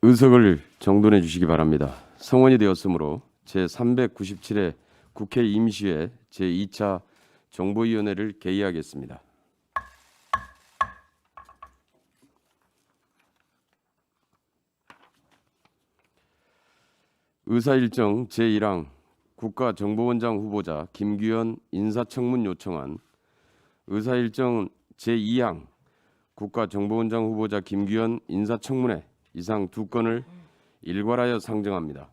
의석을 정돈해 주시기 바랍니다. 성원이 되었으므로 제397회 국회 임시회 제2차 정보위원회를 개의하겠습니다. 의사일정 제1항 국가정보원장 후보자 김규현 인사청문 요청안, 의사일정 제2항 국가정보원장 후보자 김규현 인사청문회 이상 두 건을 일괄하여 상정합니다.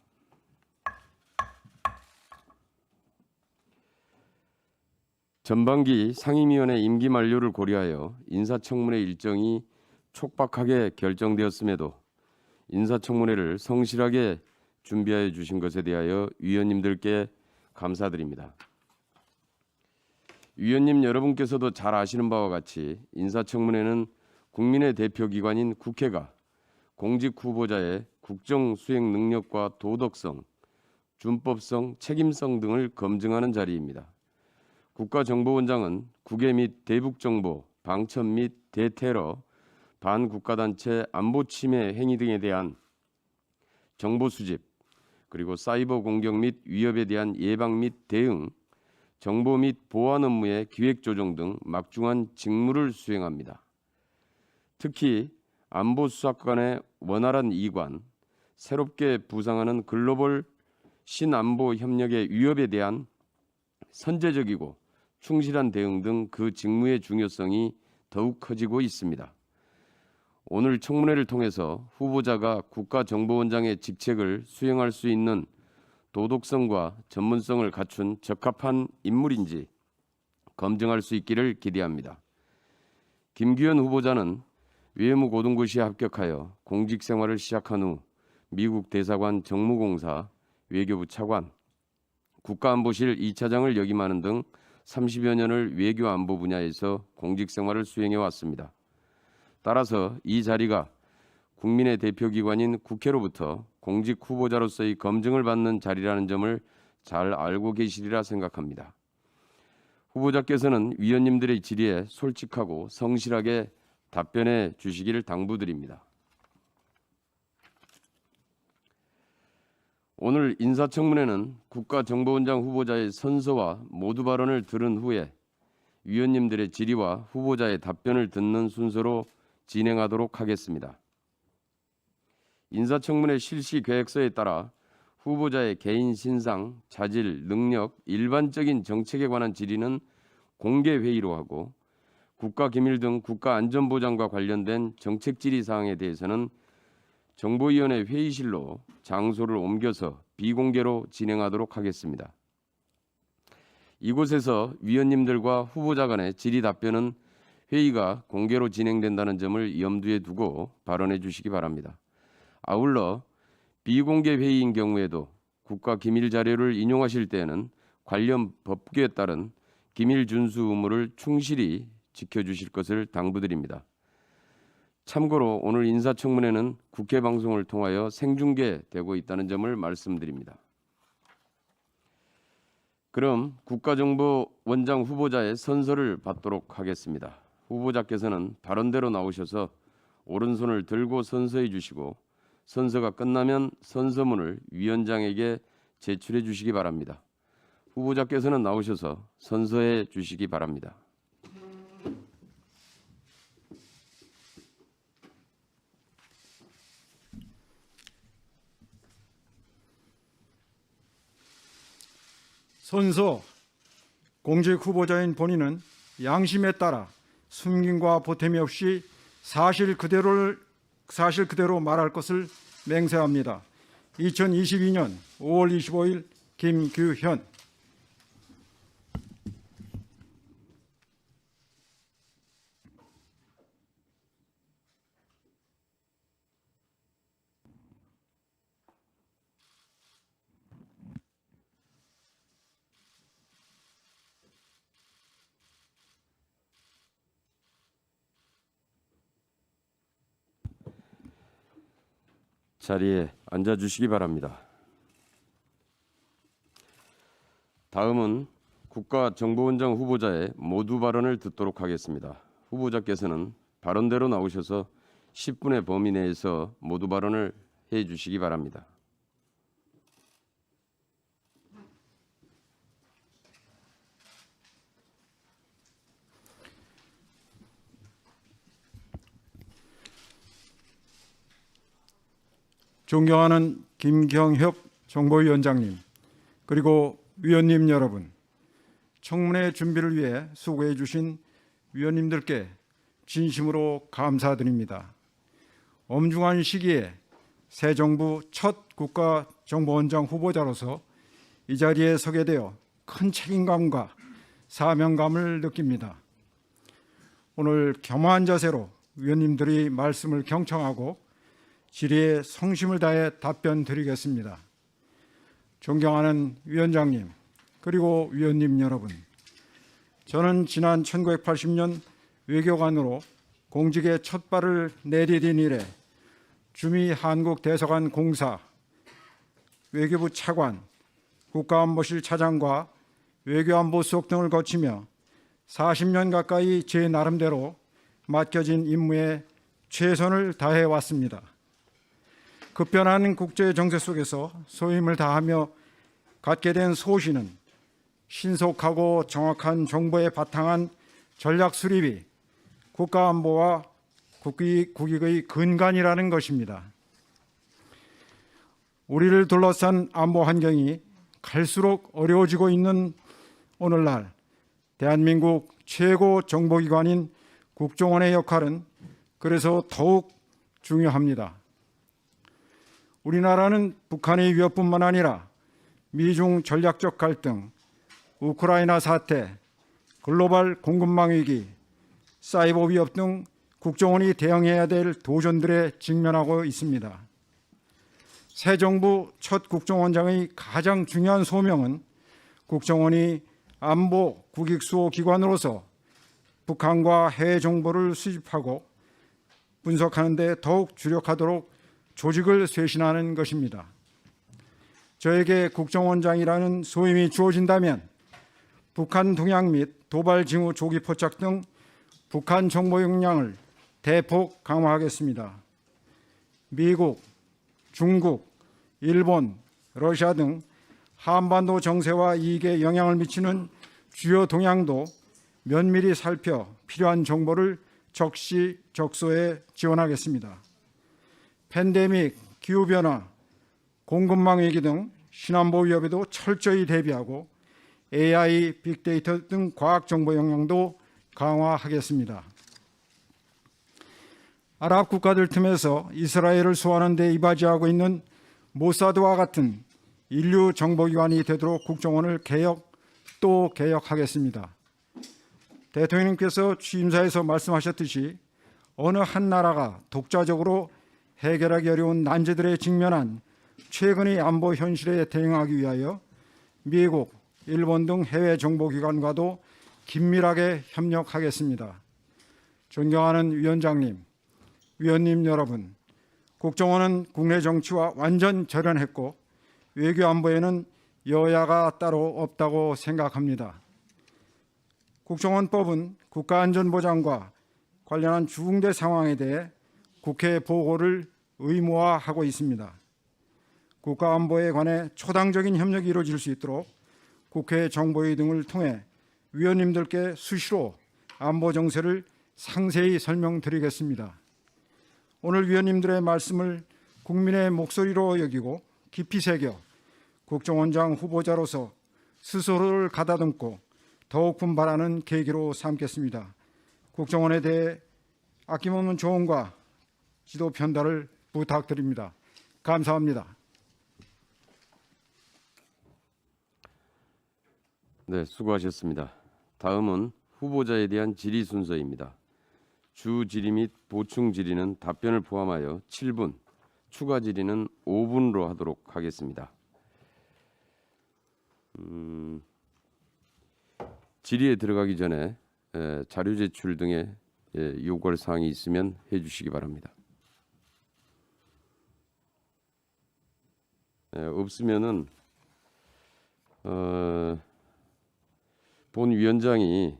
전반기 상임위원회 임기 만료를 고려하여 인사청문회 일정이 촉박하게 결정되었음에도 인사청문회를 성실하게 준비하여 주신 것에 대하여 위원님들께 감사드립니다. 위원님 여러분께서도 잘 아시는 바와 같이 인사청문회는 국민의 대표기관인 국회가 공직 후보자의 국정 수행 능력과 도덕성, 준법성, 책임성 등을 검증하는 자리입니다. 국가정보원장은 국외 및 대북정보, 방첩 및 대테러, 반국가단체 안보 침해 행위 등에 대한 정보 수집, 그리고 사이버 공격 및 위협에 대한 예방 및 대응, 정보 및 보안 업무의 기획 조정 등 막중한 직무를 수행합니다. 특히 안보 수사권의 원활한 이관, 새롭게 부상하는 글로벌 신안보 협력의 위협에 대한 선제적이고 충실한 대응 등 그 직무의 중요성이 더욱 커지고 있습니다. 오늘 청문회를 통해서 후보자가 국가정보원장의 직책을 수행할 수 있는 도덕성과 전문성을 갖춘 적합한 인물인지 검증할 수 있기를 기대합니다. 김규현 후보자는 외무고등고시에 합격하여 공직 생활을 시작한 후 미국 대사관 정무공사, 외교부 차관, 국가안보실 2차장을 역임하는 등 30여 년을 외교안보 분야에서 공직 생활을 수행해 왔습니다. 따라서 이 자리가 국민의 대표기관인 국회로부터 공직 후보자로서의 검증을 받는 자리라는 점을 잘 알고 계시리라 생각합니다. 후보자께서는 위원님들의 질의에 솔직하고 성실하게 답변해 주시기를 당부드립니다. 오늘 인사청문회는 국가정보원장 후보자의 선서와 모두 발언을 들은 후에 위원님들의 질의와 후보자의 답변을 듣는 순서로 진행하도록 하겠습니다. 인사청문회 실시 계획서에 따라 후보자의 개인 신상, 자질, 능력, 일반적인 정책에 관한 질의는 공개 회의로 하고 국가기밀 등 국가안전보장과 관련된 정책 질의 사항에 대해서는 정보위원회 회의실로 장소를 옮겨서 비공개로 진행하도록 하겠습니다. 이곳에서 위원님들과 후보자 간의 질의 답변은 회의가 공개로 진행된다는 점을 염두에 두고 발언해 주시기 바랍니다. 아울러 비공개 회의인 경우에도 국가기밀 자료를 인용하실 때에는 관련 법규에 따른 기밀 준수 의무를 충실히 지켜주실 것을 당부드립니다. 참고로 오늘 인사청문회는 국회 방송을 통하여 생중계되고 있다는 점을 말씀드립니다. 그럼 국가정보원장 후보자의 선서를 받도록 하겠습니다. 후보자께서는 발언대로 나오셔서 오른손을 들고 선서해 주시고 선서가 끝나면 선서문을 위원장에게 제출해 주시기 바랍니다. 후보자께서는 나오셔서 선서해 주시기 바랍니다. 선서, 공직 후보자인 본인은 양심에 따라 숨김과 보탬이 없이 사실 그대로 말할 것을 맹세합니다. 2022년 5월 25일 김규현. 자리에 앉아주시기 바랍니다. 다음은 국가정보원장 후보자의 모두 발언을 듣도록 하겠습니다. 후보자께서는 발언대로 나오셔서 10분의 범위 내에서 모두 발언을 해 주시기 바랍니다. 존경하는 김경협 정보위원장님, 그리고 위원님 여러분, 청문회 준비를 위해 수고해 주신 위원님들께 진심으로 감사드립니다. 엄중한 시기에 새 정부 첫 국가정보원장 후보자로서 이 자리에 서게 되어 큰 책임감과 사명감을 느낍니다. 오늘 겸허한 자세로 위원님들이 말씀을 경청하고 질의에 성심을 다해 답변 드리겠습니다. 존경하는 위원장님, 그리고 위원님 여러분, 저는 지난 1980년 외교관으로 공직에 첫 발을 내디딘 이래 주미 한국 대사관 공사, 외교부 차관, 국가안보실 차장과 외교안보 수석 등을 거치며 40년 가까이 제 나름대로 맡겨진 임무에 최선을 다해 왔습니다. 급변한 국제 정세 속에서 소임을 다하며 갖게 된 소신은 신속하고 정확한 정보에 바탕한 전략 수립이 국가안보와 국익의 근간이라는 것입니다. 우리를 둘러싼 안보 환경이 갈수록 어려워지고 있는 오늘날 대한민국 최고 정보기관인 국정원의 역할은 그래서 더욱 중요합니다. 우리나라는 북한의 위협뿐만 아니라 미중 전략적 갈등, 우크라이나 사태, 글로벌 공급망 위기, 사이버 위협 등 국정원이 대응해야 될 도전들에 직면하고 있습니다. 새 정부 첫 국정원장의 가장 중요한 소명은 국정원이 안보 국익수호 기관으로서 북한과 해외 정보를 수집하고 분석하는 데 더욱 주력하도록 조직을 쇄신하는 것입니다. 저에게 국정원장이라는 소임이 주어진다면 북한 동향 및 도발 징후 조기 포착 등 북한 정보 역량을 대폭 강화하겠습니다. 미국, 중국, 일본, 러시아 등 한반도 정세와 이익에 영향을 미치는 주요 동향도 면밀히 살펴 필요한 정보를 적시적소에 지원하겠습니다. 팬데믹, 기후변화, 공급망 위기 등 신안보 위협에도 철저히 대비하고 AI, 빅데이터 등 과학정보 역량도 강화하겠습니다. 아랍 국가들 틈에서 이스라엘을 소환하는 데 이바지하고 있는 모사드와 같은 인류 정보기관이 되도록 국정원을 또 개혁하겠습니다. 대통령님께서 취임사에서 말씀하셨듯이 어느 한 나라가 독자적으로 해결하기 어려운 난제들에 직면한 최근의 안보 현실에 대응하기 위하여 미국, 일본 등 해외 정보기관과도 긴밀하게 협력하겠습니다. 존경하는 위원장님, 위원님 여러분, 국정원은 국내 정치와 완전 절연했고 외교안보에는 여야가 따로 없다고 생각합니다. 국정원법은 국가안전보장과 관련한 중대 상황에 대해 국회 보고를 의무화하고 있습니다. 국가안보에 관해 초당적인 협력이 이루어질 수 있도록 국회 정보위 등을 통해 위원님들께 수시로 안보 정세를 상세히 설명드리겠습니다. 오늘 위원님들의 말씀을 국민의 목소리로 여기고 깊이 새겨 국정원장 후보자로서 스스로를 가다듬고 더욱 분발하는 계기로 삼겠습니다. 국정원에 대해 아낌없는 조언과 지도 편달을 부탁드립니다. 감사합니다. 네, 수고하셨습니다. 다음은 후보자에 대한 질의 순서입니다. 주 질의 및 보충 질의는 답변을 포함하여 7분, 추가 질의는 5분으로 하도록 하겠습니다. 질의에 들어가기 전에 자료 제출 등의 요구할 사항이 있으면 해주시기 바랍니다. 없으면은 본 위원장이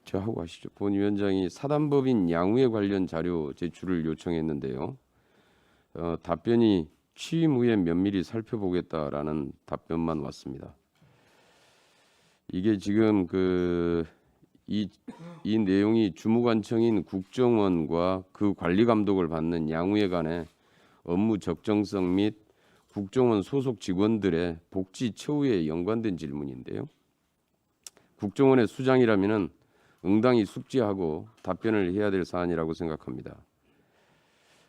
저 하고 가시죠. 본 위원장이 사단법인 양우에 관련 자료 제출을 요청했는데요. 답변이 취임 후에 면밀히 살펴보겠다라는 답변만 왔습니다. 이게 지금 이 내용이 주무관청인 국정원과 그 관리 감독을 받는 양우에 관해 업무 적정성 및 국정원 소속 직원들의 복지 처우에 연관된 질문인데요. 국정원의 수장이라면은 응당히 숙지하고 답변을 해야 될 사안이라고 생각합니다.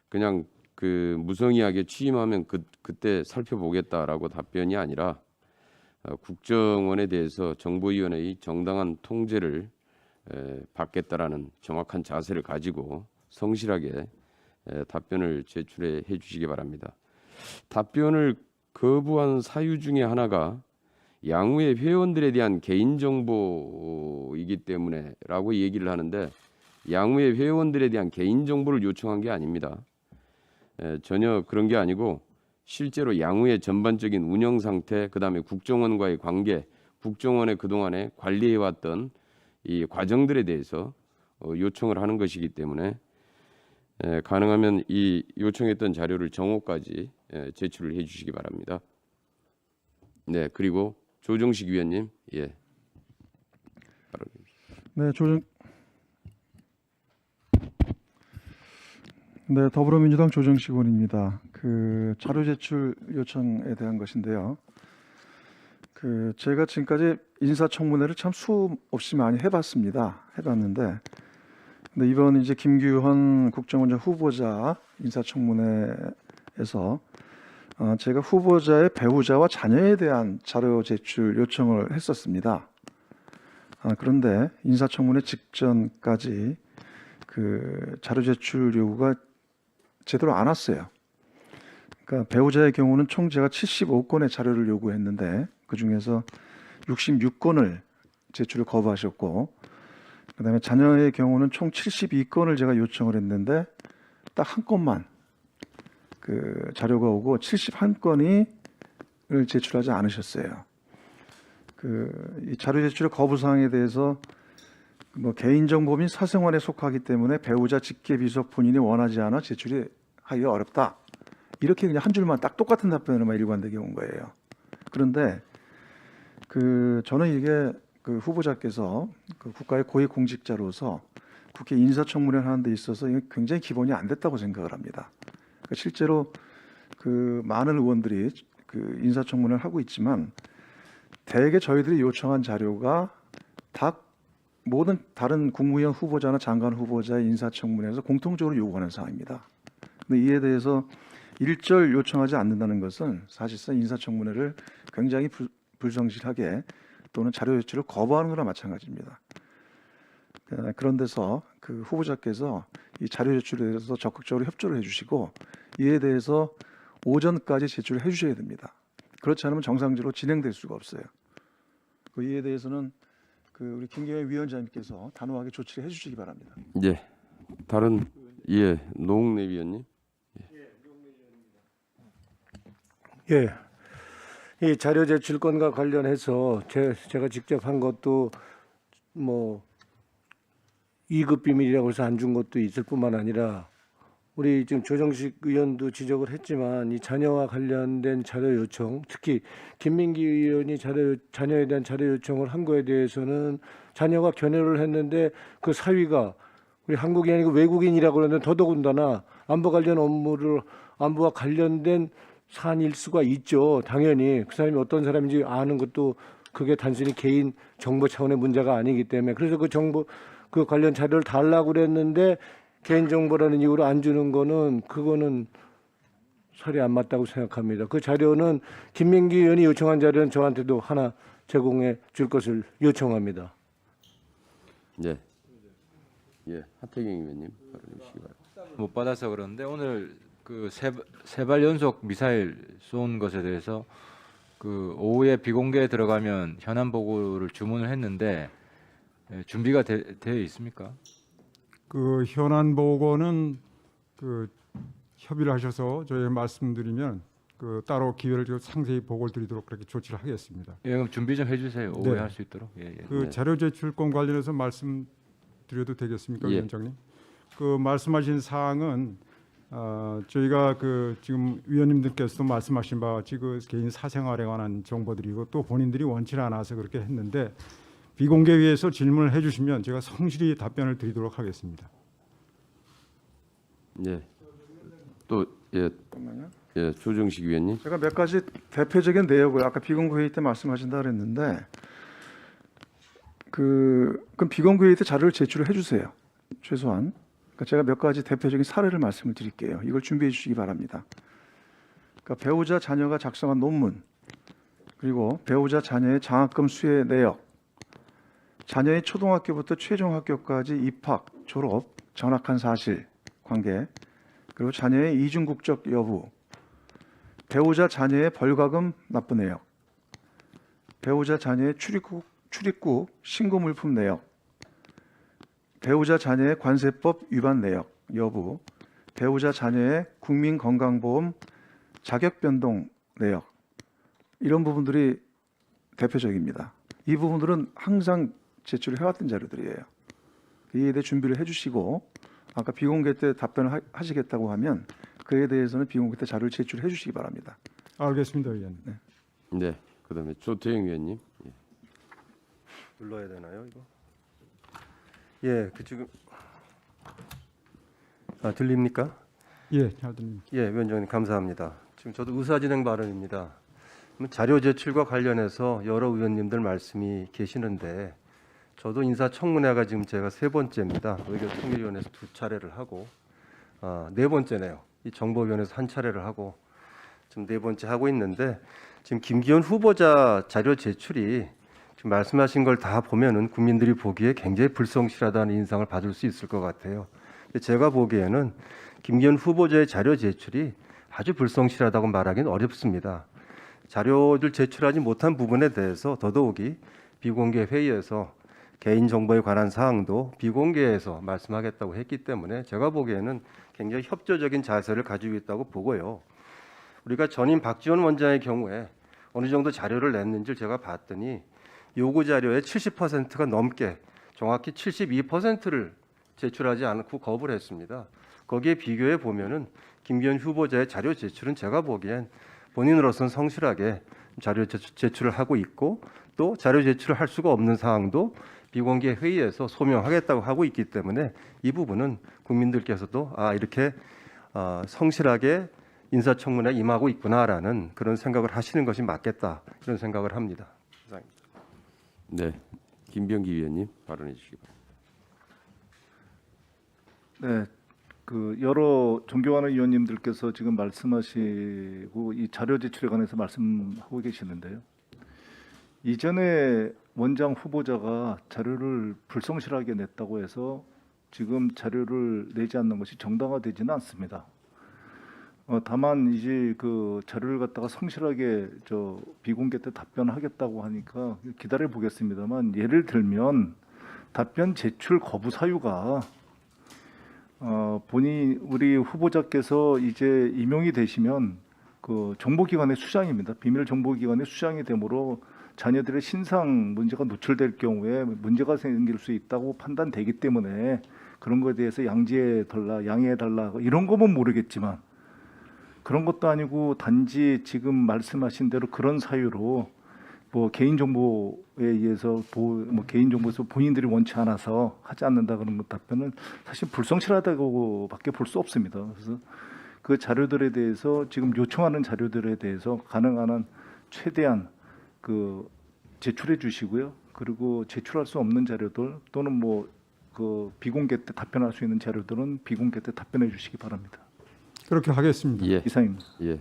그냥 무성의하게 취임하면 그때 살펴보겠다라고 답변이 아니라 국정원에 대해서 정보위원회의 정당한 통제를 받겠다라는 정확한 자세를 가지고 성실하게 답변을 제출해 주시기 바랍니다. 답변을 거부한 사유 중에 하나가 양우의 회원들에 대한 개인정보이기 때문에라고 얘기를 하는데 양우의 회원들에 대한 개인정보를 요청한 게 아닙니다. 전혀 그런 게 아니고 실제로 양우의 전반적인 운영 상태, 그다음에 국정원과의 관계, 국정원의 그동안에 관리해왔던 이 과정들에 대해서 요청을 하는 것이기 때문에 가능하면 이 요청했던 자료를 정오까지 제출을 해주시기 바랍니다. 네, 그리고 조정식 위원님, 예. 네, 네, 더불어민주당 조정식 의원입니다. 자료 제출 요청에 대한 것인데요. 제가 지금까지 인사청문회를 참 수없이 많이 해봤는데, 근데 이번 이제 김규헌 국정원장 후보자 인사청문회에서 제가 후보자의 배우자와 자녀에 대한 자료 제출 요청을 했었습니다. 그런데 인사청문회 직전까지 자료 제출 요구가 제대로 안 왔어요. 그러니까 배우자의 경우는 총 제가 75건의 자료를 요구했는데 그 중에서 66건을 제출을 거부하셨고, 그다음에 자녀의 경우는 총 72건을 제가 요청을 했는데 딱 한 건만 자료가 오고 71건을 제출하지 않으셨어요. 이 자료 제출의 거부 사항에 대해서 개인정보 및 사생활에 속하기 때문에 배우자 직계 비속 본인이 원하지 않아 제출이 하기가 어렵다. 이렇게 그냥 한 줄만 딱 똑같은 답변으로만 일관되게 온 거예요. 그런데 저는 이게 후보자께서 국가의 고위 공직자로서 국회 인사청문회를 하는 데 있어서 이게 굉장히 기본이 안 됐다고 생각을 합니다. 실제로 많은 의원들이 인사청문회를 하고 있지만 대개 저희들이 요청한 자료가 다 모든 다른 국무위원 후보자나 장관 후보자의 인사청문회에서 공통적으로 요구하는 사항입니다. 근데 이에 대해서 일절 요청하지 않는다는 것은 사실상 인사청문회를 굉장히 불성실하게 또는 자료 제출을 거부하는 거나 마찬가지입니다. 그런 데서 후보자께서 이 자료 제출에 대해서 적극적으로 협조를 해주시고 이에 대해서 오전까지 제출을 해주셔야 됩니다. 그렇지 않으면 정상적으로 진행될 수가 없어요. 이에 대해서는 우리 김경애 위원장님께서 단호하게 조치를 해주시기 바랍니다. 예, 다른 노웅래 위원님. 예, 이 자료 제출권과 관련해서 제가 직접 한 것도 2급 비밀이라고 해서 안 준 것도 있을 뿐만 아니라 우리 지금 조정식 의원도 지적을 했지만 이 자녀와 관련된 자료 요청, 특히 김민기 의원이 자녀에 대한 자료 요청을 한 거에 대해서는 자녀가 견해를 했는데 그 사위가 우리 한국인이 아니고 외국인이라고 그러는데 더더군다나 안보와 관련된 사안일 수가 있죠. 당연히 그 사람이 어떤 사람인지 아는 것도 그게 단순히 개인 정보 차원의 문제가 아니기 때문에 그래서 그 관련 자료를 달라고 그랬는데 개인정보라는 이유로 안 주는 그거는 설이 안 맞다고 생각합니다. 그 자료는 김민기 의원이 요청한 자료는 저한테도 하나 제공해 줄 것을 요청합니다. 네, 하태경 의원님 발언해 주시기 바랍니다. 못 받아서 그러는데 오늘 세 발 연속 미사일 쏜 것에 대해서 오후에 비공개에 들어가면 현안 보고를 주문을 했는데 준비가 되어 있습니까? 현안 보고는 협의를 하셔서 저희가 말씀드리면 따로 기회를 주고 상세히 보고를 드리도록 그렇게 조치를 하겠습니다. 예, 그럼 준비 좀 해주세요. 오후에 네. 할 수 있도록. 예. 자료 제출권 관련해서 말씀 드려도 되겠습니까, 예. 위원장님? 그 말씀하신 사항은 저희가 그 지금 위원님들께서도 말씀하신 바와 같이 그 개인 사생활에 관한 정보들이고 또 본인들이 원치 않아서 그렇게 했는데 비공개위에서 질문을 해주시면 제가 성실히 답변을 드리도록 하겠습니다. 예. 또 잠깐만요. 예, 조정식 위원님. 제가 몇 가지 대표적인 내역을 아까 비공개회의 때 말씀하신다 그랬는데 그럼 비공개회의 때 자료를 제출을 해주세요. 최소한. 그러니까 제가 몇 가지 대표적인 사례를 말씀을 드릴게요. 이걸 준비해 주시기 바랍니다. 그러니까 배우자 자녀가 작성한 논문, 그리고 배우자 자녀의 장학금 수혜 내역, 자녀의 초등학교부터 최종 학교까지 입학, 졸업, 전학한 사실, 관계, 그리고 자녀의 이중 국적 여부, 배우자 자녀의 벌과금 납부 내역, 배우자 자녀의 출입국 신고 물품 내역, 배우자 자녀의 관세법 위반 내역 여부, 배우자 자녀의 국민건강보험 자격 변동 내역, 이런 부분들이 대표적입니다. 이 부분들은 항상 제출을 해왔던 자료들이에요. 이에 대해 준비를 해주시고 아까 비공개 때 답변을 하시겠다고 하면 그에 대해서는 비공개 때 자료를 제출해 주시기 바랍니다. 알겠습니다, 위원님. 네. 그다음에 조태영 위원님. 예. 눌러야 되나요, 이거? 예, 그 지금 들립니까? 예, 잘 들립니다. 예, 위원장님 감사합니다. 지금 저도 의사진행 발언입니다. 자료 제출과 관련해서 여러 의원님들 말씀이 계시는데 저도 인사청문회가 지금 제가 3번째입니다. 의결통일위원회에서 2차례를 하고 4번째네요. 이 정보위원회에서 1차례를 하고 지금 4번째 하고 있는데 지금 김기현 후보자 자료 제출이 지금 말씀하신 걸 다 보면은 국민들이 보기에 굉장히 불성실하다는 인상을 받을 수 있을 것 같아요. 제가 보기에는 김기현 후보자의 자료 제출이 아주 불성실하다고 말하기는 어렵습니다. 자료를 제출하지 못한 부분에 대해서 더더욱이 비공개 회의에서 개인정보에 관한 사항도 비공개해서 말씀하겠다고 했기 때문에 제가 보기에는 굉장히 협조적인 자세를 가지고 있다고 보고요. 우리가 전임 박지원 원장의 경우에 어느 정도 자료를 냈는지를 제가 봤더니 요구 자료의 70%가 넘게 정확히 72%를 제출하지 않고 거부를 했습니다. 거기에 비교해 보면은 김기현 후보자의 자료 제출은 제가 보기엔 본인으로서는 성실하게 자료 제출을 하고 있고 또 자료 제출을 할 수가 없는 사항도 비공개 회의에서 소명하겠다고 하고 있기 때문에 이 부분은 국민들께서도 이렇게 성실하게 인사청문회에 임하고 있구나라는 그런 생각을 하시는 것이 맞겠다 이런 생각을 합니다. 이상입니다. 네. 김병기 위원님 발언해 주시기 바랍니다. 네, 그 여러 존경하는 위원님들께서 지금 말씀하시고 이 자료 제출에 관해서 말씀하고 계시는데요. 이전에 원장 후보자가 자료를 불성실하게 냈다고 해서 지금 자료를 내지 않는 것이 정당화되지는 않습니다. 다만 이제 그 자료를 갖다가 성실하게 비공개 때 답변하겠다고 하니까 기다려 보겠습니다만 예를 들면 답변 제출 거부 사유가 우리 후보자께서 이제 임용이 되시면 그 정보기관의 수장입니다. 비밀 정보기관의 수장이 되므로 자녀들의 신상 문제가 노출될 경우에 문제가 생길 수 있다고 판단되기 때문에 그런 것에 대해서 양해해달라 이런 거면 모르겠지만 그런 것도 아니고 단지 지금 말씀하신 대로 그런 사유로 개인정보에 의해서 개인정보에서 본인들이 원치 않아서 하지 않는다 그런 것 답변은 사실 불성실하다고밖에 볼 수 없습니다. 그래서 그 자료들에 대해서 지금 요청하는 자료들에 대해서 가능한 한 최대한 그 제출해 주시고요. 그리고 제출할 수 없는 자료들 또는 그 비공개 때 답변할 수 있는 자료들은 비공개 때 답변해 주시기 바랍니다. 그렇게 하겠습니다. 예. 이상입니다. 예.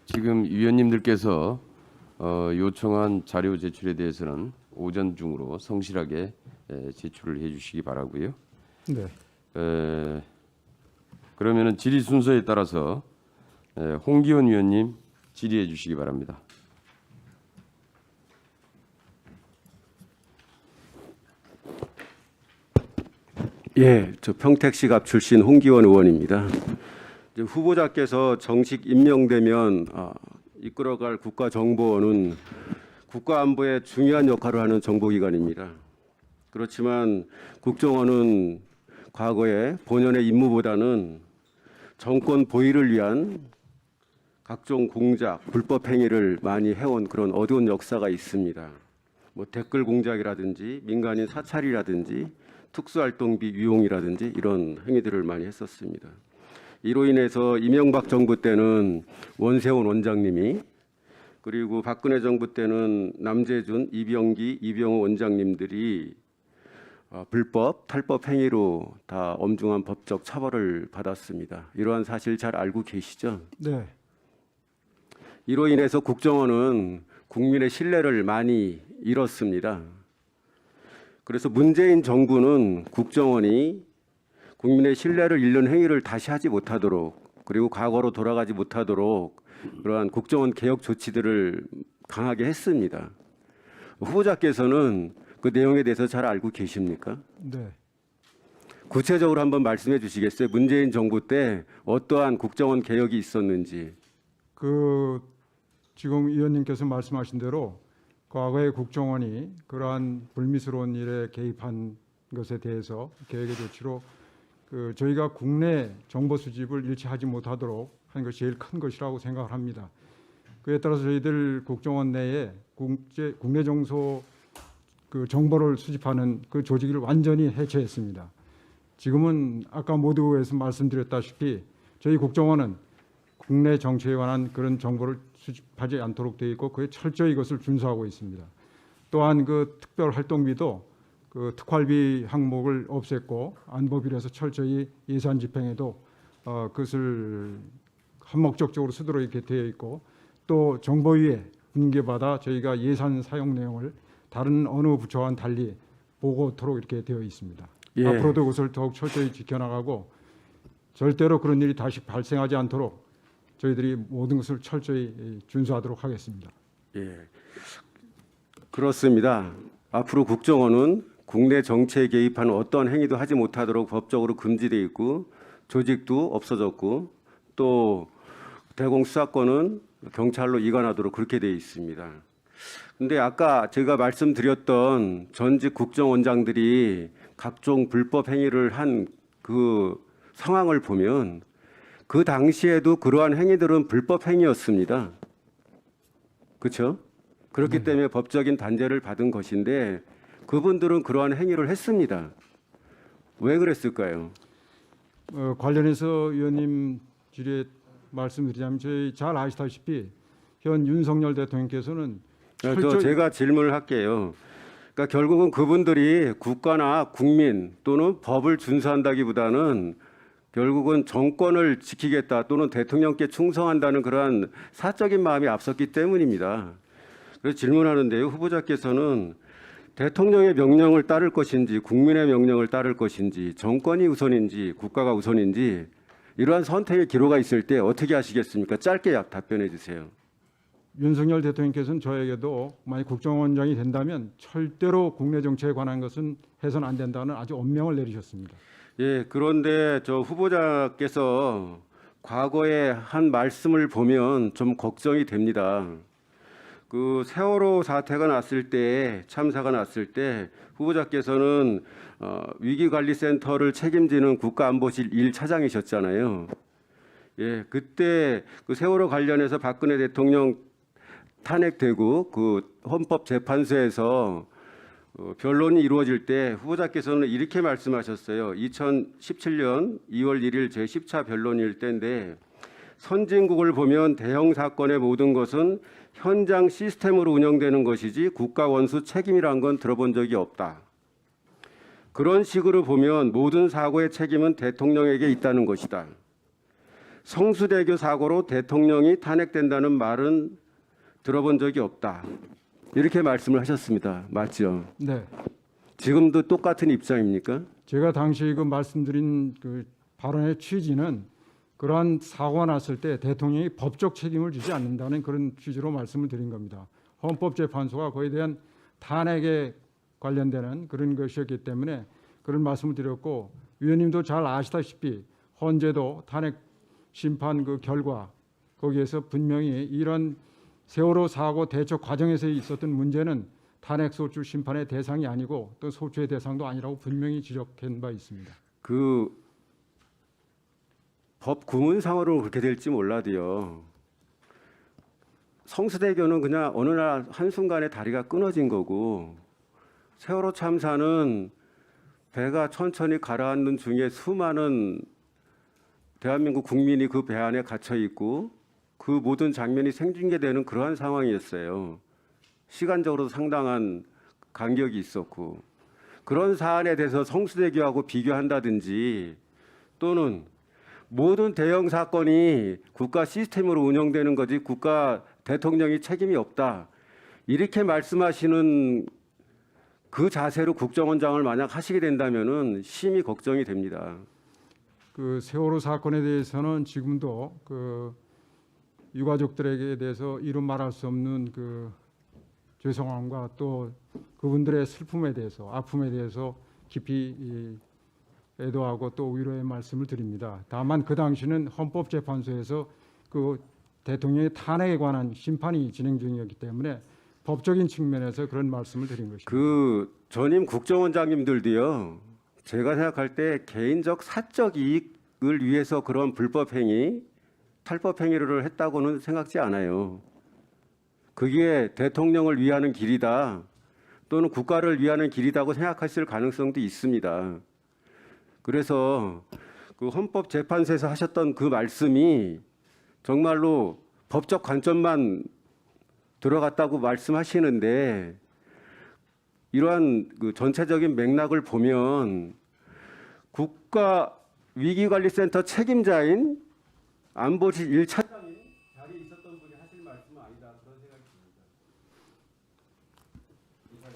지금 위원님들께서 요청한 자료 제출에 대해서는 오전 중으로 성실하게 제출을 해주시기 바라고요. 네. 그러면은 질의 순서에 따라서 홍기원 위원님 질의해 주시기 바랍니다. 예, 저 평택시갑 출신 홍기원 의원입니다. 이제 후보자께서 정식 임명되면 이끌어갈 국가정보원은 국가안보에 중요한 역할을 하는 정보기관입니다. 그렇지만 국정원은 과거에 본연의 임무보다는 정권 보위를 위한 각종 공작, 불법 행위를 많이 해온 그런 어두운 역사가 있습니다. 뭐 댓글 공작이라든지 민간인 사찰이라든지 특수활동비 유용이라든지 이런 행위들을 많이 했었습니다. 이로 인해서 이명박 정부 때는 원세훈 원장님이, 그리고 박근혜 정부 때는 남재준, 이병기, 이병호 원장님들이 불법, 탈법 행위로 다 엄중한 법적 처벌을 받았습니다. 이러한 사실 잘 알고 계시죠? 네. 이로 인해서 국정원은 국민의 신뢰를 많이 잃었습니다. 그래서 문재인 정부는 국정원이 국민의 신뢰를 잃는 행위를 다시 하지 못하도록, 그리고 과거로 돌아가지 못하도록 그러한 국정원 개혁 조치들을 강하게 했습니다. 후보자께서는 그 내용에 대해서 잘 알고 계십니까? 네. 구체적으로 한번 말씀해 주시겠어요? 문재인 정부 때 어떠한 국정원 개혁이 있었는지. 지금 의원님께서 말씀하신 대로 과거에 국정원이 그러한 불미스러운 일에 개입한 것에 대해서 개혁의 조치로 저희가 국내 정보 수집을 일치하지 못하도록 한 것이 제일 큰 것이라고 생각을 합니다. 그에 따라서 저희들 국정원 내에 국내 정서 정보를 수집하는 그 조직을 완전히 해체했습니다. 지금은 아까 모두에서 말씀드렸다시피 저희 국정원은 국내 정치에 관한 그런 정보를 수집하지 않도록 되어 있고 그에 철저히 이것을 준수하고 있습니다. 또한 그 특별 활동비도 그 특활비 항목을 없앴고 안보비에서 철저히 예산 집행에도 그것을 한목적으로 쓰도록 이렇게 되어 있고, 또 정보위에 분계받아 저희가 예산 사용 내용을 다른 어느 부처와는 달리 보고토록 이렇게 되어 있습니다. 예. 앞으로도 그것을 더욱 철저히 지켜나가고 절대로 그런 일이 다시 발생하지 않도록 저희들이 모든 것을 철저히 준수하도록 하겠습니다. 예, 그렇습니다. 앞으로 국정원은 국내 정치에 개입하는 어떠한 행위도 하지 못하도록 법적으로 금지되어 있고 조직도 없어졌고 또 대공 수사권은 경찰로 이관하도록 그렇게 되어 있습니다. 근데 아까 제가 말씀드렸던 전직 국정원장들이 각종 불법 행위를 한 그 상황을 보면 그 당시에도 그러한 행위들은 불법 행위였습니다. 그렇죠? 그렇기 때문에 법적인 단죄를 받은 것인데 그분들은 그러한 행위를 했습니다. 왜 그랬을까요? 관련해서 의원님 질의에 말씀드리자면 저희 잘 아시다시피 현 윤석열 대통령께서는 제가 질문을 할게요. 그러니까 결국은 그분들이 국가나 국민 또는 법을 준수한다기보다는 결국은 정권을 지키겠다 또는 대통령께 충성한다는 그러한 사적인 마음이 앞섰기 때문입니다. 그래서 질문하는데요. 후보자께서는 대통령의 명령을 따를 것인지 국민의 명령을 따를 것인지 정권이 우선인지 국가가 우선인지 이러한 선택의 기로가 있을 때 어떻게 하시겠습니까? 짧게 답변해 주세요. 윤석열 대통령께서는 저에게도 만약 국정원장이 된다면 절대로 국내 정치에 관한 것은 해서는 안 된다는 아주 엄명을 내리셨습니다. 예, 그런데 저 후보자께서 과거에 한 말씀을 보면 좀 걱정이 됩니다. 그 세월호 사태가 났을 때, 참사가 났을 때 후보자께서는 위기관리센터를 책임지는 국가안보실 1차장이셨잖아요. 예, 그때 그 세월호 관련해서 박근혜 대통령 탄핵되고 그 헌법재판소에서 변론이 이루어질 때 후보자께서는 이렇게 말씀하셨어요. 2017년 2월 1일 제10차 변론일 때인데 선진국을 보면 대형 사건의 모든 것은 현장 시스템으로 운영되는 것이지 국가 원수 책임이란 건 들어본 적이 없다. 그런 식으로 보면 모든 사고의 책임은 대통령에게 있다는 것이다. 성수대교 사고로 대통령이 탄핵된다는 말은 들어본 적이 없다. 이렇게 말씀을 하셨습니다. 맞죠? 네. 지금도 똑같은 입장입니까? 제가 당시 그 말씀드린 그 발언의 취지는 그러한 사고가 났을 때 대통령이 법적 책임을 지지 않는다는 그런 취지로 말씀을 드린 겁니다. 헌법재판소가 그에 대한 탄핵에 관련되는 그런 것이었기 때문에 그런 말씀을 드렸고, 위원님도 잘 아시다시피 헌재도 탄핵 심판 그 결과 거기에서 분명히 이런 세월호 사고 대처 과정에서 있었던 문제는 탄핵 소추 심판의 대상이 아니고 또 소추의 대상도 아니라고 분명히 지적한 바 있습니다. 그 법 구문상으로 그렇게 될지 몰라도요. 성수대교는 그냥 어느 날 한순간에 다리가 끊어진 거고 세월호 참사는 배가 천천히 가라앉는 중에 수많은 대한민국 국민이 그 배 안에 갇혀 있고 그 모든 장면이 생중계되는 그러한 상황이었어요. 시간적으로도 상당한 간격이 있었고 그런 사안에 대해서 성수대교하고 비교한다든지 또는 모든 대형 사건이 국가 시스템으로 운영되는 거지 국가 대통령이 책임이 없다. 이렇게 말씀하시는 그 자세로 국정원장을 만약 하시게 된다면은 심히 걱정이 됩니다. 그 세월호 사건에 대해서는 지금도 그 유가족들에게 대해서 이루 말할 수 없는 그 죄송함과 또 그분들의 슬픔에 대해서 아픔에 대해서 깊이 애도하고 또 위로의 말씀을 드립니다. 다만 그 당시는 헌법재판소에서 그 대통령의 탄핵에 관한 심판이 진행 중이었기 때문에 법적인 측면에서 그런 말씀을 드린 것입니다. 그 전임 국정원장님들도요. 제가 생각할 때 개인적 사적 이익을 위해서 그런 불법 행위, 탈법 행위를 했다고는 생각지 않아요. 그게 대통령을 위하는 길이다 또는 국가를 위하는 길이다고 생각하실 가능성도 있습니다. 그래서 그 헌법재판소에서 하셨던 그 말씀이 정말로 법적 관점만 들어갔다고 말씀하시는데 이러한 그 전체적인 맥락을 보면 국가위기관리센터 책임자인 안보실 1차장이 자리에 있었던 분이 하실 말씀은 아니다 그런 생각이 듭니다.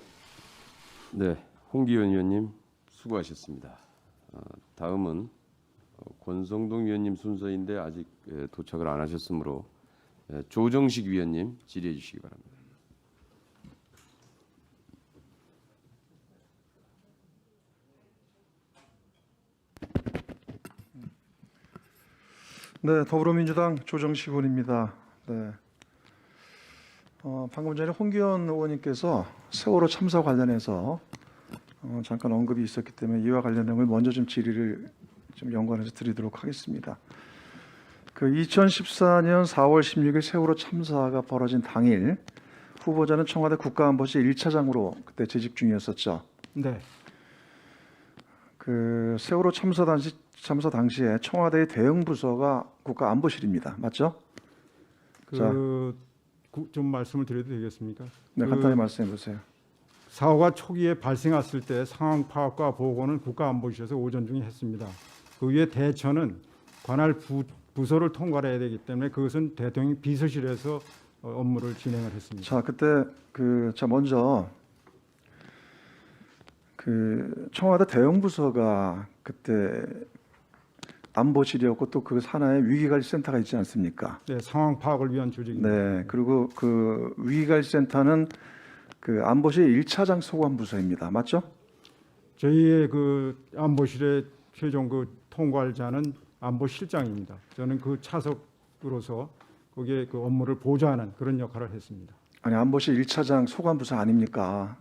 네, 홍기현 의원님 수고하셨습니다. 다음은 권성동 위원님 순서인데 아직 도착을 안 하셨으므로 조정식 위원님 질의해 주시기 바랍니다. 네, 더불어민주당 조정식 의원입니다. 네. 방금 전에 홍기현 의원님께서 세월호 참사 관련해서 잠깐 언급이 있었기 때문에 이와 관련 내용을 먼저 좀 질의를 좀 연관해서 드리도록 하겠습니다. 그 2014년 4월 16일 세월호 참사가 벌어진 당일 후보자는 청와대 국가안보실 1차장으로 그때 재직 중이었었죠. 네, 그 세월호 참사 당시에 청와대의 대응 부서가 국가안보실입니다. 맞죠? 좀 말씀을 드려도 되겠습니까? 네, 간단히 말씀해 보세요. 사고가 초기에 발생했을 때 상황 파악과 보고는 국가안보실에서 오전 중에 했습니다. 그 위에 대처는 관할 부서를 통과해야 되기 때문에 그것은 대통령 비서실에서 업무를 진행을 했습니다. 자, 그때 먼저 청와대 대응부서가 그때 안보실이었고 또 그 산하에 위기관리센터가 있지 않습니까? 네, 상황 파악을 위한 조직입니다. 네, 그리고 그 위기관리센터는 그 안보실 1차장 소관부서입니다. 맞죠? 저희의 그 안보실의 최종 그 통괄자는 안보실장입니다. 저는 그 차석으로서 거기에 그 업무를 보좌하는 그런 역할을 했습니다. 아니, 안보실 1차장 소관부서 아닙니까?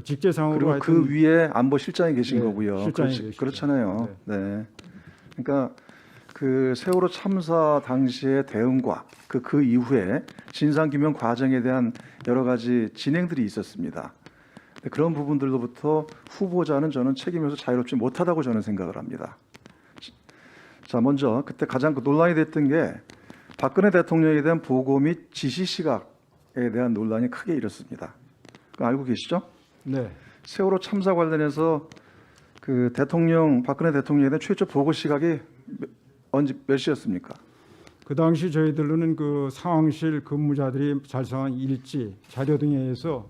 직제상으로 그리고 하여튼 그 위에 안보실장이 계신 네, 거고요. 실장이 계시죠. 그렇잖아요. 네. 그러니까 그 세월호 참사 당시의 대응과 그 이후에 진상규명 과정에 대한 여러 가지 진행들이 있었습니다. 그런 부분들로부터 후보자는 저는 책임에서 자유롭지 못하다고 저는 생각을 합니다. 자, 먼저 그때 가장 논란이 됐던 게 박근혜 대통령에 대한 보고 및 지시 시각에 대한 논란이 크게 일었습니다. 그거 알고 계시죠? 네, 세월호 참사 관련해서 그 박근혜 대통령에 대한 최초 보고 시각이 몇 시였습니까? 그 당시 저희들로는 그 상황실 근무자들이 작성한 일지, 자료 등에 의해서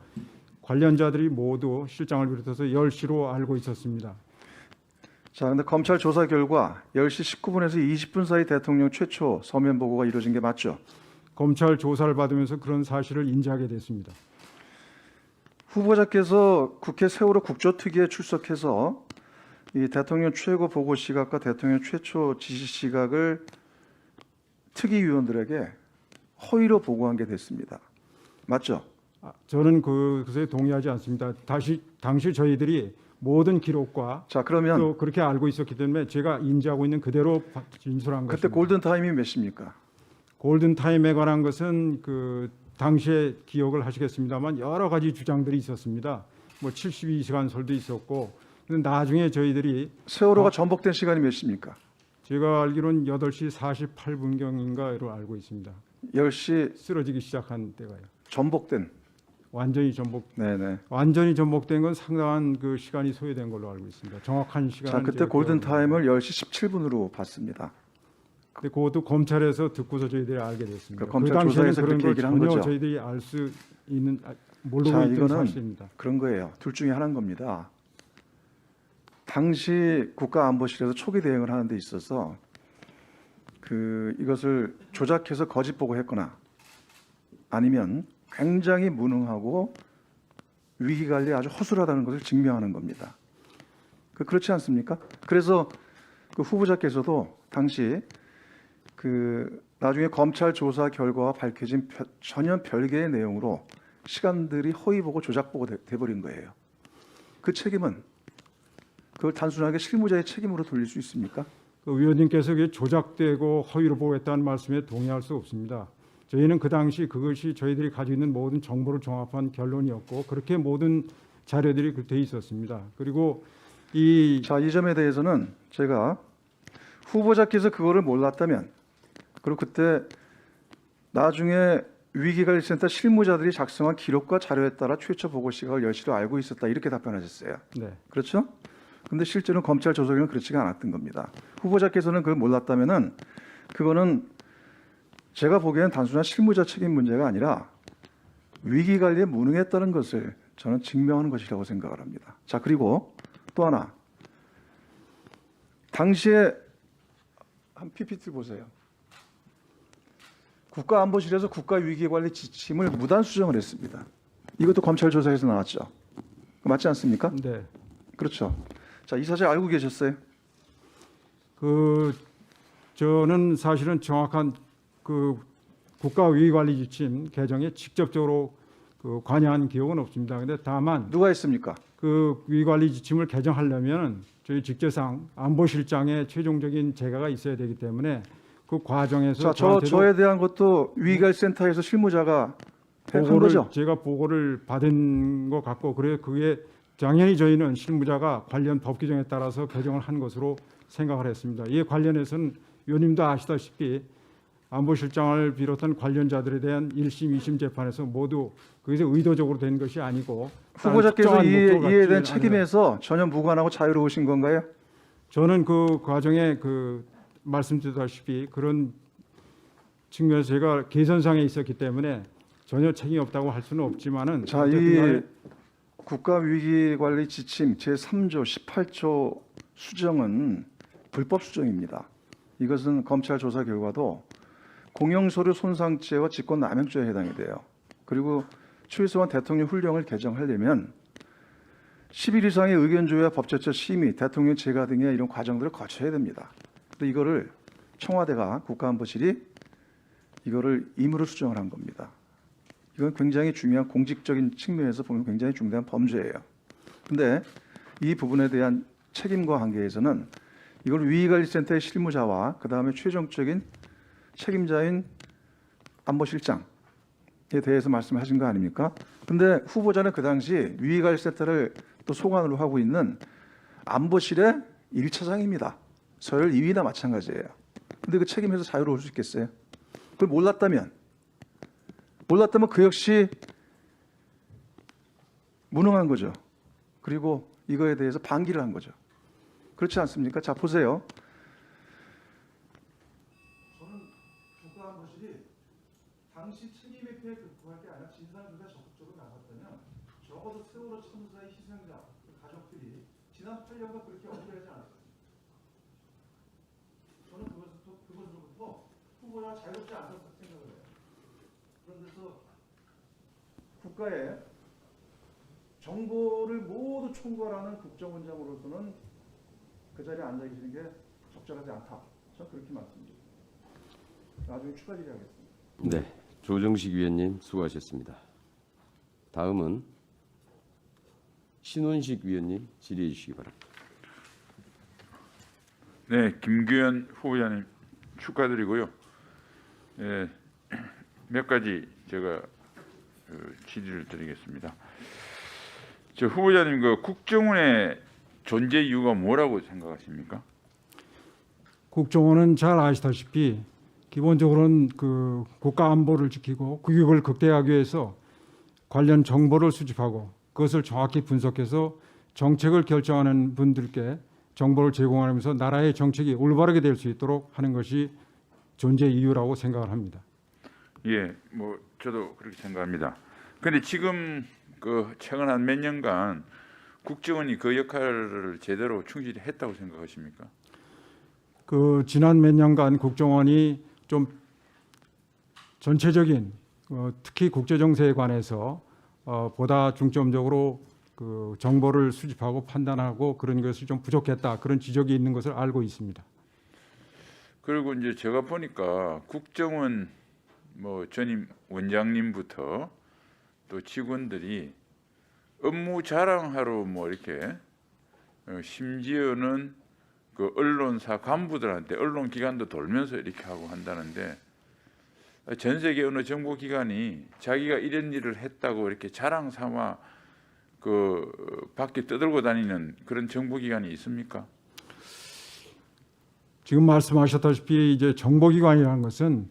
관련자들이 모두 실장을 비롯해서 10시로 알고 있었습니다. 자, 근데 검찰 조사 결과 10시 19분에서 20분 사이 대통령 최초 서면 보고가 이루어진 게 맞죠? 검찰 조사를 받으면서 그런 사실을 인지하게 됐습니다. 후보자께서 국회 세월호 국조특위에 출석해서 이 대통령 최고 보고 시각과 대통령 최초 지시 시각을 특위위원들에게 허위로 보고한 게 됐습니다. 맞죠? 저는 그것에 동의하지 않습니다. 당시 저희들이 모든 기록과 자, 그러면 또 그렇게 알고 있었기 때문에 제가 인지하고 있는 그대로 진술한 그때 것입니다. 골든 타임이 몇 시입니까? 골든 타임에 관한 것은 그 당시에 기억을 하시겠습니다만 여러 가지 주장들이 있었습니다. 뭐 72시간 설도 있었고, 근데 나중에 저희들이 세월호가 전복된 시간이 몇 시입니까? 제가 알기로는 8시 48분경인가로 알고 있습니다. 10시 쓰러지기 시작한 때가요. 전복된. 완전히 전복된 건 상당한 그 시간이 소요된 걸로 알고 있습니다. 정확한 시간은 자, 그때 제가 골든 기억은 안 타임을 10시 17분으로 봤습니다. 근데 그것도 검찰에서 듣고서 저희들이 알게 됐습니다. 그 검찰 당시에는 조사에서 그런 그렇게 걸 얘기를 한 전혀 거죠. 저희들이 알 수 있는 모르고 자, 있던 이거는 사실입니다. 그런 거예요. 둘 중에 하나인 겁니다. 당시 국가안보실에서 초기 대응을 하는 데 있어서 이것을 조작해서 거짓 보고했거나 아니면 굉장히 무능하고 위기 관리에 아주 허술하다는 것을 증명하는 겁니다. 그렇지 않습니까? 그래서 그 후보자께서도 당시 나중에 검찰 조사 결과가 밝혀진 전혀 별개의 내용으로 시간들이 허위 보고 조작 보고 돼버린 거예요. 그 책임은 그걸 단순하게 실무자의 책임으로 돌릴 수 있습니까? 그 위원님께서 그게 조작되고 허위로 보고했다는 말씀에 동의할 수 없습니다. 저희는 그 당시 그것이 저희들이 가지고 있는 모든 정보를 종합한 결론이었고 그렇게 모든 자료들이 돼 있었습니다. 그리고 이 점에 대해서는 제가 후보자께서 그거를 몰랐다면 그리고 그때 나중에 위기관리센터 실무자들이 작성한 기록과 자료에 따라 최초 보고 시각을 여실히 알고 있었다 이렇게 답변하셨어요. 네. 그렇죠? 근데 실제로는 검찰 조사에는 그렇지가 않았던 겁니다. 후보자께서는 그걸 몰랐다면은 그거는 제가 보기에는 단순한 실무자 책임 문제가 아니라 위기 관리에 무능했다는 것을 저는 증명하는 것이라고 생각을 합니다. 자, 그리고 또 하나. 당시에 한 PPT 보세요. 국가안보실에서 국가위기관리 지침을 무단 수정을 했습니다. 이것도 검찰 조사에서 나왔죠. 맞지 않습니까? 네. 그렇죠. 자, 이 사실 알고 계셨어요? 저는 사실은 정확한 국가위기관리 지침 개정에 직접적으로 관여한 기억은 없습니다. 그런데 다만 누가 했습니까? 그 위기관리 지침을 개정하려면 저희 직제상 안보실장의 최종적인 재가가 있어야 되기 때문에 그 과정에서 자, 저에 대한 것도 위기관리센터에서 실무자가 한 거죠? 제가 보고를 받은 것 같고 그게 당연히 저희는 실무자가 관련 법 규정에 따라서 개정을 한 것으로 생각을 했습니다. 이에 관련해서는 위원님도 아시다시피 안보실장을 비롯한 관련자들에 대한 1심, 2심 재판에서 모두 그것이 의도적으로 된 것이 아니고 후보자께서 이에 대한 아니라 책임에서 전혀 무관하고 자유로우신 건가요? 저는 그 과정에 말씀드렸다시피 그런 측면에서 제가 계선상에 있었기 때문에 전혀 책임이 없다고 할 수는 없지만은 자, 이 국가위기관리 지침 제3조 18조 수정은 불법 수정입니다. 이것은 검찰 조사 결과도 공영서류 손상죄와 직권남용죄에 해당이 돼요. 그리고 최소한 대통령 훈령을 개정하려면 10일 이상의 의견조회와 법제처 심의, 대통령 재가 등의 이런 과정들을 거쳐야 됩니다. 근데 이거를 청와대가 국가안보실이 이거를 임의로 수정을 한 겁니다. 이건 굉장히 중요한 공직적인 측면에서 보면 굉장히 중대한 범죄예요. 근데 이 부분에 대한 책임과 관계에서는 이걸 위기관리센터의 실무자와 그다음에 최종적인 책임자인 안보실장에 대해서 말씀하신 거 아닙니까? 근데 후보자는 그 당시 위기관리센터를 또 소관으로 하고 있는 안보실의 1차장입니다. 서열 2위나 마찬가지예요. 근데 그 책임에서 자유로울 수 있겠어요? 그걸 몰랐다면 그 역시 무능한 거죠. 그리고 이거에 대해서 방기를 한 거죠. 그렇지 않습니까? 자, 보세요. 저는 국가안보실이 당시 책임에 피해 극복할 게 아니라 진상조사 적극적으로 나섰다면 적어도 세월호 참사의 희생자 가족들이 지난 8년간 그렇게 억울하지 않았어요. 저는 그것으로부터 후보자가 자유롭지 않다고 생각을 해요. 그런 데서 국가의 정보를 모두 총괄하는 국정원장으로서는 그 자리에 앉아 계시는 게 적절하지 않다. 저는 그렇게 말씀드립니다. 나중에 추가 질의하겠습니다. 네, 조정식 위원님 수고하셨습니다. 다음은 신원식 위원님 질의해 주시기 바랍니다. 네, 김규현 후보자님 축하드리고요. 몇 가지 제가 질의를 드리겠습니다. 저 후보자님 그 국정원의 존재 이유가 뭐라고 생각하십니까? 국정원은 잘 아시다시피 기본적으로는 그 국가 안보를 지키고 국익을 극대화하기 위해서 관련 정보를 수집하고 그것을 정확히 분석해서 정책을 결정하는 분들께 정보를 제공하면서 나라의 정책이 올바르게 될 수 있도록 하는 것이 존재 이유라고 생각을 합니다. 예, 뭐 저도 그렇게 생각합니다. 그런데 지금 그 최근 한 몇 년간 국정원이 그 역할을 제대로 충실히 했다고 생각하십니까? 그 지난 몇 년간 국정원이 좀 전체적인 특히 국제 정세에 관해서 보다 중점적으로 그 정보를 수집하고 판단하고 그런 것이 좀 부족했다, 그런 지적이 있는 것을 알고 있습니다. 그리고 이제 제가 보니까 국정원 뭐 전임 원장님부터 또 직원들이 업무 자랑하러 뭐 이렇게 심지어는 그 언론사 간부들한테 언론 기관도 돌면서 이렇게 하고 한다는데, 전 세계 어느 정보 기관이 자기가 이런 일을 했다고 이렇게 자랑 삼아 그 밖에 떠들고 다니는 그런 정보 기관이 있습니까? 지금 말씀하셨다시피 이제 정보기관이라는 것은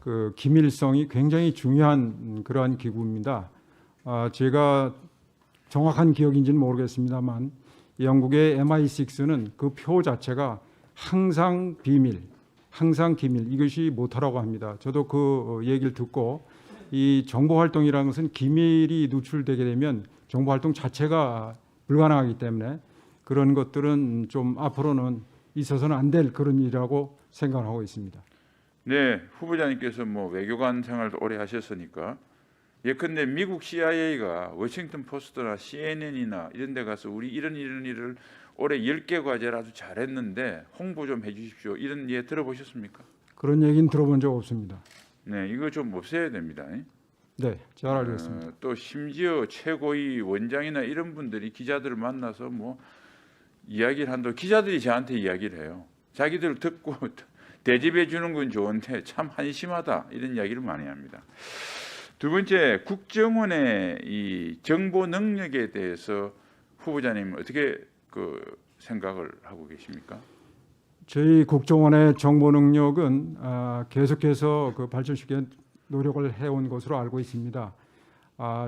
그 기밀성이 굉장히 중요한 그러한 기구입니다. 제가 정확한 기억인지는 모르겠습니다만 영국의 MI6는 그 표 자체가 항상 비밀, 항상 기밀, 이것이 모토라고 합니다. 저도 그 얘기를 듣고 이 정보 활동이라는 것은 기밀이 누출되게 되면 정보 활동 자체가 불가능하기 때문에 그런 것들은 좀 앞으로는 있어서는 안 될 그런 일이라고 생각하고 있습니다. 네, 후보자님께서 뭐 외교관 생활도 오래 하셨으니까 예컨대 미국 CIA가 워싱턴 포스트나 CNN이나 이런 데 가서 우리 이런 일을 올해 10개 과제를 아주 잘했는데 홍보 좀 해주십시오, 이런 예 들어보셨습니까? 그런 얘기는 들어본 적 없습니다. 네, 이거 좀 없애야 됩니다. 네, 잘 알겠습니다. 또 심지어 최고위 원장이나 이런 분들이 기자들을 만나서 뭐 이야기를 한다고 기자들이 저한테 이야기를 해요. 자기들 듣고 대접해 주는 건 좋은데 참 한심하다, 이런 이야기를 많이 합니다. 두 번째, 국정원의 이 정보 능력에 대해서 후보자님 어떻게 그 생각을 하고 계십니까? 저희 국정원의 정보 능력은 계속해서 그 발전시키기 노력을 해온 것으로 알고 있습니다.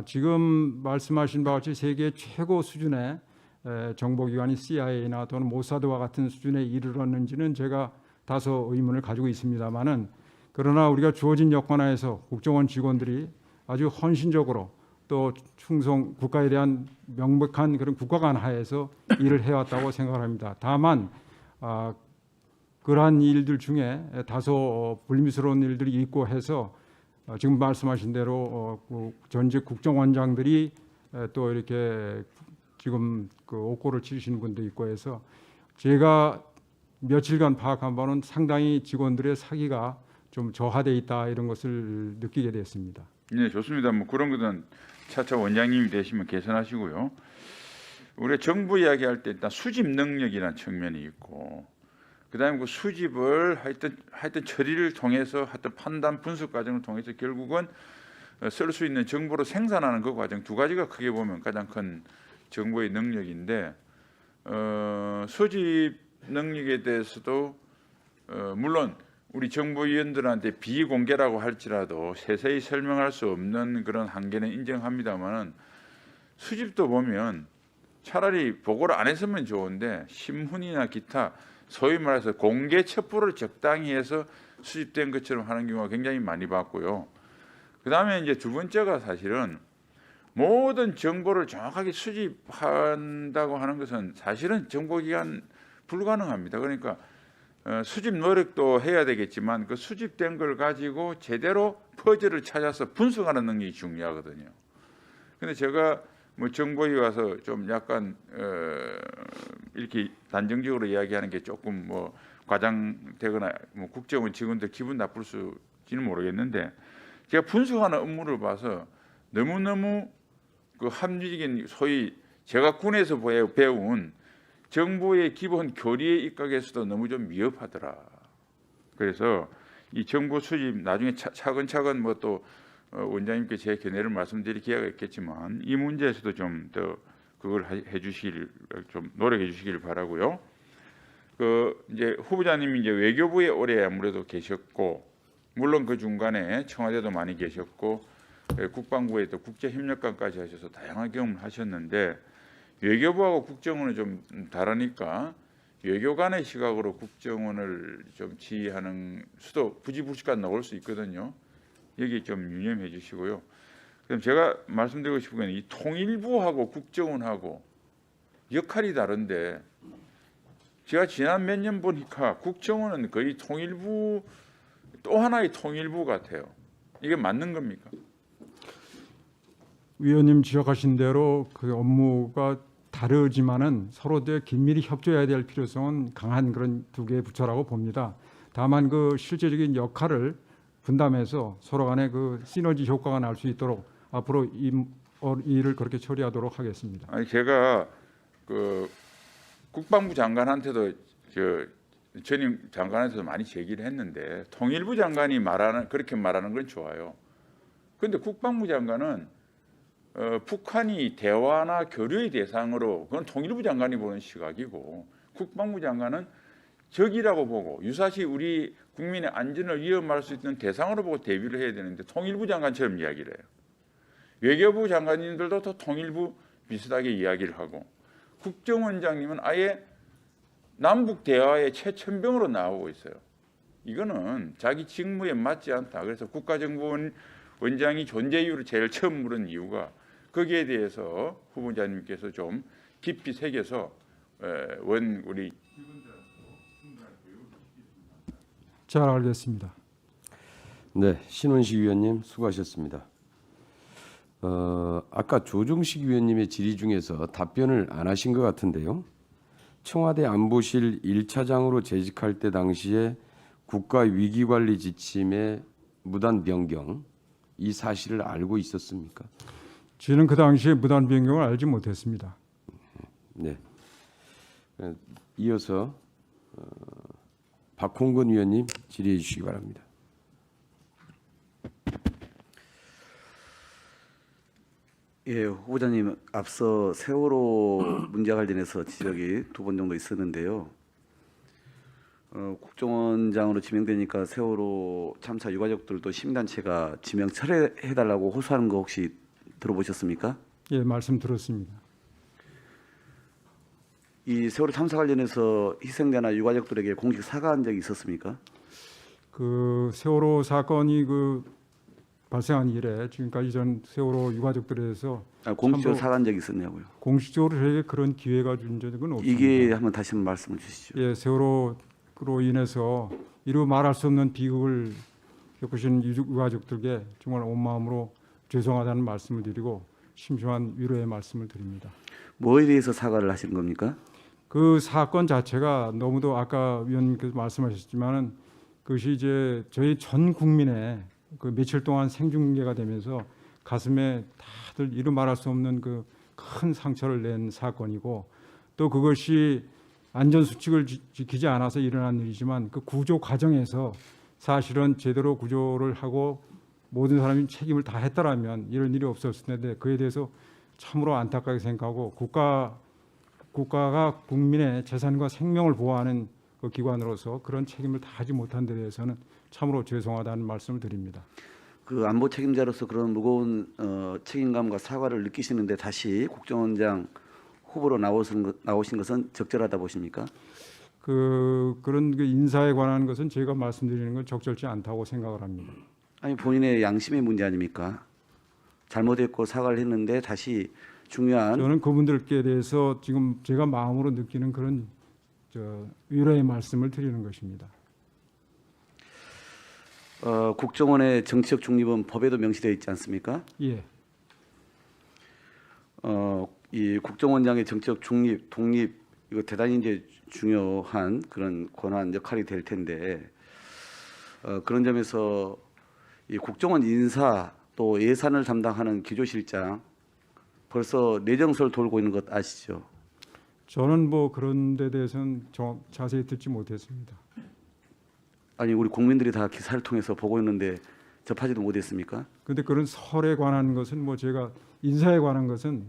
지금 말씀하신 바와 같이 세계 최고 수준의 정보기관이 CIA나 또는 모사드와 같은 수준에 이르렀는지는 제가 다소 의문을 가지고 있습니다만은, 그러나 우리가 주어진 여건 하에서 국정원 직원들이 아주 헌신적으로 또 충성, 국가에 대한 명백한 그런 국가관 하에서 일을 해왔다고 생각합니다. 다만 그러한 일들 중에 다소 불미스러운 일들이 있고 해서 지금 말씀하신 대로 전직 국정원장들이 또 이렇게 지금 그 옥고를 치르시는 분도 있고 해서 제가 며칠간 파악한 바는 상당히 직원들의 사기가 좀 저하돼 있다, 이런 것을 느끼게 됐습니다. 네, 좋습니다. 뭐 그런 것은 차차 원장님이 되시면 개선하시고요. 우리 정부 이야기할 때 일단 수집 능력이라는 측면이 있고, 그다음에 그 수집을 하여튼 처리를 통해서 하여튼 판단 분석 과정을 통해서 결국은 쓸 수 있는 정보를 생산하는 그 과정, 두 가지가 크게 보면 가장 큰 정보의 능력인데, 수집 능력에 대해서도 물론 우리 정보위원들한테 비공개라고 할지라도 세세히 설명할 수 없는 그런 한계는 인정합니다만은, 수집도 보면 차라리 보고를 안 했으면 좋은데 신문이나 기타 소위 말해서 공개 첩보를 적당히 해서 수집된 것처럼 하는 경우가 굉장히 많이 봤고요. 그다음에 이제 두 번째가 사실은 모든 정보를 정확하게 수집한다고 하는 것은 사실은 정보기관 불가능합니다. 그러니까 수집 노력도 해야 되겠지만 그 수집된 걸 가지고 제대로 퍼즐을 찾아서 분석하는 능력이 중요하거든요. 근데 제가 뭐 정보에 와서 좀 약간 이렇게 단정적으로 이야기하는 게 조금 뭐 과장되거나 뭐 국정원 직원들 기분 나쁠 수지는 모르겠는데, 제가 분석하는 업무를 봐서 너무너무 그 합리적인 소위 제가 군에서 배운 정부의 기본 교리에 입각해서도 너무 좀 미흡하더라. 그래서 이 정보 수집 나중에 차근차근 뭐 또 원장님께 제 견해를 말씀드릴 기회가 있겠지만 이 문제에서도 좀 더 그걸 해주시길 좀 노력해 주시길 바라고요. 그 이제 후보자님이 이제 외교부에 오래 아무래도 계셨고 물론 그 중간에 청와대도 많이 계셨고 국방부에 또 국제협력관까지 하셔서 다양한 경험을 하셨는데 외교부하고 국정원은 좀 다르니까 외교관의 시각으로 국정원을 좀 지휘하는 수도 부지불식간 나올 수 있거든요. 여기 좀 유념해 주시고요. 그럼 제가 말씀드리고 싶은 건 이 통일부하고 국정원하고 역할이 다른데 제가 지난 몇 년 보니까 국정원은 거의 통일부 또 하나의 통일부 같아요. 이게 맞는 겁니까? 위원님 지적하신 대로 그 업무가 다르지만은 서로 긴밀히 협조해야 될 필요성은 강한 그런 두 개의 부처라고 봅니다. 다만 그 실제적인 역할을 분담해서 서로 간에 그 시너지 효과가 날 수 있도록 앞으로 이 일을 그렇게 처리하도록 하겠습니다. 아니 제가 그 국방부 장관한테도 전임 장관한테도 많이 제기를 했는데 통일부 장관이 그렇게 말하는 건 좋아요. 그런데 국방부 장관은 북한이 대화나 교류의 대상으로 그건 통일부 장관이 보는 시각이고 국방부 장관은 적이라고 보고 유사시 우리 국민의 안전을 위험할 수 있는 대상으로 보고 대비를 해야 되는데 통일부 장관처럼 이야기를 해요. 외교부 장관님들도 또 통일부 비슷하게 이야기를 하고 국정원장님은 아예 남북 대화의 최첨병으로 나오고 있어요. 이거는 자기 직무에 맞지 않다. 그래서 국가정보원 원장이 존재 이유를 제일 처음 물은 이유가 거기에 대해서 후보자님께서 좀 깊이 새겨서 우리 잘 알겠습니다. 네, 신원식 위원님 수고하셨습니다. 아까 조중식 위원님의 질의 중에서 답변을 안 하신 것 같은데요. 청와대 안보실 1차장으로 재직할 때 당시에 국가위기관리 지침의 무단 변경 이 사실을 알고 있었습니까? 저는 그 당시에 무단 변경을 알지 못했습니다. 네. 이어서 박홍근 위원님 질의해 주시기 바랍니다. 예, 후보자님 앞서 세월호 문제와 관련해서 지적이 2번 정도 있었는데요. 국정원장으로 지명되니까 세월호 참사 유가족들도 시민단체가 지명 철회해달라고 호소하는 거 혹시 들어보셨습니까? 예, 말씀 들었습니다. 이 세월호 참사 관련해서 희생자나 유가족들에게 공식 사과한 적이 있었습니까? 그 세월호 사건이 발생한 이래 지금까지 전 세월호 유가족들에 대해서 공식적으로 참으로 사과한 적이 있었냐고요? 공식적으로 저에게 그런 기회가 준 적은 없습니다. 이게 한번 다시 한번 말씀을 주시죠. 예, 세월호로 인해서 이루 말할 수 없는 비극을 겪으신 유가족들께 정말 온 마음으로 죄송하다는 말씀을 드리고 심심한 위로의 말씀을 드립니다. 뭐에 대해서 사과를 하시는 겁니까? 그 사건 자체가 너무도 아까 위원님께서 말씀하셨지만은 그것이 이제 저희 전 국민의 그 며칠 동안 생중계가 되면서 가슴에 다들 이루 말할 수 없는 그 큰 상처를 낸 사건이고 또 그것이 안전 수칙을 지키지 않아서 일어난 일이지만 그 구조 과정에서 사실은 제대로 구조를 하고 모든 사람이 책임을 다 했더라면 이런 일이 없었을 텐데 그에 대해서 참으로 안타깝게 생각하고 국가가 국민의 재산과 생명을 보호하는 그 기관으로서 그런 책임을 다하지 못한 데 대해서는 참으로 죄송하다는 말씀을 드립니다. 그 안보 책임자로서 그런 무거운 책임감과 사과를 느끼시는데 다시 국정원장 후보로 나오신 것은 적절하다 보십니까? 그런 그 인사에 관한 것은 제가 말씀드리는 건 적절치 않다고 생각을 합니다. 아니 본인의 양심의 문제 아닙니까? 잘못했고 사과를 했는데 다시 중요한 저는 그분들께 대해서 지금 제가 마음으로 느끼는 그런 위로의 말씀을 드리는 것입니다. 국정원의 정치적 중립은 법에도 명시되어 있지 않습니까? 예. 이 국정원장의 정치적 중립, 독립 이거 대단히 이제 중요한 그런 권한 역할이 될 텐데 그런 점에서 이 국정원 인사 또 예산을 담당하는 기조실장 벌써 내정설 돌고 있는 것 아시죠? 저는 뭐 그런 데 대해서는 자세히 듣지 못했습니다. 아니 우리 국민들이 다 기사를 통해서 보고 있는데 접하지도 못했습니까? 근데 그런 설에 관한 것은 뭐 제가 인사에 관한 것은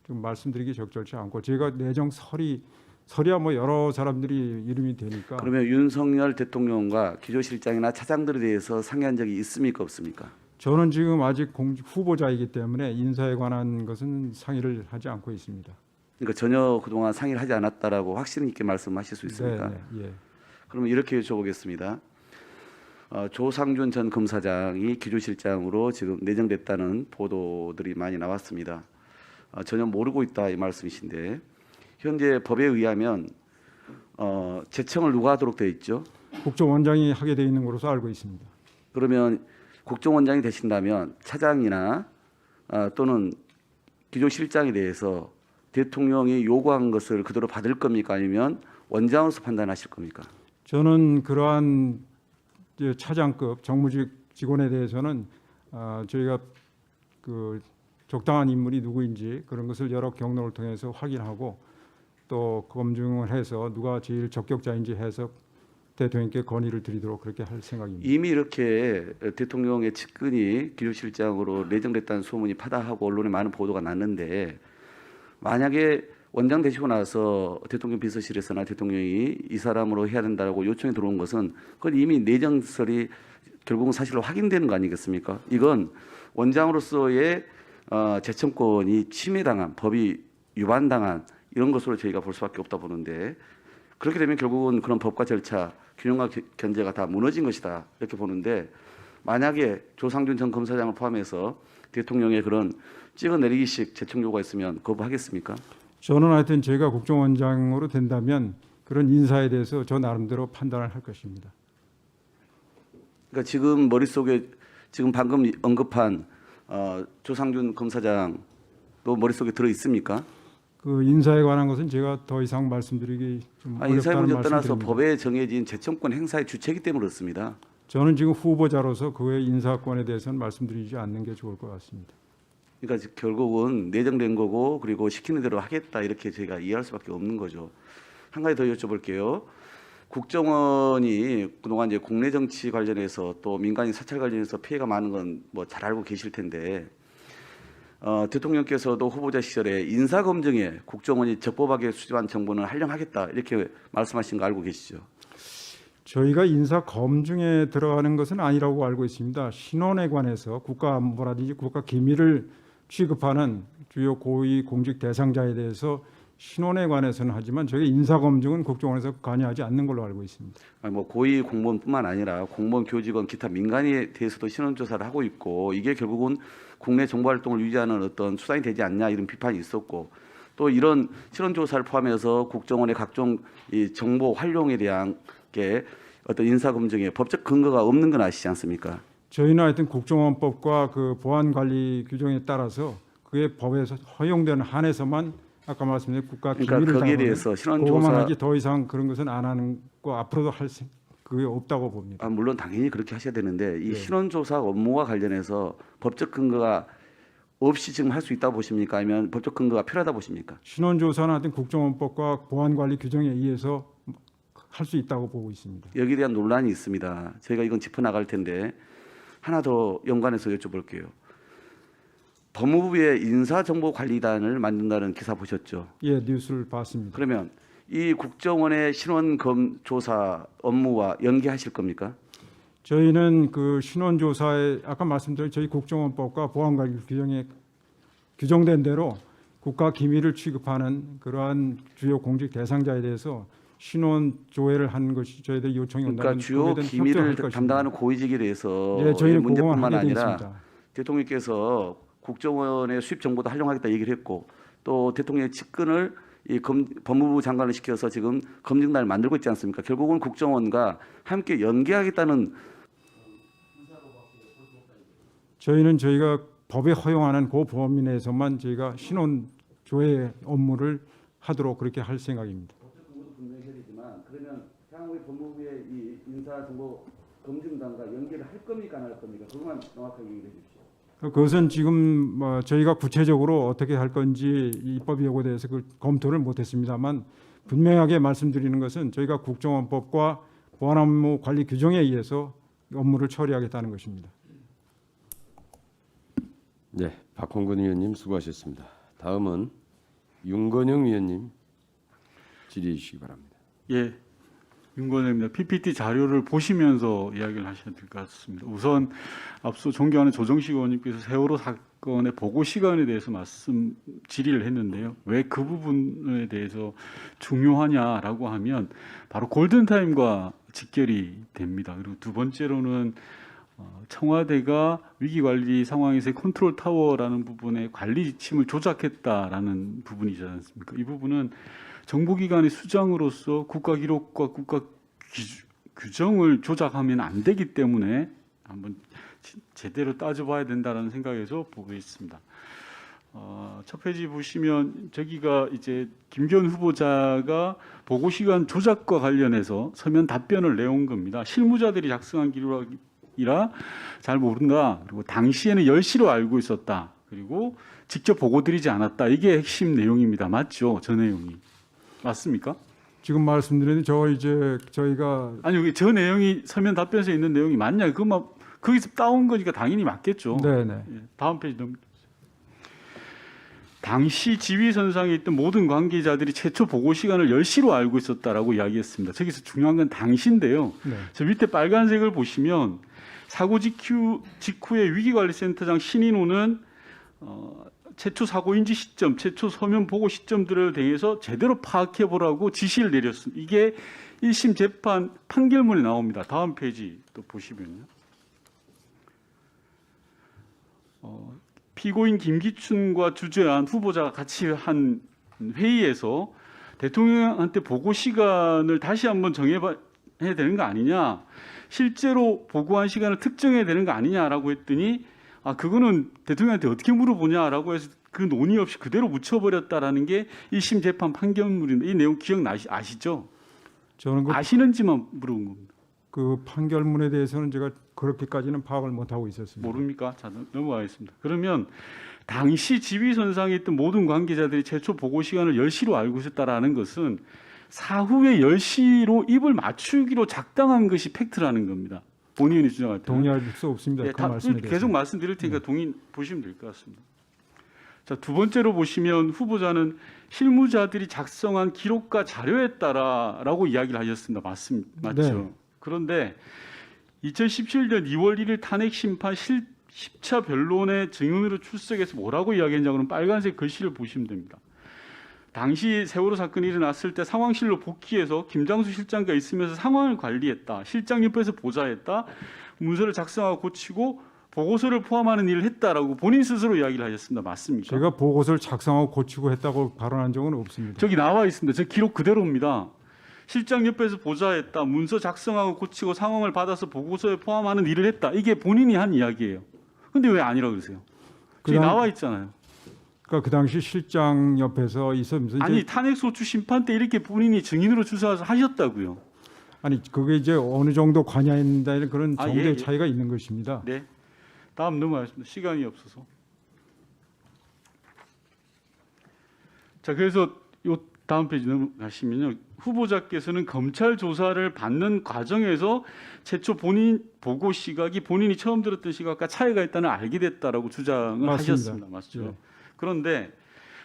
좀 말씀드리기 적절치 않고 제가 내정 설이야 뭐 여러 사람들이 이름이 되니까 그러면 윤석열 대통령과 기조실장이나 차장들에 대해서 상의한 적이 있습니까 없습니까? 저는 지금 아직 후보자이기 때문에 인사에 관한 것은 상의를 하지 않고 있습니다. 그러니까 전혀 그동안 상의를 하지 않았다라고 확신 있게 말씀하실 수 있습니까? 네. 예. 그러면 이렇게 여쭤보겠습니다. 조상준 전 검사장이 기조실장으로 지금 내정됐다는 보도들이 많이 나왔습니다. 전혀 모르고 있다 이 말씀이신데 현재 법에 의하면 제청을 누가 하도록 되어 있죠? 국정원장이 하게 돼 있는 것으로 알고 있습니다. 그러면 국정원장이 되신다면 차장이나 또는 기조실장에 대해서 대통령이 요구한 것을 그대로 받을 겁니까? 아니면 원장으로서 판단하실 겁니까? 저는 그러한 차장급 정무직 직원에 대해서는 저희가 그 적당한 인물이 누구인지 그런 것을 여러 경로를 통해서 확인하고 또 검증을 해서 누가 제일 적격자인지 해서 대통령께 건의를 드리도록 그렇게 할 생각입니다. 이미 이렇게 대통령의 측근이 기조실장으로 내정됐다는 소문이 파다하고 언론에 많은 보도가 났는데 만약에 원장 되시고 나서 대통령 비서실에서나 대통령이 이 사람으로 해야 된다고 요청이 들어온 것은 그건 이미 내정설이 결국은 사실로 확인되는 거 아니겠습니까? 이건 원장으로서의 재청권이 침해당한 법이 위반당한 이런 것으로 저희가 볼 수밖에 없다 보는데 그렇게 되면 결국은 그런 법과 절차 균형과 견제가 다 무너진 것이다 이렇게 보는데 만약에 조상준 전 검사장을 포함해서 대통령의 그런 찍어내리기식 재청 요구가 있으면 거부하겠습니까? 저는 하여튼 제가 국정원장으로 된다면 그런 인사에 대해서 저 나름대로 판단을 할 것입니다. 그러니까 지금 머릿속에 지금 방금 언급한 조상준 검사장도 머릿속에 들어 있습니까? 그 인사에 관한 것은 제가 더 이상 말씀드리기 좀 인사의 어렵다는 문제 떠나서 말씀드립니다. 법에 정해진 재청권 행사의 주체이기 때문에 그렇습니다. 저는 지금 후보자로서 그의 인사권에 대해서는 말씀드리지 않는 게 좋을 것 같습니다. 그러니까 결국은 내정된 거고 그리고 시키는 대로 하겠다 이렇게 저희가 이해할 수밖에 없는 거죠. 한 가지 더 여쭤볼게요. 국정원이 그동안 이제 국내 정치 관련해서 또 민간인 사찰 관련해서 피해가 많은 건 뭐 잘 알고 계실 텐데 대통령께서도 후보자 시절에 인사 검증에 국정원이 적법하게 수집한 정보는 활용하겠다 이렇게 말씀하신 거 알고 계시죠? 저희가 인사 검증에 들어가는 것은 아니라고 알고 있습니다. 신원에 관해서 국가 안보라든지 국가 기밀을 취급하는 주요 고위 공직 대상자에 대해서 신원에 관해서는 하지만 저희 인사 검증은 국정원에서 관여하지 않는 걸로 알고 있습니다. 뭐 고위 공무원뿐만 아니라 공무원, 교직원, 기타 민간인에 대해서도 신원 조사를 하고 있고 이게 결국은 국내 정보 활동을 유지하는 어떤 수단이 되지 않냐 이런 비판이 있었고 또 이런 신원 조사를 포함해서 국정원의 각종 이 정보 활용에 대한 게 어떤 인사 검증에 법적 근거가 없는 건 아시지 않습니까? 저희는 하여튼 국정원법과 그 보안 관리 규정에 따라서 그게 법에서 허용되는 한에서만 아까 말씀드린 국가 기밀을 그러니까 거기에 당하는 대해서 신원 그것만 조사 하지 더 이상 그런 것은 안 하는 거 앞으로도 그게 없다고 봅니다. 물론 당연히 그렇게 하셔야 되는데 이 네. 신원 조사 업무와 관련해서 법적 근거가 없이 지금 할 수 있다고 보십니까? 아니면 법적 근거가 필요하다 보십니까? 신원 조사는 하여튼 국정원법과 보안 관리 규정에 의해서 할 수 있다고 보고 있습니다. 여기에 대한 논란이 있습니다. 저희가 이건 짚어 나갈 텐데 하나 더 연관해서 여쭤볼게요. 법무부의 인사정보관리단을 만든다는 기사 보셨죠? 예, 뉴스를 봤습니다. 그러면 이 국정원의 신원 조사 업무와 연계하실 겁니까? 저희는 그 신원 조사에 아까 말씀드린 저희 국정원법과 보안 관리 규정에 규정된 대로 국가 기밀을 취급하는 그러한 주요 공직 대상자에 대해서 신원 조회를 하는 것이 저희들 요청이 온다면 그러니까 주요 거기에 대한 기밀을 협조할 것입니다. 담당하는 고위직에 대해서 예, 저희는 문제뿐만 그거만 하게 돼 아니라 있습니다. 대통령께서 국정원의 수입 정보도 활용하겠다 얘기를 했고 또 대통령의 측근을 법무부 장관을 시켜서 지금 검증단을 만들고 있지 않습니까? 결국은 국정원과 함께 연계하겠다는 저희는 저희가 법에 허용하는 그 범위 내에서만 저희가 신원 조회 업무를 하도록 그렇게 할 생각입니다. 분명히 해야 되지만 그러면 향후에 법무부의 이 인사정보 검증단과 연계를 할 겁니까 안 할 겁니까? 그것만 명확하게 얘기해 주십시오. 그것은 지금 뭐 저희가 구체적으로 어떻게 할 건지 입법 여부에 대해서 그 검토를 못했습니다만 분명하게 말씀드리는 것은 저희가 국정원법과 보안업무 관리 규정에 의해서 업무를 처리하겠다는 것입니다. 네, 박홍근 의원님 수고하셨습니다. 다음은 윤건영 의원님 질의해 주시기 바랍니다. 예, 윤건영입니다. PPT 자료를 보시면서 이야기를 하셔야 될 것 같습니다. 우선 앞서 존경하는 조정식 의원님께서 세월호 사건의 보고 시간에 대해서 질의를 했는데요. 왜 그 부분에 대해서 중요하냐라고 하면 바로 골든타임과 직결이 됩니다. 그리고 두 번째로는 청와대가 위기관리 상황에서의 컨트롤 타워라는 부분의 관리 지침을 조작했다라는 부분이지 않습니까? 이 부분은 정보기관의 수장으로서 국가 기록과 국가 규정을 조작하면 안 되기 때문에 한번 제대로 따져봐야 된다는 생각에서 보고 있습니다. 첫 페이지 보시면 저기가 이제 김기현 후보자가 보고시간 조작과 관련해서 서면 답변을 내온 겁니다. 실무자들이 작성한 기록이라 잘 모른다. 그리고 당시에는 10시로 알고 있었다. 그리고 직접 보고드리지 않았다. 이게 핵심 내용입니다. 맞죠? 저 내용이. 맞습니까? 지금 말씀드린 저희가 아니 저 내용이 서면 답변서에 있는 내용이 맞냐? 그만 거기서 따온 거니까 당연히 맞겠죠. 네네. 예, 다음 페이지 넘겨주세요. 당시 지휘선상에 있던 모든 관계자들이 최초 보고 시간을 10시로 알고 있었다라고 이야기했습니다. 저기서 중요한 건 당시인데요. 네. 저 밑에 빨간색을 보시면 사고 직후에 위기관리센터장 신인호는 최초 사고 인지 시점, 최초 서면 보고 시점들을 대해서 제대로 파악해 보라고 지시를 내렸습니다. 이게 1심 재판 판결문에 나옵니다. 다음 페이지 또 보시면요. 피고인 김기춘과 주재한 후보자가 같이 한 회의에서 대통령한테 보고 시간을 다시 한번 정해봐야 되는 거 아니냐, 실제로 보고한 시간을 특정해야 되는 거 아니냐라고 했더니 그거는 대통령한테 어떻게 물어보냐라고 해서 그 논의 없이 그대로 묻혀버렸다라는 게 1심 재판 판결문인데 이 내용 아시죠? 저는 아시는지만 물어본 겁니다. 그 판결문에 대해서는 제가 그렇게까지는 파악을 못하고 있었습니다. 모릅니까? 자, 넘어가겠습니다. 그러면 당시 지휘선상에 있던 모든 관계자들이 최초 보고 시간을 10시로 알고 있었다라는 것은 사후에 10시로 입을 맞추기로 작당한 것이 팩트라는 겁니다. 본인이 주장할 때. 동의할 수 없습니다. 예, 그 말씀에 대해서. 계속 말씀드릴 테니까 동의 보시면 될 것 같습니다. 자, 두 번째로 보시면 후보자는 실무자들이 작성한 기록과 자료에 따라라고 이야기를 하셨습니다. 맞죠? 네. 그런데 2017년 2월 1일 탄핵 심판 10차 변론의 증인으로 출석해서 뭐라고 이야기했냐고 하면 빨간색 글씨를 보시면 됩니다. 당시 세월호 사건이 일어났을 때 상황실로 복귀해서 김장수 실장과 있으면서 상황을 관리했다. 실장 옆에서 보좌했다. 문서를 작성하고 고치고 보고서를 포함하는 일을 했다라고 본인 스스로 이야기를 하셨습니다. 맞습니까? 제가 보고서를 작성하고 고치고 했다고 발언한 적은 없습니다. 저기 나와 있습니다. 저 기록 그대로입니다. 실장 옆에서 보좌했다. 문서 작성하고 고치고 상황을 받아서 보고서에 포함하는 일을 했다. 이게 본인이 한 이야기예요. 근데 왜 아니라고 그러세요? 저기 나와 있잖아요. 그러니까 그 당시 실장 옆에서 있으면서 아니 탄핵소추 심판 때 이렇게 본인이 증인으로 출석해서 하셨다고요. 아니 그게 이제 어느 정도 관여했다는 그런 정도의 예. 차이가 있는 것입니다. 네. 다음 넘어가겠습니다. 시간이 없어서. 자, 그래서 요 다음 페이지 넘어가시면요. 후보자께서는 검찰 조사를 받는 과정에서 최초 본인 보고 시각이 본인이 처음 들었던 시각과 차이가 있다는 알게 됐다라고 주장을 맞습니다. 하셨습니다. 맞죠? 네. 그런데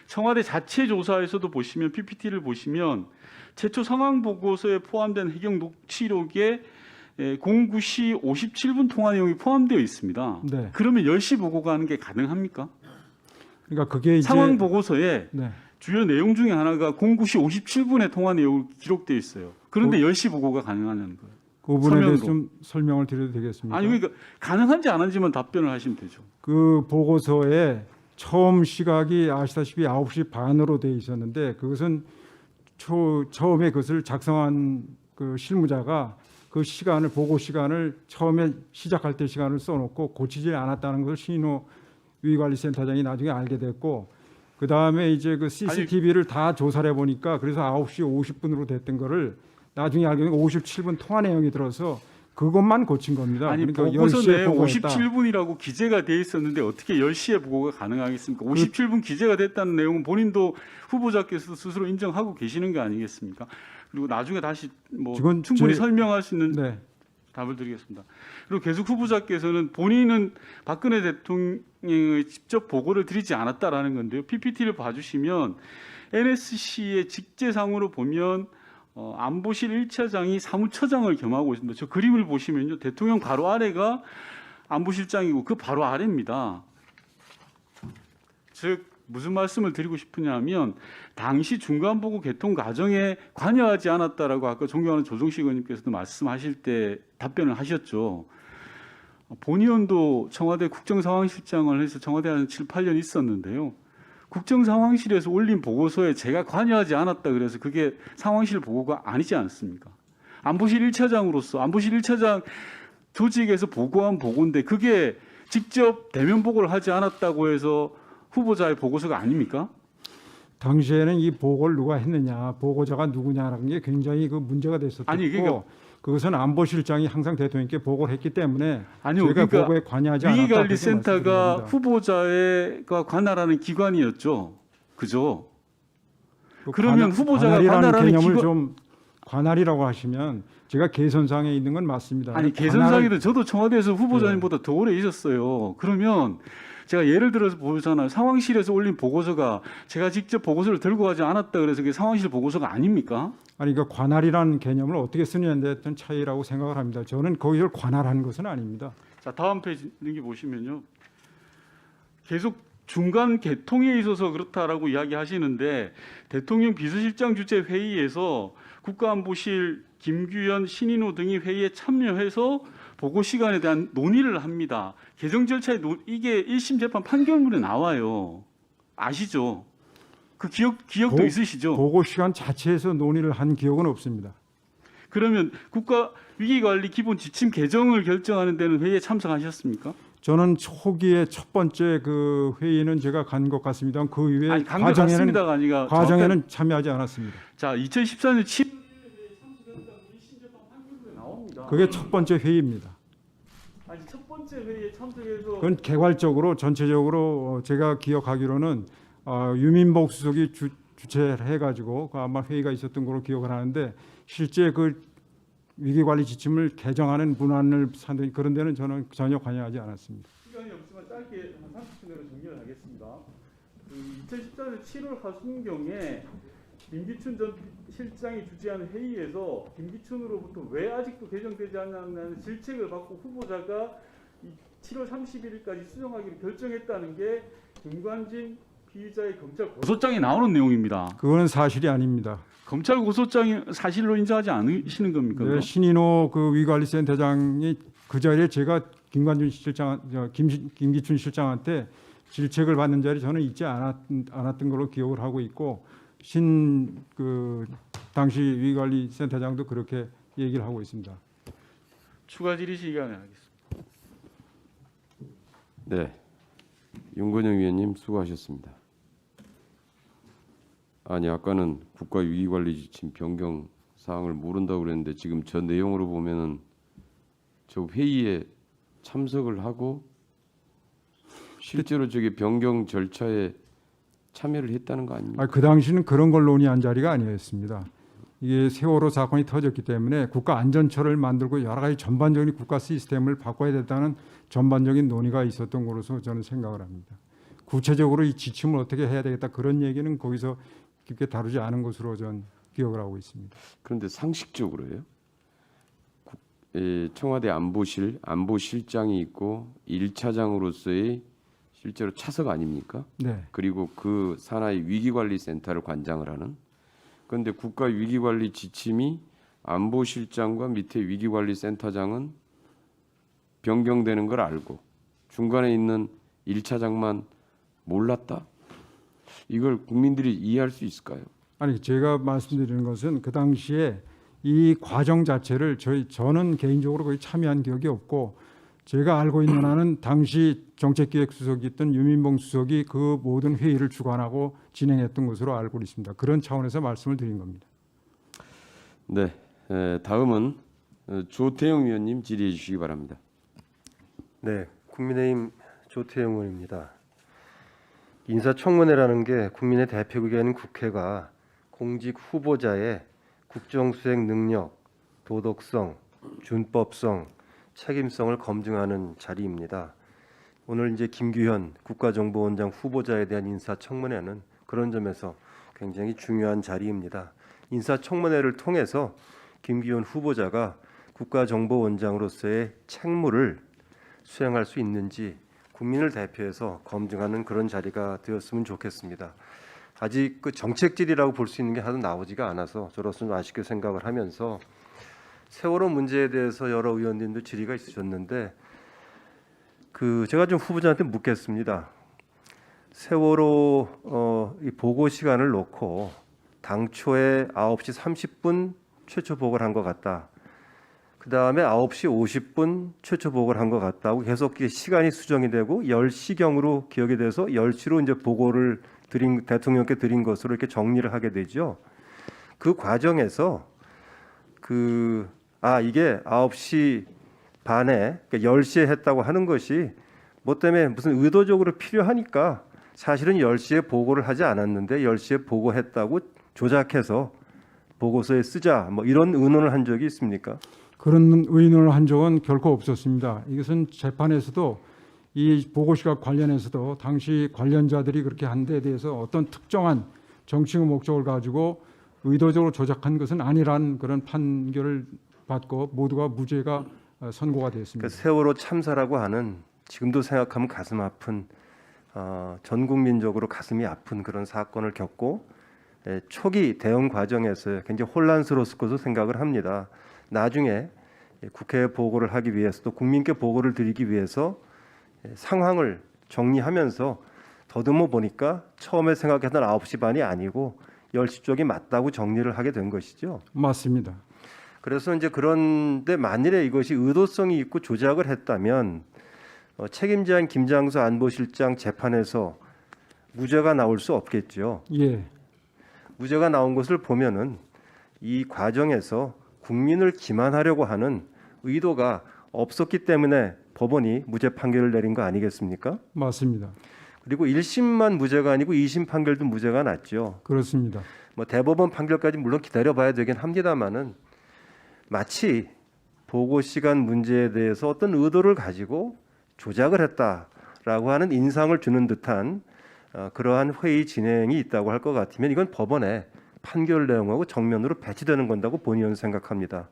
청와대 자체 조사에서도 보시면 PPT를 보시면 최초 상황 보고서에 포함된 해경 녹취록에 09시 57분 통화 내용이 포함되어 있습니다. 네. 그러면 10시 보고가 하는 게 가능합니까? 그러니까 그게 이제 상황 보고서에 네. 주요 내용 중에 하나가 09시 57분에 통화 내용이 기록되어 있어요. 그런데 10시 보고가 가능하냐는 거예요. 그 부분에 대해서 서면으로. 좀 설명을 드려도 되겠습니까? 아니 그러니까 가능한지 안 한지만 답변을 하시면 되죠. 그 보고서에 처음 시각이 아시다시피 9시 반으로 돼 있었는데 그것은 처음에 그것을 작성한 그 실무자가 그 시간을 보고 시간을 처음에 시작할 때 시간을 써놓고 고치지 않았다는 것을 신인호 위관리센터장이 나중에 알게 됐고 그 다음에 이제 그 CCTV를 다 조사를 해보니까 그래서 9시 50분으로 됐던 거를 나중에 알게 되면 57분 통화 내용이 들어서 그것만 고친 겁니다. 아니 그러니까 보고서 10시에 내에 보고했다. 57분이라고 기재가 돼 있었는데 어떻게 10시에 보고가 가능하겠습니까? 57분 기재가 됐다는 내용은 본인도 후보자께서 스스로 인정하고 계시는 게 아니겠습니까? 그리고 나중에 다시 뭐 지금 충분히 설명할 수 있는 네. 답을 드리겠습니다. 그리고 계속 후보자께서는 본인은 박근혜 대통령의 직접 보고를 드리지 않았다라는 건데요. PPT를 봐주시면 NSC의 직제상으로 보면 안보실 1차장이 사무처장을 겸하고 있습니다. 저 그림을 보시면요. 대통령 바로 아래가 안보실장이고 그 바로 아래입니다. 즉 무슨 말씀을 드리고 싶으냐면 당시 중간보고 개통 과정에 관여하지 않았다라고 아까 존경하는 조정식 의원님께서도 말씀하실 때 답변을 하셨죠. 본 의원도 청와대 국정상황실장을 해서 청와대에 한 7, 8년 있었는데요. 국정상황실에서 올린 보고서에 제가 관여하지 않았다 그래서 그게 상황실 보고가 아니지 않습니까? 안보실 1차장으로서 안보실 1차장 조직에서 보고한 보고인데 그게 직접 대면 보고를 하지 않았다고 해서 후보자의 보고서가 아닙니까? 당시에는 이 보고를 누가 했느냐, 보고자가 누구냐라는 게 굉장히 그 문제가 됐었고, 아니, 그러니까 그것은 안보실장이 항상 대통령께 보고를 했기 때문에 아니요, 저희가 그러니까 보고에 관여하지 않았다. 위기관리센터가 후보자가 관할하는 기관이었죠, 그죠? 그러면 후보자가 관할하는 개념을 기관 좀 관할이라고 하시면 제가 개선상에 있는 건 맞습니다. 아니 개선상에도 저도 청와대에서 후보자님보다 더 오래 있었어요. 그러면 제가 예를 들어서 보잖아요. 상황실에서 올린 보고서가 제가 직접 보고서를 들고 가지 않았다 그래서 그게 상황실 보고서가 아닙니까? 아니 그 관할이라는 개념을 어떻게 쓰느냐에 대한 차이라고 생각을 합니다. 저는 거기를 관할한 것은 아닙니다. 자 다음 페이지 여기 보시면요. 계속 중간 개통에 있어서 그렇다라고 이야기하시는데 대통령 비서실장 주재 회의에서 국가안보실 김규현, 신인호 등이 회의에 참여해서 보고 시간에 대한 논의를 합니다. 개정 절차에 이게 1심 재판 판결문에 나와요. 아시죠? 그 기억도 있으시죠? 보고 시간 자체에서 논의를 한 기억은 없습니다. 그러면 국가 위기관리 기본 지침 개정을 결정하는 데는 회의에 참석하셨습니까? 저는 초기에 첫 번째 그 회의는 제가 간 것 같습니다. 그 이후에 아니 간것 같습니다가 아니라 과정에는 참여하지 않았습니다. 자 2014년 7월에 참석했다고 1심 재판 판결문에 나옵니다. 그게 첫 번째 회의입니다. 아니 첫 번째 회의에 참석해서 그건 개괄적으로 전체적으로 제가 기억하기로는 유민복 수석이 주최를 해가지고 아마 회의가 있었던 걸로 기억을 하는데 실제 그 위기관리 지침을 개정하는 문안을 산다 그런 데는 저는 전혀 관여하지 않았습니다. 시간이 없지만 짧게 한 30분 내로 정리를 하겠습니다. 2014년 7월 하순경에 김기춘 전 실장이 주재한 회의에서 김기춘으로부터 왜 아직도 개정되지 않냐는 질책을 받고 후보자가 7월 31일까지 수정하기로 결정했다는 게 김관진 피의자의 검찰 고소장에 나오는 내용입니다. 그거는 사실이 아닙니다. 검찰 고소장이 사실로 인정하지 않으시는 겁니까? 네, 신인호 그 위관리센터장이 그 자리에 제가 김관준 실장, 김기춘 실장한테 질책을 받는 자리 저는 있지 않았던 걸로 기억을 하고 있고 그 당시 위관리센터장도 그렇게 얘기를 하고 있습니다. 추가 질의 시간에 하겠습니다. 네, 윤건영 위원님 수고하셨습니다. 아니 아까는 국가위기관리지침 변경 사항을 모른다고 그랬는데 지금 저 내용으로 보면은 저 회의에 참석을 하고 실제로 저게 변경 절차에 참여를 했다는 거 아닙니까? 그 당시는 그런 걸 논의한 자리가 아니었습니다. 이게 세월호 사건이 터졌기 때문에 국가안전처를 만들고 여러 가지 전반적인 국가 시스템을 바꿔야 된다는 전반적인 논의가 있었던 것으로 저는 생각을 합니다. 구체적으로 이 지침을 어떻게 해야 되겠다 그런 얘기는 거기서 깊게 다루지 않은 것으로 전 기억을 하고 있습니다. 그런데 상식적으로요. 청와대 안보실장이 있고 1차장으로서의 실제로 차석 아닙니까? 네. 그리고 그 산하의 위기관리센터를 관장을 하는. 그런데 국가위기관리 지침이 안보실장과 밑에 위기관리센터장은 변경되는 걸 알고 중간에 있는 1차장만 몰랐다? 이걸 국민들이 이해할 수 있을까요? 아니 제가 말씀드리는 것은 그 당시에 이 과정 자체를 저는 개인적으로 거의 참여한 기억이 없고 제가 알고 있는 한은 당시 정책기획수석이었던 유민봉 수석이 그 모든 회의를 주관하고 진행했던 것으로 알고 있습니다. 그런 차원에서 말씀을 드린 겁니다. 네, 다음은 조태용 위원님 질의해 주시기 바랍니다. 네, 국민의힘 조태용 의원입니다. 인사청문회라는 게 국민의 대표기관인 국회가 공직 후보자의 국정수행 능력, 도덕성, 준법성, 책임성을 검증하는 자리입니다. 오늘 이제 김규현 국가정보원장 후보자에 대한 인사청문회는 그런 점에서 굉장히 중요한 자리입니다. 인사청문회를 통해서 김규현 후보자가 국가정보원장으로서의 책무를 수행할 수 있는지 국민을 대표해서 검증하는 그런 자리가 되었으면 좋겠습니다. 아직 그 정책질이라고 볼 수 있는 게 하나도 나오지가 않아서 저로서 좀 아쉽게 생각을 하면서 세월호 문제에 대해서 여러 의원님도 질의가 있으셨는데 제가 좀 후보자한테 묻겠습니다. 세월호 이 보고 시간을 놓고 당초에 9시 30분 최초 보고를 한 것 같다. 그 다음에 9시 50분 최초 보고를 한 것 같다고 계속 시간이 수정이 되고 10시경으로 기억이 돼서 10시로 이제 보고를 대통령께 드린 것으로 이렇게 정리를 하게 되죠. 그 과정에서 이게 9시 반에 그러니까 10시에 했다고 하는 것이 뭐 때문에 무슨 의도적으로 필요하니까 사실은 10시에 보고를 하지 않았는데 10시에 보고했다고 조작해서 보고서에 쓰자 뭐 이런 의논을 한 적이 있습니까? 그런 의논을 한 적은 결코 없었습니다. 이것은 재판에서도 이 보고 시각 관련해서도 당시 관련자들이 그렇게 한 데에 대해서 어떤 특정한 정치적 목적을 가지고 의도적으로 조작한 것은 아니라는 그런 판결을 받고 모두가 무죄가 선고가 됐습니다. 그러니까 세월호 참사라고 하는 지금도 생각하면 가슴 아픈 전 국민적으로 가슴이 아픈 그런 사건을 겪고 초기 대응 과정에서 굉장히 혼란스러웠을 것으로 생각을 합니다. 나중에 국회에 보고를 하기 위해서 또 국민께 보고를 드리기 위해서 상황을 정리하면서 더듬어 보니까 처음에 생각했던 9시 반이 아니고 10시 쪽이 맞다고 정리를 하게 된 것이죠. 맞습니다. 그래서 이제 그런데 만일에 이것이 의도성이 있고 조작을 했다면 책임자인 김장수 안보실장 재판에서 무죄가 나올 수 없겠죠. 예. 무죄가 나온 것을 보면은 이 과정에서 국민을 기만하려고 하는 의도가 없었기 때문에 법원이 무죄 판결을 내린 거 아니겠습니까? 맞습니다. 그리고 1심만 무죄가 아니고 2심 판결도 무죄가 났죠. 그렇습니다. 뭐 대법원 판결까지 물론 기다려봐야 되긴 합니다만은 마치 보고 시간 문제에 대해서 어떤 의도를 가지고 조작을 했다라고 하는 인상을 주는 듯한 그러한 회의 진행이 있다고 할 것 같으면 이건 법원의 판결 내용하고 정면으로 배치되는 건다고 본의원 생각합니다.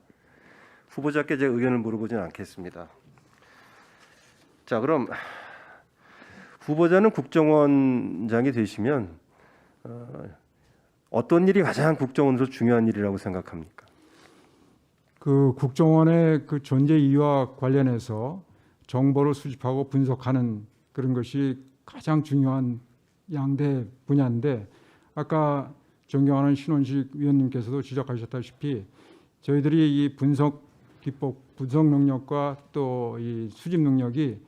후보자께 제 의견을 물어보지는 않겠습니다. 자, 그럼 후보자는 국정원장이 되시면 어떤 일이 가장 국정원에서 중요한 일이라고 생각합니까? 그 국정원의 그 존재 이유와 관련해서 정보를 수집하고 분석하는 그런 것이 가장 중요한 양대 분야인데 아까 존경하는 신원식 위원님께서도 지적하셨다시피 저희들이 이 분석 기법, 분석 능력과 또 이 수집 능력이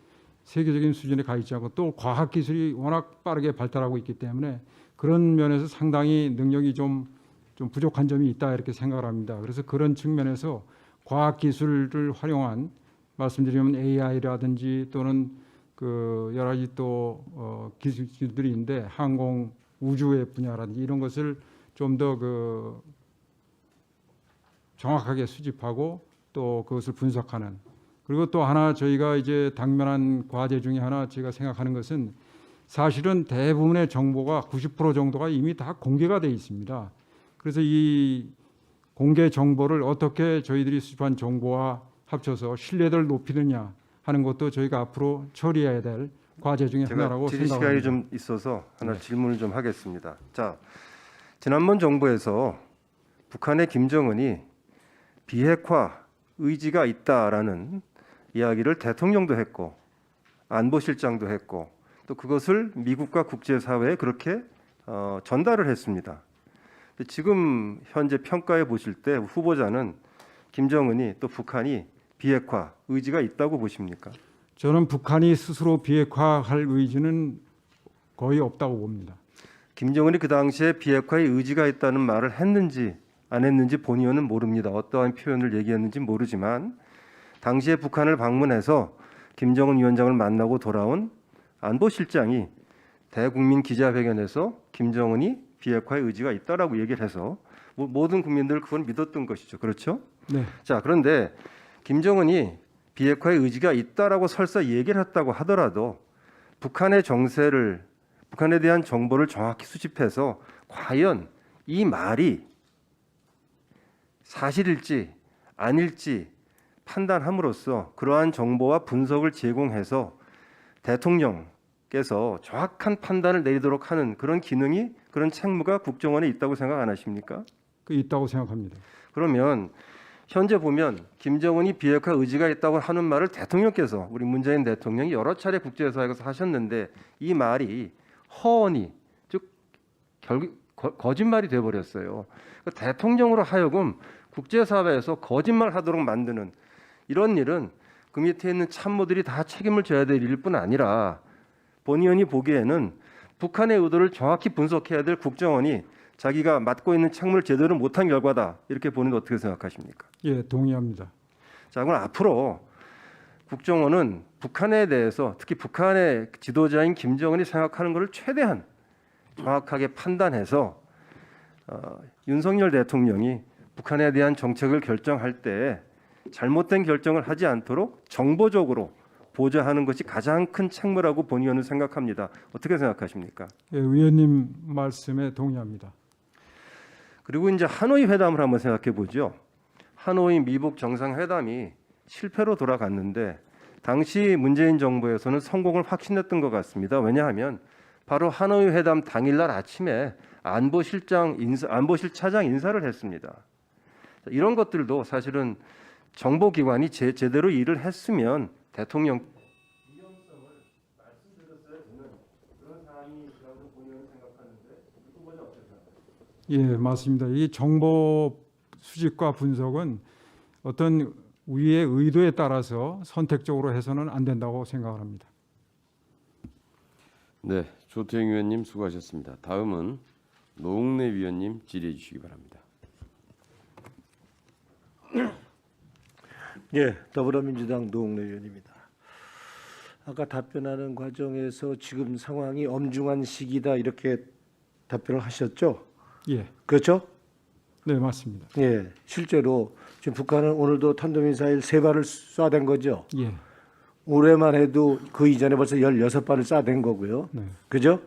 세계적인 수준에 가 있지 않고 또 과학 기술이 워낙 빠르게 발달하고 있기 때문에 그런 면에서 상당히 능력이 좀 부족한 점이 있다 이렇게 생각을 합니다. 그래서 그런 측면에서 과학 기술을 활용한 말씀드리면 AI라든지 또는 그 여러 가지 또 기술들이 있는데 항공 우주의 분야라든지 이런 것을 좀 더 그 정확하게 수집하고 또 그것을 분석하는 그리고 또 하나 저희가 이제 당면한 과제 중에 하나 제가 생각하는 것은 사실은 대부분의 정보가 90% 정도가 이미 다 공개가 되어 있습니다. 그래서 이 공개 정보를 어떻게 저희들이 수집한 정보와 합쳐서 신뢰도를 높이느냐 하는 것도 저희가 앞으로 처리해야 될 과제 중에 하나라고 제가 질의 생각합니다. 시간이 좀 있어서 하나 질문을 좀 하겠습니다. 자, 지난번 정부에서 북한의 김정은이 비핵화 의지가 있다라는 이야기를 대통령도 했고 안보실장도 했고 또 그것을 미국과 국제사회에 그렇게 전달을 했습니다. 지금 현재 평가해 보실 때 후보자는 김정은이 또 북한이 비핵화 의지가 있다고 보십니까? 저는 북한이 스스로 비핵화할 의지는 거의 없다고 봅니다. 김정은이 그 당시에 비핵화의 의지가 있다는 말을 했는지 안 했는지 본 의원은 모릅니다. 어떠한 표현을 얘기했는지 모르지만 당시에 북한을 방문해서 김정은 위원장을 만나고 돌아온 안보실장이 대국민 기자회견에서 김정은이 비핵화의 의지가 있다라고 얘기를 해서 모든 국민들 그걸 믿었던 것이죠. 그렇죠? 네. 자, 그런데 김정은이 비핵화의 의지가 있다라고 설사 얘기를 했다고 하더라도 북한의 정세를, 북한에 대한 정보를 정확히 수집해서 과연 이 말이 사실일지 아닐지 판단함으로써 그러한 정보와 분석을 제공해서 대통령께서 정확한 판단을 내리도록 하는 그런 기능이, 그런 책무가 국정원에 있다고 생각 안 하십니까? 그 있다고 생각합니다. 그러면 현재 보면 김정은이 비핵화 의지가 있다고 하는 말을 대통령께서, 우리 문재인 대통령이 여러 차례 국제사회에서 하셨는데 이 말이 허언이, 즉 결국 거짓말이 돼버렸어요. 대통령으로 하여금 국제사회에서 거짓말하도록 만드는 이런 일은 그 밑에 있는 참모들이 다 책임을 져야 될 일뿐 아니라 본 의원이 보기에는 북한의 의도를 정확히 분석해야 될 국정원이 자기가 맡고 있는 책무를 제대로 못한 결과다, 이렇게 보는데 어떻게 생각하십니까? 예, 동의합니다. 자, 그럼 앞으로 국정원은 북한에 대해서, 특히 북한의 지도자인 김정은이 생각하는 것을 최대한 정확하게 판단해서 윤석열 대통령이 북한에 대한 정책을 결정할 때 잘못된 결정을 하지 않도록 정보적으로 보좌하는 것이 가장 큰 책무라고 본 의원은 생각합니다. 어떻게 생각하십니까? 예, 의원님 말씀에 동의합니다. 그리고 이제 하노이 회담을 한번 생각해 보죠. 하노이 미북 정상회담이 실패로 돌아갔는데 당시 문재인 정부에서는 성공을 확신했던 것 같습니다. 왜냐하면 바로 하노이 회담 당일날 아침에 안보실 차장 인사를 했습니다. 이런 것들도 사실은 정보기관이 제대로 일을 했으면 대통령 위험성을 말씀드렸어야 되는 그런 사안이라고 본인은 생각하는데 그 부분은 어떻게 생각하세요? 예, 맞습니다. 이 정보 수집과 분석은 어떤 위의 의도에 따라서 선택적으로 해서는 안 된다고 생각을 합니다. 네, 조태영 의원님 수고하셨습니다. 다음은 노웅래 위원님 질의해 주시기 바랍니다. 예, 더불어민주당 노웅래 의원입니다. 아까 답변하는 과정에서 지금 상황이 엄중한 시기다 이렇게 답변을 하셨죠? 예, 그렇죠? 네, 맞습니다. 예, 실제로 지금 북한은 오늘도 탄도미사일 3발을 쏴댄 거죠? 예, 올해만 해도 그 이전에 벌써 16발을 쏴댄 거고요. 네. 그죠?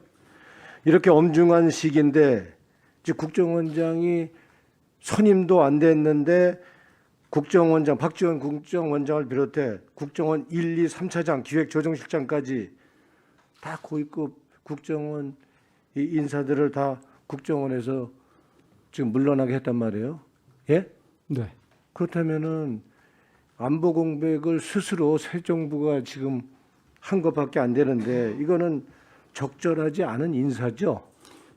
이렇게 엄중한 시기인데 지금 국정원장이 선임도 안 됐는데 국정원장 박지원 국정원장을 비롯해 국정원 1, 2, 3차장 기획조정실장까지 다 고위급 국정원 이 인사들을 다 국정원에서 지금 물러나게 했단 말이에요. 예? 네. 그렇다면은 안보 공백을 스스로 새 정부가 지금 한 것밖에 안 되는데 이거는 적절하지 않은 인사죠.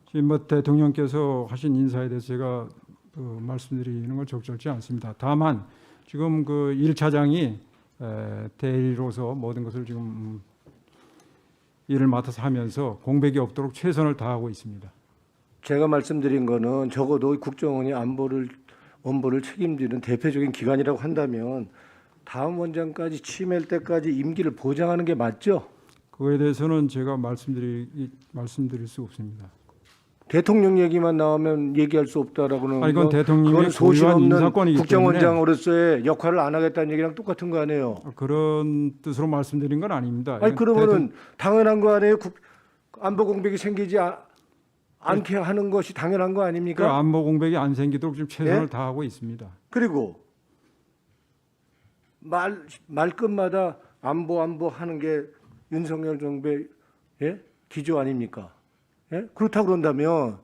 지금 뭐 대통령께서 하신 인사에 대해서 제가 말씀드리는 건 적절치 않습니다. 다만 지금 그 1차장이 대리로서 모든 것을 지금 일을 맡아서 하면서 공백이 없도록 최선을 다하고 있습니다. 제가 말씀드린 거는 적어도 국정원이 안보를 책임지는 대표적인 기관이라고 한다면 다음 원장까지 취임할 때까지 임기를 보장하는 게 맞죠? 그거에 대해서는 제가 말씀드릴 수 없습니다. 대통령 얘기만 나오면 얘기할 수 없다라고는 아니, 이건 대통령의 그건 소신 고유한 없는 인사권이기 국정원장으로서의 역할을 안 하겠다는 얘기랑 똑같은 거 아니에요? 그런 뜻으로 말씀드린 건 아닙니다. 아니 그러면은 당연한 거 아니에요? 안보 공백이 생기지 않게 하는 것이 당연한 거 그 아닙니까? 안보 공백이 안 생기도록 지금 최선을 예? 다하고 있습니다. 그리고 말끝마다 안보 하는 게 윤석열 정부의 기조 아닙니까? 예? 그렇다고 그런다면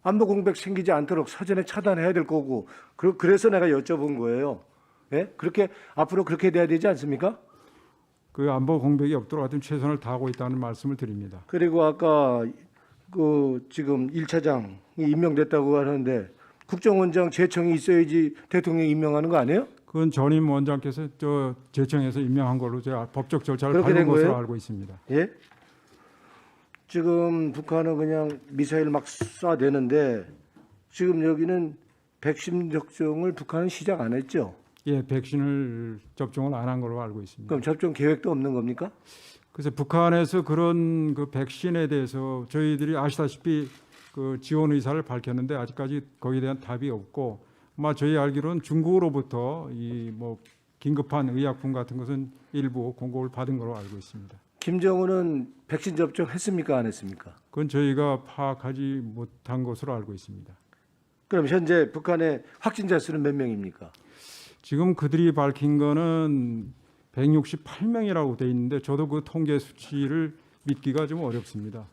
안보 공백 생기지 않도록 사전에 차단해야 될 거고 그래서 내가 여쭤본 거예요. 예? 그렇게 앞으로 그렇게 돼야 되지 않습니까? 그 안보 공백이 없도록 하여튼 최선을 다하고 있다는 말씀을 드립니다. 그리고 아까 그 지금 1차장이 임명됐다고 하는데 국정원장 제청이 있어야지 대통령이 임명하는 거 아니에요? 그건 전임 원장께서 제청해서 임명한 걸로 제가 법적 절차를 그렇게 된 밟은 것으로 거예요? 알고 있습니다. 예? 지금 북한은 그냥 미사일 막 쏴대는데 지금 여기는 백신 접종을 북한은 시작 안 했죠? 예, 백신을 접종을 안 한 걸로 알고 있습니다. 그럼 접종 계획도 없는 겁니까? 그래서 북한에서 그런 그 백신에 대해서 저희들이 아시다시피 그 지원 의사를 밝혔는데 아직까지 거기에 대한 답이 없고, 아마 저희 알기로는 중국으로부터 이 뭐 긴급한 의약품 같은 것은 일부 공급을 받은 걸로 알고 있습니다. 김정은은 백신 접종했습니까? 안 했습니까? 그건 저희가 파악하지 못한 것으로 알고 있습니다. 그럼 현재 북한의 확진자 수는 몇 명입니까? 지금 그들이 밝힌 거는 168명이라고 돼 있는데 저도 그 통계 수치를 믿기가 좀 어렵습니다.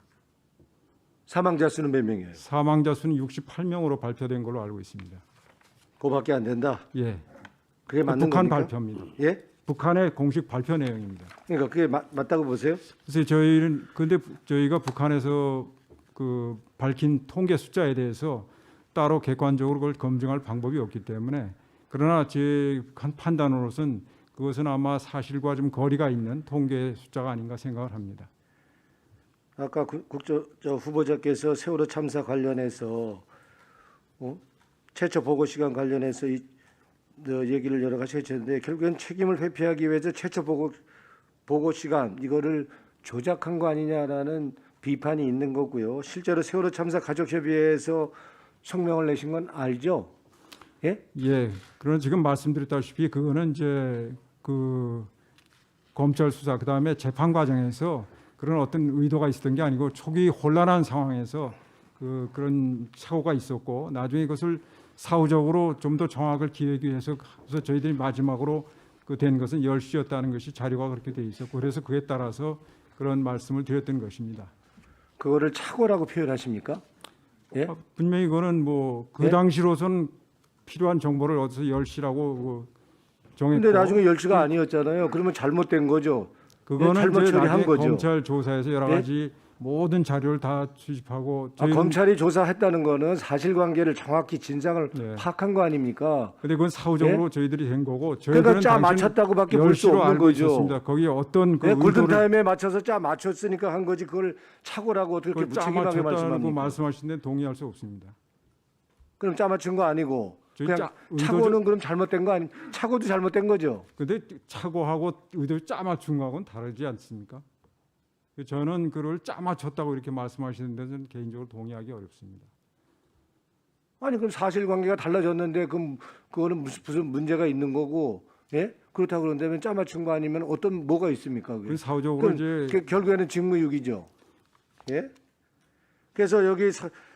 사망자 수는 몇 명이에요? 사망자 수는 68명으로 발표된 걸로 알고 있습니다. 그거밖에 안 된다. 예. 그게 맞는 북한 겁니까? 발표입니다. 예? 북한의 공식 발표 내용입니다. 그러니까 그게 맞다고 보세요? 그래서 저희는 근데 저희가 북한에서 그 밝힌 통계 숫자에 대해서 따로 객관적으로 그걸 검증할 방법이 없기 때문에, 그러나 제 판단으로서는 그것은 아마 사실과 좀 거리가 있는 통계 숫자가 아닌가 생각을 합니다. 아까 저 후보자께서 세월호 참사 관련해서 최초 보고 시간 관련해서 얘기를 여러 가지 해주셨는데, 결국엔 책임을 회피하기 위해서 최초 보고 시간 이거를 조작한 거 아니냐라는 비판이 있는 거고요. 실제로 세월호 참사 가족협의회에서 성명을 내신 건 알죠? 예? 예. 그런 지금 말씀드렸다시피 그거는 이제 그 검찰 수사 그다음에 재판 과정에서 그런 어떤 의도가 있었던 게 아니고 초기 혼란한 상황에서 그런 사고가 있었고, 나중에 그것을 사후적으로 좀 더 정확을 기하기 위해서 그래서 저희들이 마지막으로 그 된 것은 10시였다는 것이 자료가 그렇게 돼 있었고, 그래서 그에 따라서 그런 말씀을 드렸던 것입니다. 그거를 착오라고 표현하십니까? 예? 분명히 그거는 뭐 그 예? 당시로선 필요한 정보를 얻어서 10시라고 정했고, 근데 나중에 10시가 아니었잖아요. 그러면 잘못된 거죠. 그거는 잘못 이제 처리한 나중에 거죠. 검찰 조사에서 여러 예? 가지 모든 자료를 다 수집하고 저희는 검찰이 조사했다는 거는 사실관계를 정확히 진상을 네. 파악한 거 아닙니까? 근데 그건 사후적으로 저희들이 된 거고, 저희들은 그러니까 짜 당시는 맞췄다고밖에 볼 수 10시로 없는 알고 거죠. 있었습니다. 거기에 어떤 그 네, 골든 의도를 타임에 맞춰서 짜 맞췄으니까 한 거지, 그걸 착오라고 어떻게 그걸 짜 무책임하게 맞췄다고 말씀합니까? 말씀하신 데는 동의할 수 없습니다. 그럼 짜 맞춘 거 아니고 저희 그냥 의도적- 착오는 그럼 잘못된 거 아니? 착오도 잘못된 거죠. 근데 착오하고 의도 짜 맞춘 거하고는 다르지 않습니까? 저는 그걸 짜 맞췄다고 이렇게 말씀하시는 데는 개인적으로 동의하기 어렵습니다. 아니 그럼 사실관계가 달라졌는데 그거는 무슨 문제가 있는 거고, 예? 그렇다고 그런다면 짜 맞춘 거 아니면 어떤 뭐가 있습니까? 그게? 그 사후적으로 그럼 이제 결국에는 직무유기죠. 예? 그래서 여기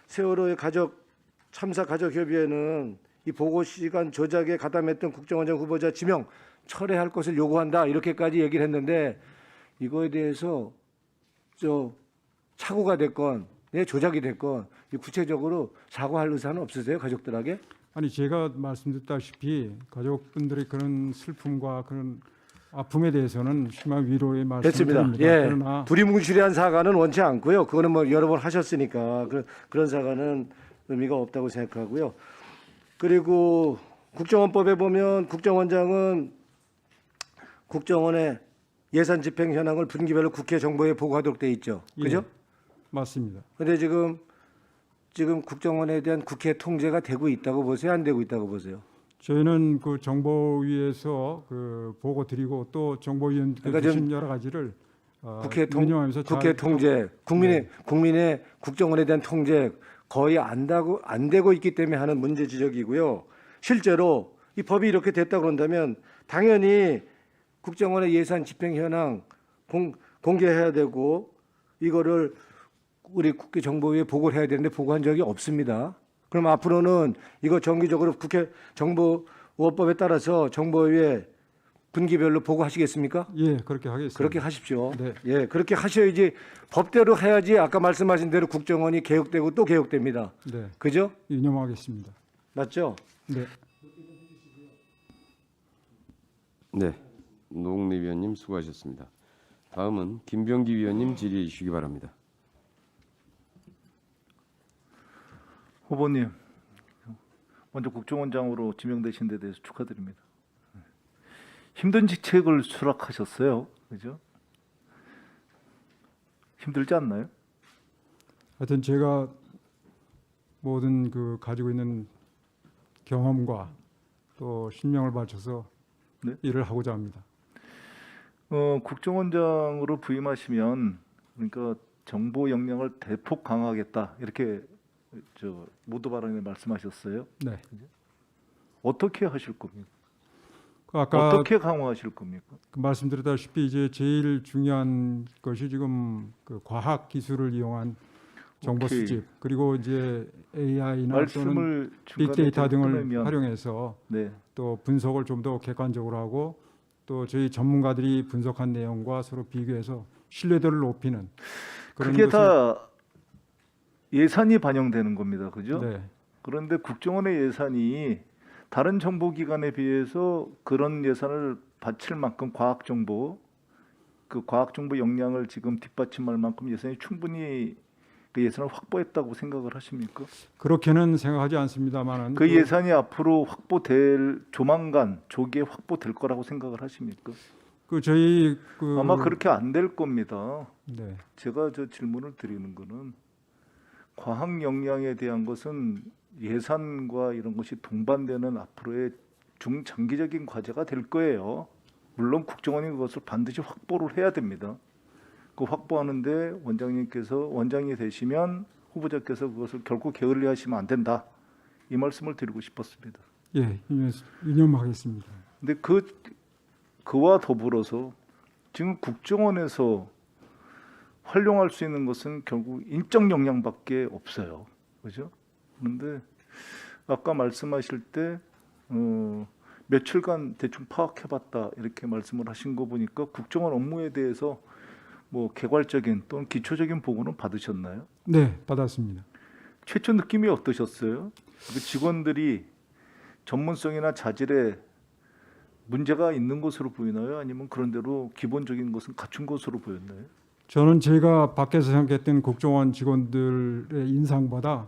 세월호의 참사 가족협의회는 이 보고 시간 조작에 가담했던 국정원장 후보자 지명 철회할 것을 요구한다 이렇게까지 얘기를 했는데, 이거에 대해서 착오가 됐건 조작이 됐건 구체적으로 사과할 의사는 없으세요, 가족들에게? 아니 제가 말씀드렸다시피 가족분들의 그런 슬픔과 그런 아픔에 대해서는 심한 위로의 말씀을 됐습니다. 드립니다. 예, 그러나 두리뭉실한 사과는 원치 않고요. 그거는 뭐 여러 번 하셨으니까 그런 사과는 의미가 없다고 생각하고요. 그리고 국정원법에 보면 국정원장은 국정원의 예산 집행 현황을 분기별로 국회 정보에 보고하도록 돼 있죠. 그죠? 예, 맞습니다. 근데 지금 국정원에 대한 국회 통제가 되고 있다고 보세요? 안 되고 있다고 보세요? 저희는 그 정보위에서 그 보고 드리고 또 정보위원께서 그러니까 주신 여러 가지를 국회 운영하면서 국회 잘 통제, 국민의 국정원에 대한 통제 거의 안 되고 있기 때문에 하는 문제 지적이고요. 실제로 이 법이 이렇게 됐다 그런다면 당연히 국정원의 예산 집행 현황 공개해야 되고, 이거를 우리 국회 정보위에 보고를 해야 되는데 보고한 적이 없습니다. 그럼 앞으로는 이거 정기적으로 국회 정보원법에 따라서 정보위에 분기별로 보고하시겠습니까? 예, 그렇게 하겠습니다. 그렇게 하십시오. 네. 예, 그렇게 하셔야지, 법대로 해야지 아까 말씀하신 대로 국정원이 개혁되고 또 개혁됩니다. 네, 그죠? 유념하겠습니다. 맞죠? 네. 네, 노웅래 위원님 수고하셨습니다. 다음은 김병기 위원님 질의해 주시기 바랍니다. 후보님, 먼저 국정원장으로 지명되신 데 대해서 축하드립니다. 힘든 직책을 수락하셨어요, 그죠? 힘들지 않나요? 하여튼 제가 모든 그 가지고 있는 경험과 또 신명을 바쳐서 네. 일을 하고자 합니다. 국정원장으로 부임하시면 그러니까 정보 역량을 대폭 강화하겠다 이렇게 모두 발언에 말씀하셨어요. 네. 어떻게 하실 겁니까? 아까 어떻게 강화하실 겁니까? 말씀드렸다시피 이제 제일 중요한 것이 지금 그 과학 기술을 이용한 정보 오케이. 수집 그리고 이제 AI나 또는 말씀을 빅데이터 등을 끊으면, 활용해서 네. 또 분석을 좀 더 객관적으로 하고 또 저희 전문가들이 분석한 내용과 서로 비교해서 신뢰도를 높이는 그런 그게 것을- 다 예산이 반영되는 겁니다. 그죠? 네. 그런데 국정원의 예산이 다른 정보기관에 비해서 그런 예산을 바칠 만큼 과학정보, 그 과학정보 역량을 지금 뒷받침할 만큼 예산이 충분히 그 예산을 확보했다고 생각을 하십니까? 그렇게는 생각하지 않습니다만은 그 예산이 앞으로 확보될 조만간 조기에 확보될 거라고 생각을 하십니까? 그 저희 그 아마 그렇게 안 될 겁니다. 네. 제가 저 질문을 드리는 거는 과학 역량에 대한 것은 예산과 이런 것이 동반되는 앞으로의 중장기적인 과제가 될 거예요. 물론 국정원이 그것을 반드시 확보를 해야 됩니다. 그 확보하는데 원장이 되시면 후보자께서 그것을 결코 게을리하시면 안 된다. 이 말씀을 드리고 싶었습니다. 예, 유념하겠습니다. 근데 그와 더불어서 지금 국정원에서 활용할 수 있는 것은 결국 인적 역량밖에 없어요. 그죠? 그런데 아까 말씀하실 때 며칠간 대충 파악해봤다 이렇게 말씀을 하신 거 보니까 국정원 업무에 대해서 뭐 개괄적인 또는 기초적인 보고는 받으셨나요? 네, 받았습니다. 최초 느낌이 어떠셨어요? 그 직원들이 전문성이나 자질에 문제가 있는 것으로 보이나요? 아니면 그런 대로 기본적인 것은 갖춘 것으로 보였나요? 저는 제가 밖에서 생각했던 국정원 직원들의 인상보다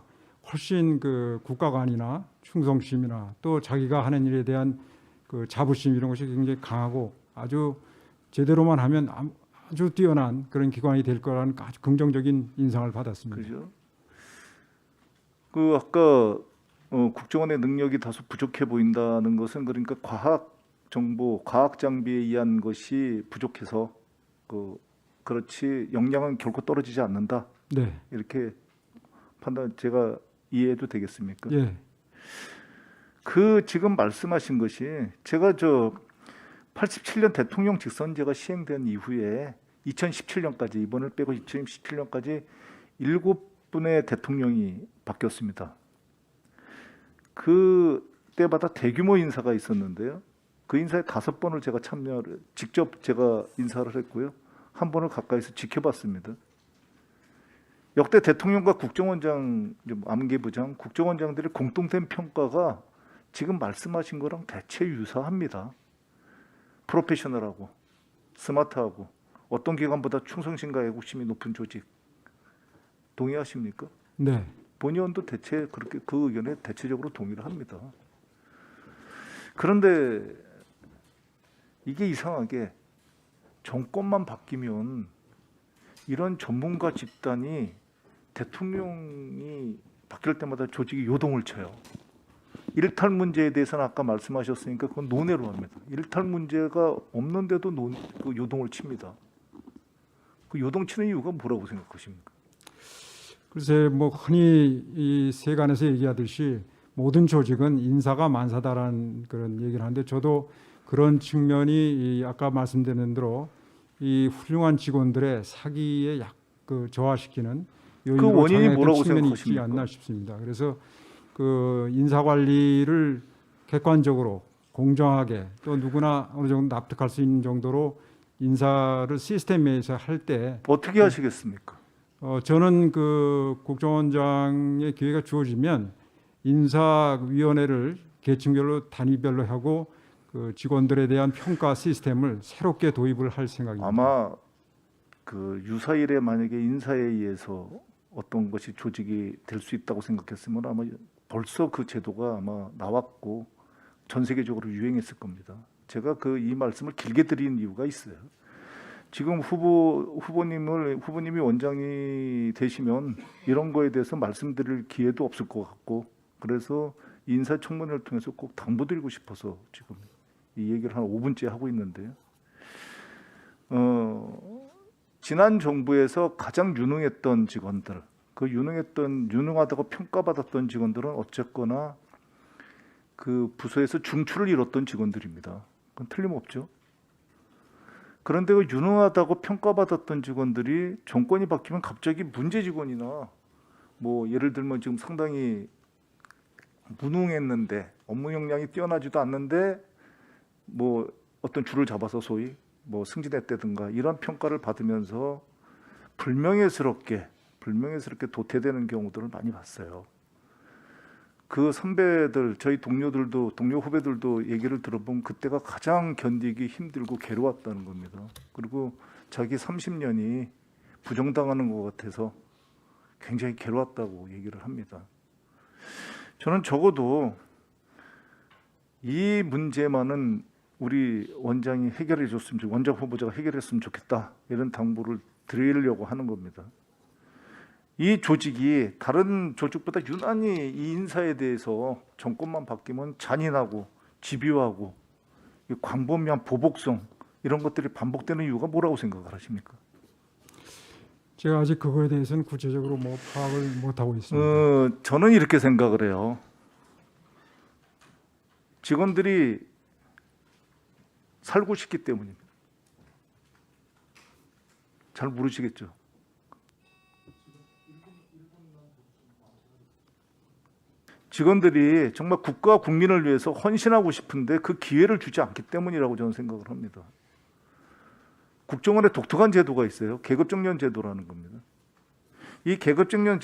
훨씬 그 국가관이나 충성심이나 또 자기가 하는 일에 대한 그 자부심 이런 것이 굉장히 강하고 아주 제대로만 하면 아주 뛰어난 그런 기관이 될 거라는 아주 긍정적인 인상을 받았습니다. 그죠? 그 아까 국정원의 능력이 다소 부족해 보인다는 것은 그러니까 과학 정보, 과학 장비에 의한 것이 부족해서 그렇지 역량은 결코 떨어지지 않는다. 네. 이렇게 판단 제가 이해해도 되겠습니까? 예. 그 지금 말씀하신 것이 제가 87년 대통령 직선제가 시행된 이후에 2017년까지 이번을 빼고 2017년까지 7분의 대통령이 바뀌었습니다. 그 때마다 대규모 인사가 있었는데요. 그 인사에 5번을 제가 직접 제가 인사를 했고요. 한 번을 가까이서 지켜봤습니다. 역대 대통령과 국정원장, 암기부장, 국정원장들의 공통된 평가가 지금 말씀하신 거랑 대체 유사합니다. 프로페셔널하고 스마트하고 어떤 기관보다 충성심과 애국심이 높은 조직. 동의하십니까? 네. 본의원도 대체 그렇게 그 의견에 대체적으로 동의를 합니다. 그런데 이게 이상하게 정권만 바뀌면 이런 전문가 집단이 대통령이 바뀔 때마다 조직이 요동을 쳐요. 일탈 문제에 대해서는 아까 말씀하셨으니까 그건 논외로 합니다. 일탈 문제가 없는데도 그 요동을 칩니다. 그 요동치는 이유가 뭐라고 생각하십니까? 글쎄 뭐 흔히 이 세간에서 얘기하듯이 모든 조직은 인사가 만사다라는 그런 얘기를 하는데 저도 그런 측면이 아까 말씀드린 대로 이 훌륭한 직원들의 사기에 저하시키는 요인으로 그 원인이 작용했던 뭐라고 측면이 있지 생각하십니까? 않나 싶습니다. 그래서 그 인사 관리를 객관적으로 공정하게 또 누구나 어느 정도 납득할 수 있는 정도로 인사를 시스템에서 할 때 어떻게 하시겠습니까? 저는 그 국정원장의 기회가 주어지면 인사위원회를 계층별로 단위별로 하고 그 직원들에 대한 평가 시스템을 새롭게 도입을 할 생각입니다. 아마 그 유사일에 만약에 인사에 의해서 어떤 것이 조직이 될 수 있다고 생각했으면 아마 벌써 그 제도가 아마 나왔고 전 세계적으로 유행했을 겁니다. 제가 이 말씀을 길게 드린 이유가 있어요. 지금 후보님이 원장이 되시면 이런 거에 대해서 말씀드릴 기회도 없을 것 같고 그래서 인사청문회를 통해서 꼭 당부드리고 싶어서 지금 이 얘기를 한 5분째 하고 있는데요. 지난 정부에서 가장 유능했던 직원들, 그 유능하다고 평가받았던 직원들은 어쨌거나 그 부서에서 중추를 이뤘던 직원들입니다. 그건 틀림없죠. 그런데 그 유능하다고 평가받았던 직원들이 정권이 바뀌면 갑자기 문제 직원이나 뭐 예를 들면 지금 상당히 무능했는데 업무 역량이 뛰어나지도 않는데 뭐 어떤 줄을 잡아서 소위 뭐 승진했다든가 이런 평가를 받으면서 불명예스럽게 도태되는 경우들을 많이 봤어요. 그 선배들, 저희 동료 후배들도 얘기를 들어보면 그때가 가장 견디기 힘들고 괴로웠다는 겁니다. 그리고 자기 30년이 부정당하는 것 같아서 굉장히 괴로웠다고 얘기를 합니다. 저는 적어도 이 문제만은 우리 원장 후보자가 해결했으면 좋겠다, 이런 당부를 드리려고 하는 겁니다. 이 조직이 다른 조직보다 유난히 이 인사에 대해서 정권만 바뀌면 잔인하고 집요하고 광범위한 보복성, 이런 것들이 반복되는 이유가 뭐라고 생각을 하십니까? 제가 아직 그거에 대해서는 구체적으로 뭐 파악을 못하고 있습니다. 저는 이렇게 생각을 해요. 직원들이 살고 싶기 때문입니다. 잘 모르시겠죠? 직원들이 정말 국가와 국민을 위해서 헌신하고 싶은데 그 기회를 주지 않기 때문이라고 저는 생각을 합니다. 국정원에 독특한 제도가 있어요. 계급정년 제도라는 겁니다. 이 계급정년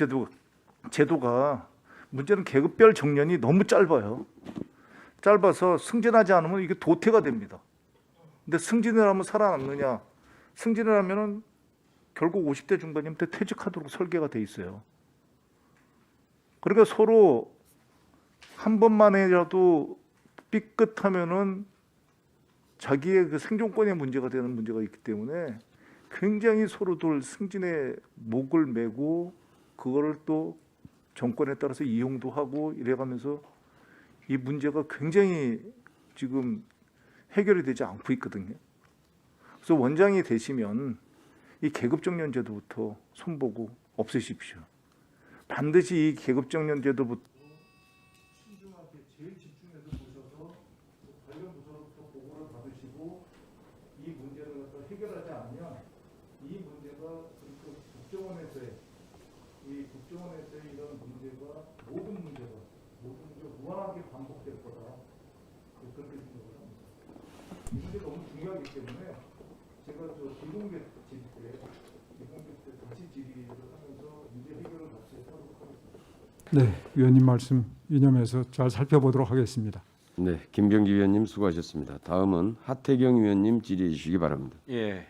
제도가 문제는 계급별 정년이 너무 짧아요. 짧아서 승진하지 않으면 이게 도태가 됩니다. 근데 승진을 하면 살아남느냐? 승진을 하면은 결국 50대 중반이면 퇴직하도록 설계가 돼 있어요. 그러니까 서로 한 번만이라도 삐끗하면은 자기의 그 생존권에 문제가 되는 문제가 있기 때문에 굉장히 서로들 승진에 목을 매고 그거를 또 정권에 따라서 이용도 하고 이래가면서 이 문제가 굉장히 지금 해결이 되지 않고 있거든요. 그래서 원장이 되시면 이 계급정년 제도부터 손보고 없애십시오. 반드시 이 계급정년 제도부터 신중하게 제일 집중해서 보셔서 관련 부서로부터 보고를 받으시고 이 문제를 해결하지 않으면 이 문제가 국정원에서의 이런 문제가 모든 문제가 무한하게 반복될 거다. 그렇게 생각을 합니다. 이 문제 너무 중요하기 때문에 제가 비공개 때 다시 질의를 하면서 문제 해결을 같이 하도록 하겠습니다. 네, 위원님 말씀 유념해서 잘 살펴보도록 하겠습니다. 네, 김병기 위원님 수고하셨습니다. 다음은 하태경 위원님 질의해 주시기 바랍니다. 예.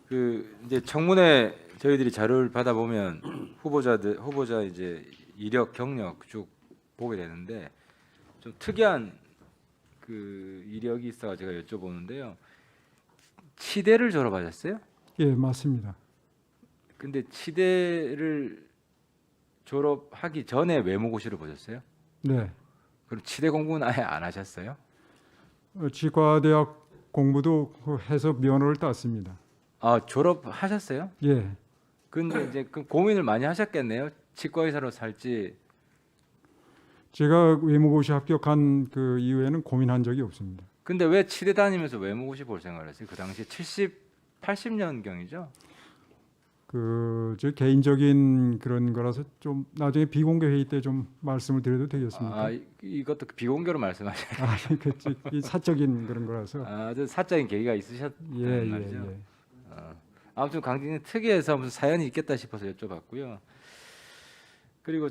그 이제 청문회 저희들이 자료를 받아보면 후보자 이제 이력 경력 쭉 보게 되는데 좀 특이한 그 이력이 있어서 제가 여쭤보는데요. 치대를 졸업하셨어요? 예, 맞습니다. 근데 치대를 졸업하기 전에 외무고시를 보셨어요? 네, 그럼 치대 공부는 아예 안 하셨어요? 치과대학 공부도 해서 면허를 땄습니다. 아, 졸업하셨어요? 예, 근데 이제 그 고민을 많이 하셨겠네요. 치과 의사로 살지. 제가 외무고시 합격한 그 이후에는 고민한 적이 없습니다. 근데 왜 치대 다니면서 외무고시 볼 생각을 했어요? 그 당시 80년경이죠? 저 개인적인 그런 거라서 좀 나중에 비공개 회의 때 좀 말씀을 드려도 되겠습니까? 아, 이것도 비공개로 말씀하셔요. 이 사적인 그런 거라서. 아주 사적인 계기가 있으셨단 예, 말이죠. 예. 아무튼 강진이 특이해서 무슨 사연이 있겠다 싶어서 여쭤봤고요. 그리고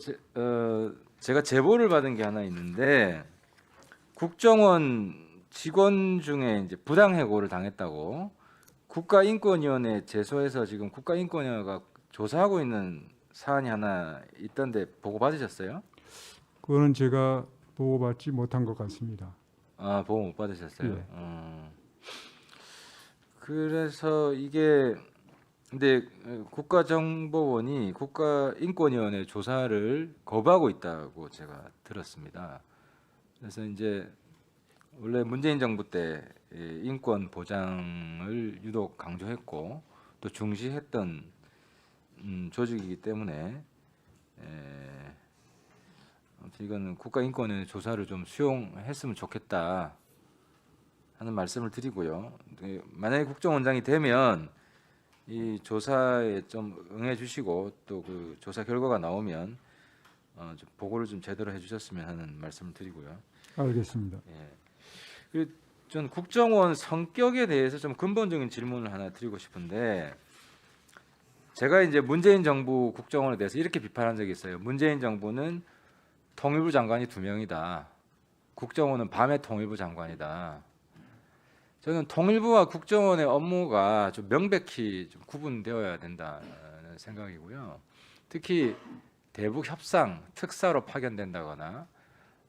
제가 제보를 받은 게 하나 있는데 국정원 직원 중에 이제 부당해고를 당했다고 국가인권위원회 제소해서 지금 국가인권위원회가 조사하고 있는 사안이 하나 있던데 보고 받으셨어요? 그거는 제가 보고받지 못한 것 같습니다. 아, 보고 못 받으셨어요? 예. 그래서 이게 근데 국가정보원이 국가인권위원회 조사를 거부하고 있다고 제가 들었습니다. 그래서 이제 원래 문재인 정부 때 인권 보장을 유독 강조했고 또 중시했던 조직이기 때문에 아무튼 이거는 국가인권위원회 조사를 좀 수용했으면 좋겠다 하는 말씀을 드리고요. 만약에 국정원장이 되면 이 조사에 좀 응해 주시고 또 그 조사 결과가 나오면 좀 보고를 좀 제대로 해주셨으면 하는 말씀을 드리고요. 알겠습니다. 예. 그리고 전 국정원 성격에 대해서 좀 근본적인 질문을 하나 드리고 싶은데, 제가 이제 문재인 정부 국정원에 대해서 이렇게 비판한 적이 있어요. 문재인 정부는 통일부 장관이 2명이다. 국정원은 밤의 통일부 장관이다. 저는 통일부와 국정원의 업무가 좀 명백히 좀 구분되어야 된다는 생각이고요. 특히 대북 협상 특사로 파견된다거나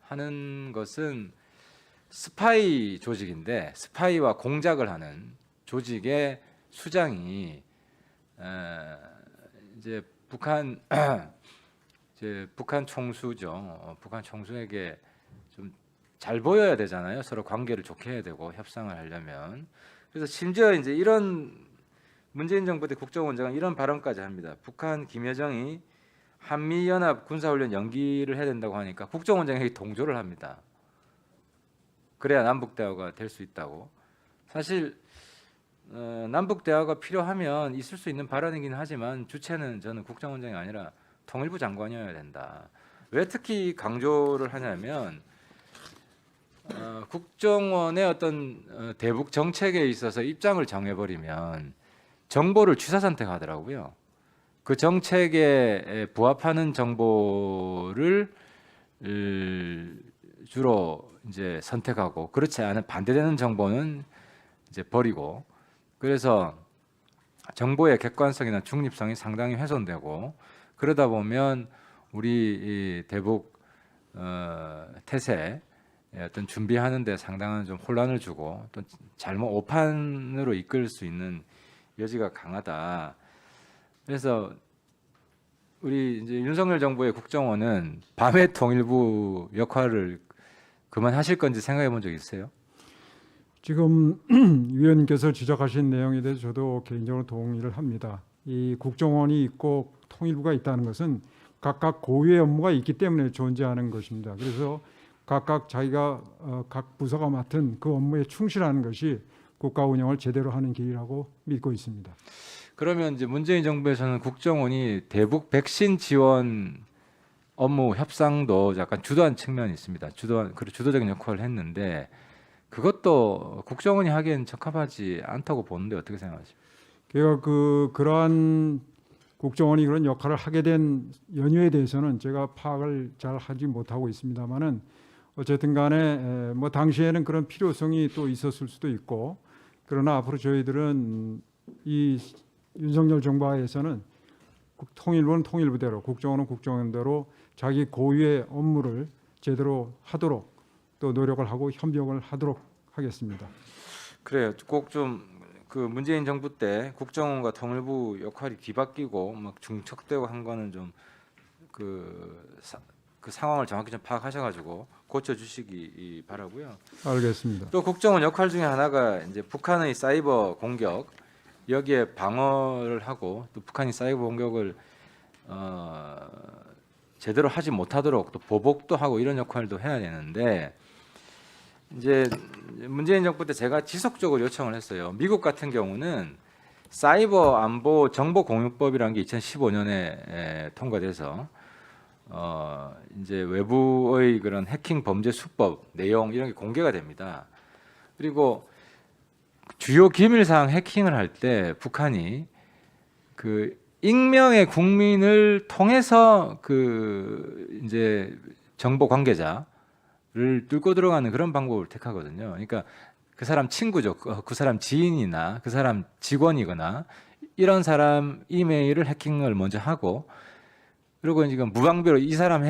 하는 것은 스파이 조직인데, 스파이와 공작을 하는 조직의 수장이 이제 북한 총수죠. 북한 총수에게 좀 잘 보여야 되잖아요. 서로 관계를 좋게 해야 되고 협상을 하려면. 그래서 심지어 이제 이런 문재인 정부 때 국정원장은 이런 발언까지 합니다. 북한 김여정이 한미연합 군사훈련 연기를 해야 된다고 하니까 국정원장에게 동조를 합니다. 그래야 남북 대화가 될 수 있다고. 사실 남북 대화가 필요하면 있을 수 있는 발언이긴 하지만 주체는 저는 국정원장이 아니라 통일부 장관이어야 된다. 왜 특히 강조를 하냐면 국정원의 어떤 대북 정책에 있어서 입장을 정해버리면 정보를 취사 선택하더라고요. 그 정책에 부합하는 정보를 주로 이제 선택하고, 그렇지 않은 반대되는 정보는 이제 버리고, 그래서 정보의 객관성이나 중립성이 상당히 훼손되고, 그러다 보면 우리 이 대북 태세 어떤 준비하는데 상당한 좀 혼란을 주고 또 잘못 오판으로 이끌 수 있는 여지가 강하다. 그래서 우리 이제 윤석열 정부의 국정원은 밤의 통일부 역할을 그만하실 건지 생각해 본 적 있어요? 지금 위원님께서 지적하신 내용에 대해서 저도 개인적으로 동의를 합니다. 이 국정원이 있고 통일부가 있다는 것은 각각 고유의 업무가 있기 때문에 존재하는 것입니다. 그래서 각각 자기가 각 부서가 맡은 그 업무에 충실하는 것이 국가 운영을 제대로 하는 길이라고 믿고 있습니다. 그러면 이제 문재인 정부에서는 국정원이 대북 백신 지원 업무 협상도 약간 주도한 측면이 있습니다. 주도적인 역할을 했는데 그것도 국정원이 하기엔 적합하지 않다고 보는데 어떻게 생각하십니까? 그러한 국정원이 그런 역할을 하게 된 연유에 대해서는 제가 파악을 잘 하지 못하고 있습니다만은 어쨌든 간에 뭐 당시에는 그런 필요성이 또 있었을 수도 있고, 그러나 앞으로 저희들은 이 윤석열 정부 하에서는 통일부는 통일부대로, 국정원은 국정원대로 자기 고유의 업무를 제대로 하도록 또 노력을 하고 협력을 하도록 하겠습니다. 그래요. 꼭 좀 그 문재인 정부 때 국정원과 통일부 역할이 뒤바뀌고 막 중첩되고 한 거는 좀 그 상황을 정확히 좀 파악하셔가지고 고쳐주시기 바라고요. 알겠습니다. 또 국정원 역할 중에 하나가 이제 북한의 사이버 공격, 여기에 방어를 하고 또 북한이 사이버 공격을 제대로 하지 못하도록 또 보복도 하고 이런 역할도 해야 되는데, 이제 문재인 정부 때 제가 지속적으로 요청을 했어요. 미국 같은 경우는 사이버 안보 정보 공유법이라는 게 2015년에 통과돼서 이제 외부의 그런 해킹 범죄 수법 내용 이런 게 공개가 됩니다. 그리고 주요 기밀사항 해킹을 할 때 북한이 그 익명의 국민을 통해서 그 이제 정보 관계자를 뚫고 들어가는 그런 방법을 택하거든요. 그러니까 그 사람 친구죠. 그 사람 지인이나 그 사람 직원이거나 이런 사람 이메일을 해킹을 먼저 하고, 그리고 지금 무방비로 이 사람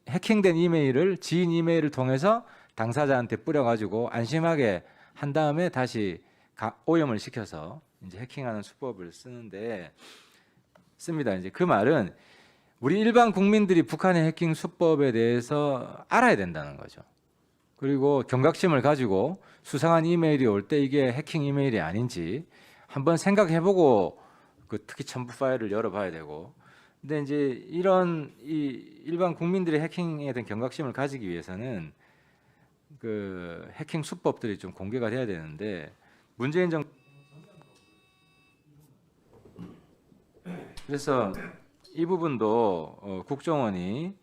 해킹된 이메일을 지인 이메일을 통해서 당사자한테 뿌려가지고 안심하게 한 다음에 다시 오염을 시켜서 이제 해킹하는 수법을 씁니다. 이제 그 말은 우리 일반 국민들이 북한의 해킹 수법에 대해서 알아야 된다는 거죠. 그리고 경각심을 가지고 수상한 이메일이 올 때 이게 해킹 이메일이 아닌지 한번 생각해보고 그 특히 첨부 파일을 열어봐야 되고. 근데 이제 이런 일반 국민들의 해킹에 대한 경각심을 가지기 위해서는 그 해킹 수법들이 좀 공개가 돼야 되는데 문재인 정부 그래서 이 부분도 국정원이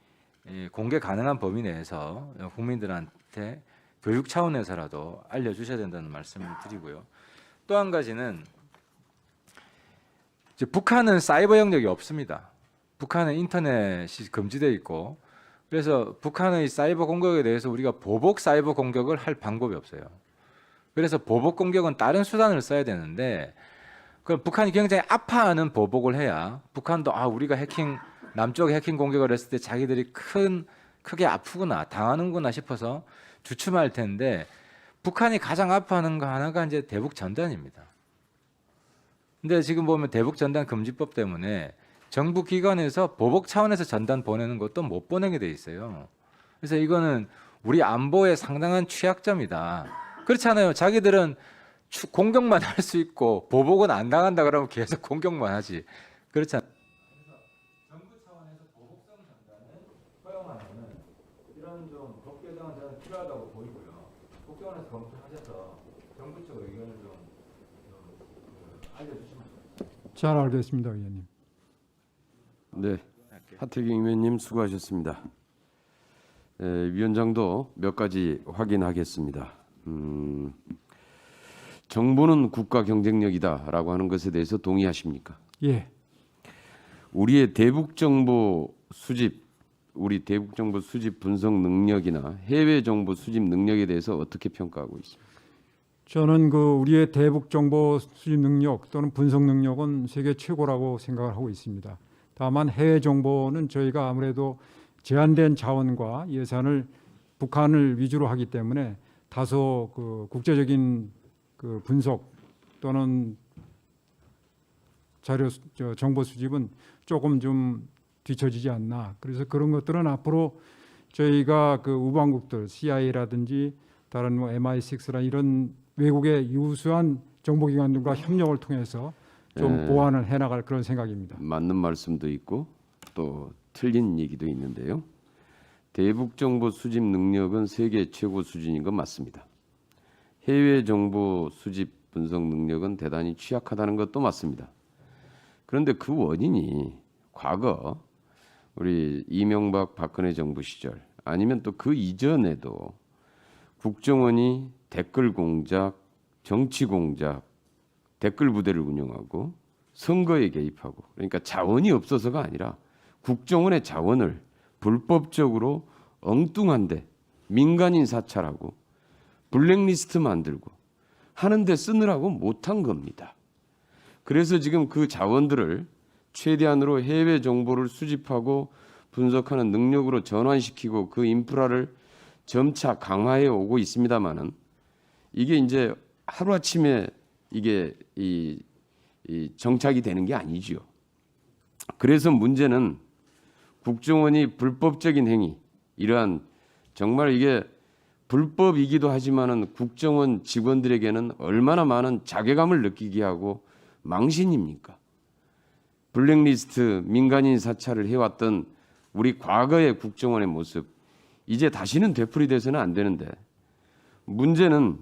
공개 가능한 범위 내에서 국민들한테 교육 차원에서라도 알려주셔야 된다는 말씀을 드리고요. 또 한 가지는 이제 북한은 사이버 영역이 없습니다. 북한은 인터넷이 금지되어 있고 그래서 북한의 사이버 공격에 대해서 우리가 보복 사이버 공격을 할 방법이 없어요. 그래서 보복 공격은 다른 수단을 써야 되는데 그 북한이 굉장히 아파하는 보복을 해야 북한도 우리가 남쪽 해킹 공격을 했을 때 자기들이 크게 아프구나 당하는구나 싶어서 주춤할 텐데 북한이 가장 아파하는 거 하나가 이제 대북 전단입니다. 근데 지금 보면 대북 전단 금지법 때문에 정부 기관에서 보복 차원에서 전단 보내는 것도 못 보내게 돼 있어요. 그래서 이거는 우리 안보의 상당한 취약점이다. 그렇잖아요. 자기들은 공격만 할 수 있고 보복은 안 당한다 그러면 계속 공격만 하지. 그렇잖아요. 정부 차원에서 보복성 전단을 허용하는 이런 좀 법 개정은 저는 필요하다고 보이고요. 국정원에서 검토하셔서 정부 쪽 의견을 좀 알려주시면 좋겠습니다. 잘 알겠습니다, 의원님. 네, 하태경 의원님 수고하셨습니다. 위원장도 몇 가지 확인하겠습니다. 정보는 국가 경쟁력이다라고 하는 것에 대해서 동의하십니까? 예. 우리의 대북 정보 수집 분석 능력이나 해외 정보 수집 능력에 대해서 어떻게 평가하고 있습니까? 저는 우리의 대북 정보 수집 능력 또는 분석 능력은 세계 최고라고 생각을 하고 있습니다. 다만 해외 정보는 저희가 아무래도 제한된 자원과 예산을 북한을 위주로 하기 때문에 다소 국제적인 분석 또는 정보 수집은 조금 좀 뒤처지지 않나. 그래서 그런 것들은 앞으로 저희가 우방국들 CIA라든지 다른 MI6라 이런 외국의 유수한 정보기관들과 협력을 통해서 좀 보완을 해나갈 그런 생각입니다. 맞는 말씀도 있고 또 틀린 얘기도 있는데요. 대북 정보 수집 능력은 세계 최고 수준인 건 맞습니다. 해외 정보 수집 분석 능력은 대단히 취약하다는 것도 맞습니다. 그런데 그 원인이 과거 우리 이명박 박근혜 정부 시절 아니면 또 그 이전에도 국정원이 댓글 공작, 정치 공작, 댓글 부대를 운영하고 선거에 개입하고 그러니까 자원이 없어서가 아니라 국정원의 자원을 불법적으로 엉뚱한데 민간인 사찰하고 블랙리스트 만들고 하는데 쓰느라고 못한 겁니다. 그래서 지금 그 자원들을 최대한으로 해외 정보를 수집하고 분석하는 능력으로 전환시키고 그 인프라를 점차 강화해 오고 있습니다만은 이게 이제 하루아침에 이게 이 정착이 되는 게 아니지요. 그래서 문제는 국정원이 불법적인 행위, 이러한 정말 이게 불법이기도 하지만은 국정원 직원들에게는 얼마나 많은 자괴감을 느끼게 하고 망신입니까? 블랙리스트, 민간인 사찰을 해왔던 우리 과거의 국정원의 모습, 이제 다시는 되풀이돼서는 안 되는데 문제는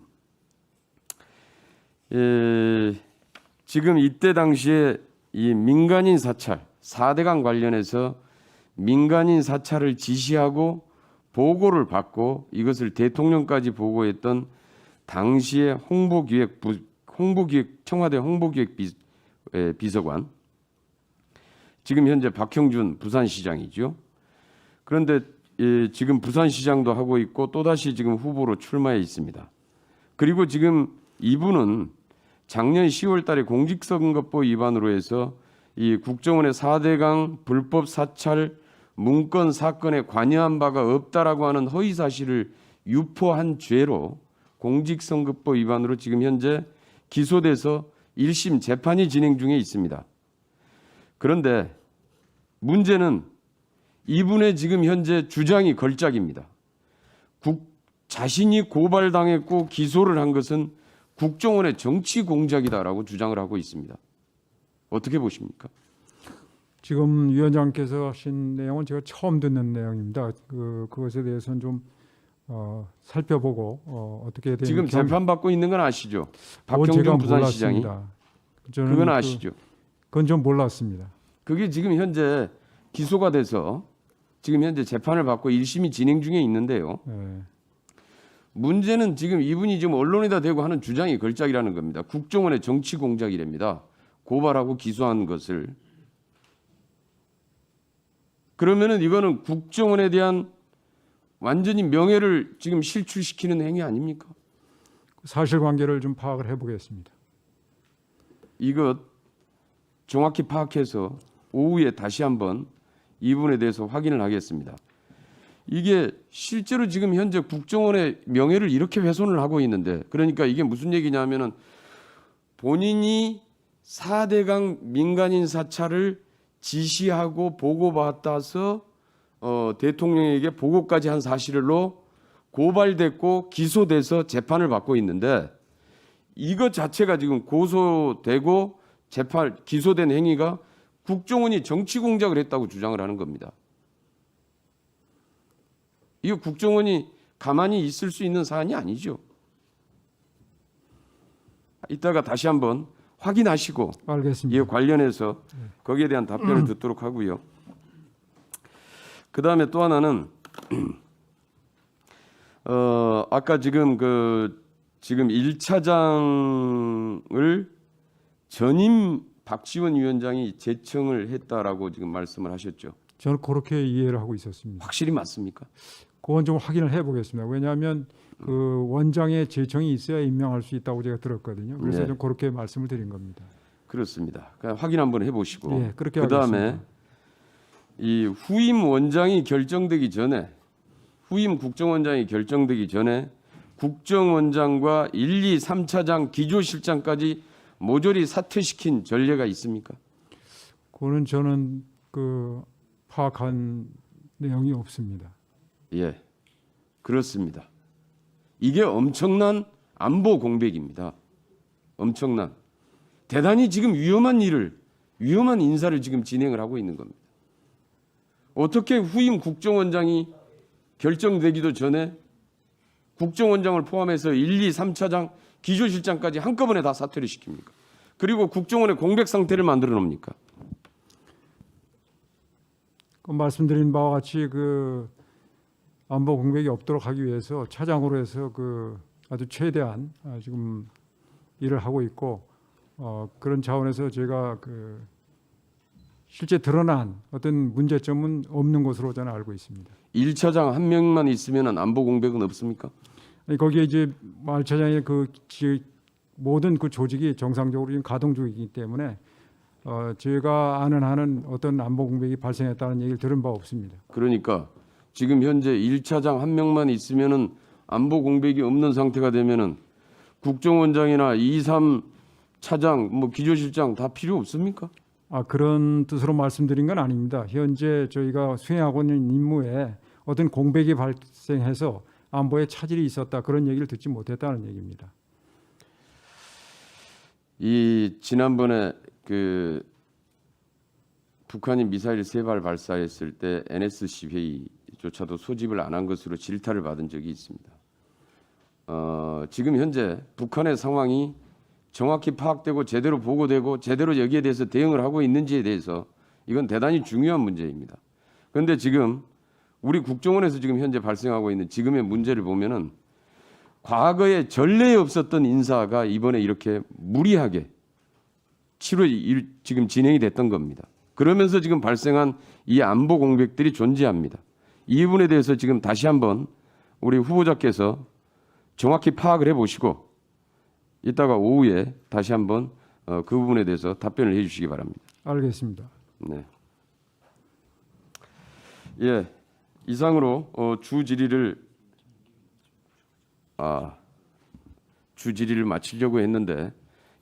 지금 이때 당시에 이 민간인 사찰, 4대강 관련해서 민간인 사찰을 지시하고 보고를 받고 이것을 대통령까지 보고했던 당시의 청와대 홍보기획 비서관, 지금 현재 박형준 부산시장이죠. 그런데 지금 부산시장도 하고 있고 또다시 지금 후보로 출마해 있습니다. 그리고 지금 이분은 작년 10월 달에 공직선거법 위반으로 해서 이 국정원의 4대강 불법 사찰 문건 사건에 관여한 바가 없다라고 하는 허위 사실을 유포한 죄로 공직선거법 위반으로 지금 현재 기소돼서 1심 재판이 진행 중에 있습니다. 그런데 문제는 이분의 지금 현재 주장이 걸작입니다. 자신이 고발당했고 기소를 한 것은 국정원의 정치 공작이다라고 주장을 하고 있습니다. 어떻게 보십니까? 지금 위원장께서 하신 내용은 제가 처음 듣는 내용입니다. 그것에 대해서는 좀 살펴보고 어떻게 되는지 지금 재판받고 있는 건 아시죠? 제가 박형준 부산시장이. 몰랐습니다. 저는 그건 아시죠? 그건 좀 몰랐습니다. 그게 지금 현재 기소가 돼서 지금 현재 재판을 받고 1심이 진행 중에 있는데요. 예. 문제는 지금 이분이 지금 언론에다 대고 하는 주장이 걸작이라는 겁니다. 국정원의 정치 공작이랍니다. 고발하고 기소한 것을. 그러면은 이거는 국정원에 대한 완전히 명예를 지금 실추시키는 행위 아닙니까? 사실관계를 좀 파악을 해보겠습니다. 이것 정확히 파악해서 오후에 다시 한번 이 부분에 대해서 확인을 하겠습니다. 이게 실제로 지금 현재 국정원의 명예를 이렇게 훼손을 하고 있는데, 그러니까 이게 무슨 얘기냐면은 본인이 4대강 민간인 사찰을 지시하고 보고받아서 대통령에게 보고까지 한 사실로 고발됐고 기소돼서 재판을 받고 있는데, 이것 자체가 지금 고소되고 기소된 행위가 국정원이 정치 공작을 했다고 주장을 하는 겁니다. 이거 국정원이 가만히 있을 수 있는 사안이 아니죠. 이따가 다시 한번 확인하시고 알겠습니다. 이에 관련해서 거기에 대한 답변을 듣도록 하고요. 그다음에 또 하나는 아까 지금 지금 1차장을 전임 박지원 위원장이 제청을 했다라고 지금 말씀을 하셨죠. 저는 그렇게 이해를 하고 있었습니다. 확실히 맞습니까? 그건 좀 확인을 해보겠습니다. 왜냐하면 그 원장의 제청이 있어야 임명할 수 있다고 제가 들었거든요. 그래서 네. 좀 그렇게 말씀을 드린 겁니다. 그렇습니다. 그냥 확인 한번 해보시고 예, 그렇게 그다음에 하겠습니다. 이 후임 원장이 결정되기 전에, 후임 국정원장이 결정되기 전에 국정원장과 1, 2, 3차장 기조실장까지 모조리 사퇴시킨 전례가 있습니까? 그거는 저는 파악한 내용이 없습니다. 예, 그렇습니다. 이게 엄청난 안보 공백입니다. 엄청난. 대단히 지금 위험한 인사를 지금 진행을 하고 있는 겁니다. 어떻게 후임 국정원장이 결정되기도 전에 국정원장을 포함해서 1, 2, 3차장, 기조실장까지 한꺼번에 다 사퇴를 시킵니까? 그리고 국정원의 공백 상태를 만들어 놓습니까? 말씀드린 바와 같이 안보 공백이 없도록 하기 위해서 차장으로 해서 아주 최대한 지금 일을 하고 있고, 그런 차원에서 제가 실제 드러난 어떤 문제점은 없는 것으로 저는 알고 있습니다. 1차장 한 명만 있으면 안보 공백은 없습니까? 거기에 이제 말차장의 모든 조직이 정상적으로 지금 가동 중이기 때문에 제가 아는 한은 어떤 안보 공백이 발생했다는 얘기를 들은 바 없습니다. 그러니까 지금 현재 1차장 한 명만 있으면은 안보 공백이 없는 상태가 되면은 국정원장이나 2, 3차장, 기조실장 다 필요 없습니까? 그런 뜻으로 말씀드린 건 아닙니다. 현재 저희가 수행하고 있는 임무에 어떤 공백이 발생해서 안보에 차질이 있었다, 그런 얘기를 듣지 못했다는 얘기입니다. 지난번에 북한이 미사일 3발 발사했을 때 NSC 회의조차도 소집을 안 한 것으로 질타를 받은 적이 있습니다. 지금 현재 북한의 상황이 정확히 파악되고 제대로 보고되고 제대로 여기에 대해서 대응을 하고 있는지에 대해서 이건 대단히 중요한 문제입니다. 그런데 지금 우리 국정원에서 지금 현재 발생하고 있는 지금의 문제를 보면은 과거에 전례에 없었던 인사가 이번에 이렇게 무리하게 지금 진행이 됐던 겁니다. 그러면서 지금 발생한 이 안보 공백들이 존재합니다. 이 부분에 대해서 지금 다시 한번 우리 후보자께서 정확히 파악을 해보시고 이따가 오후에 다시 한번 그 부분에 대해서 답변을 해주시기 바랍니다. 알겠습니다. 네. 예, 이상으로 주 질의를 마치려고 했는데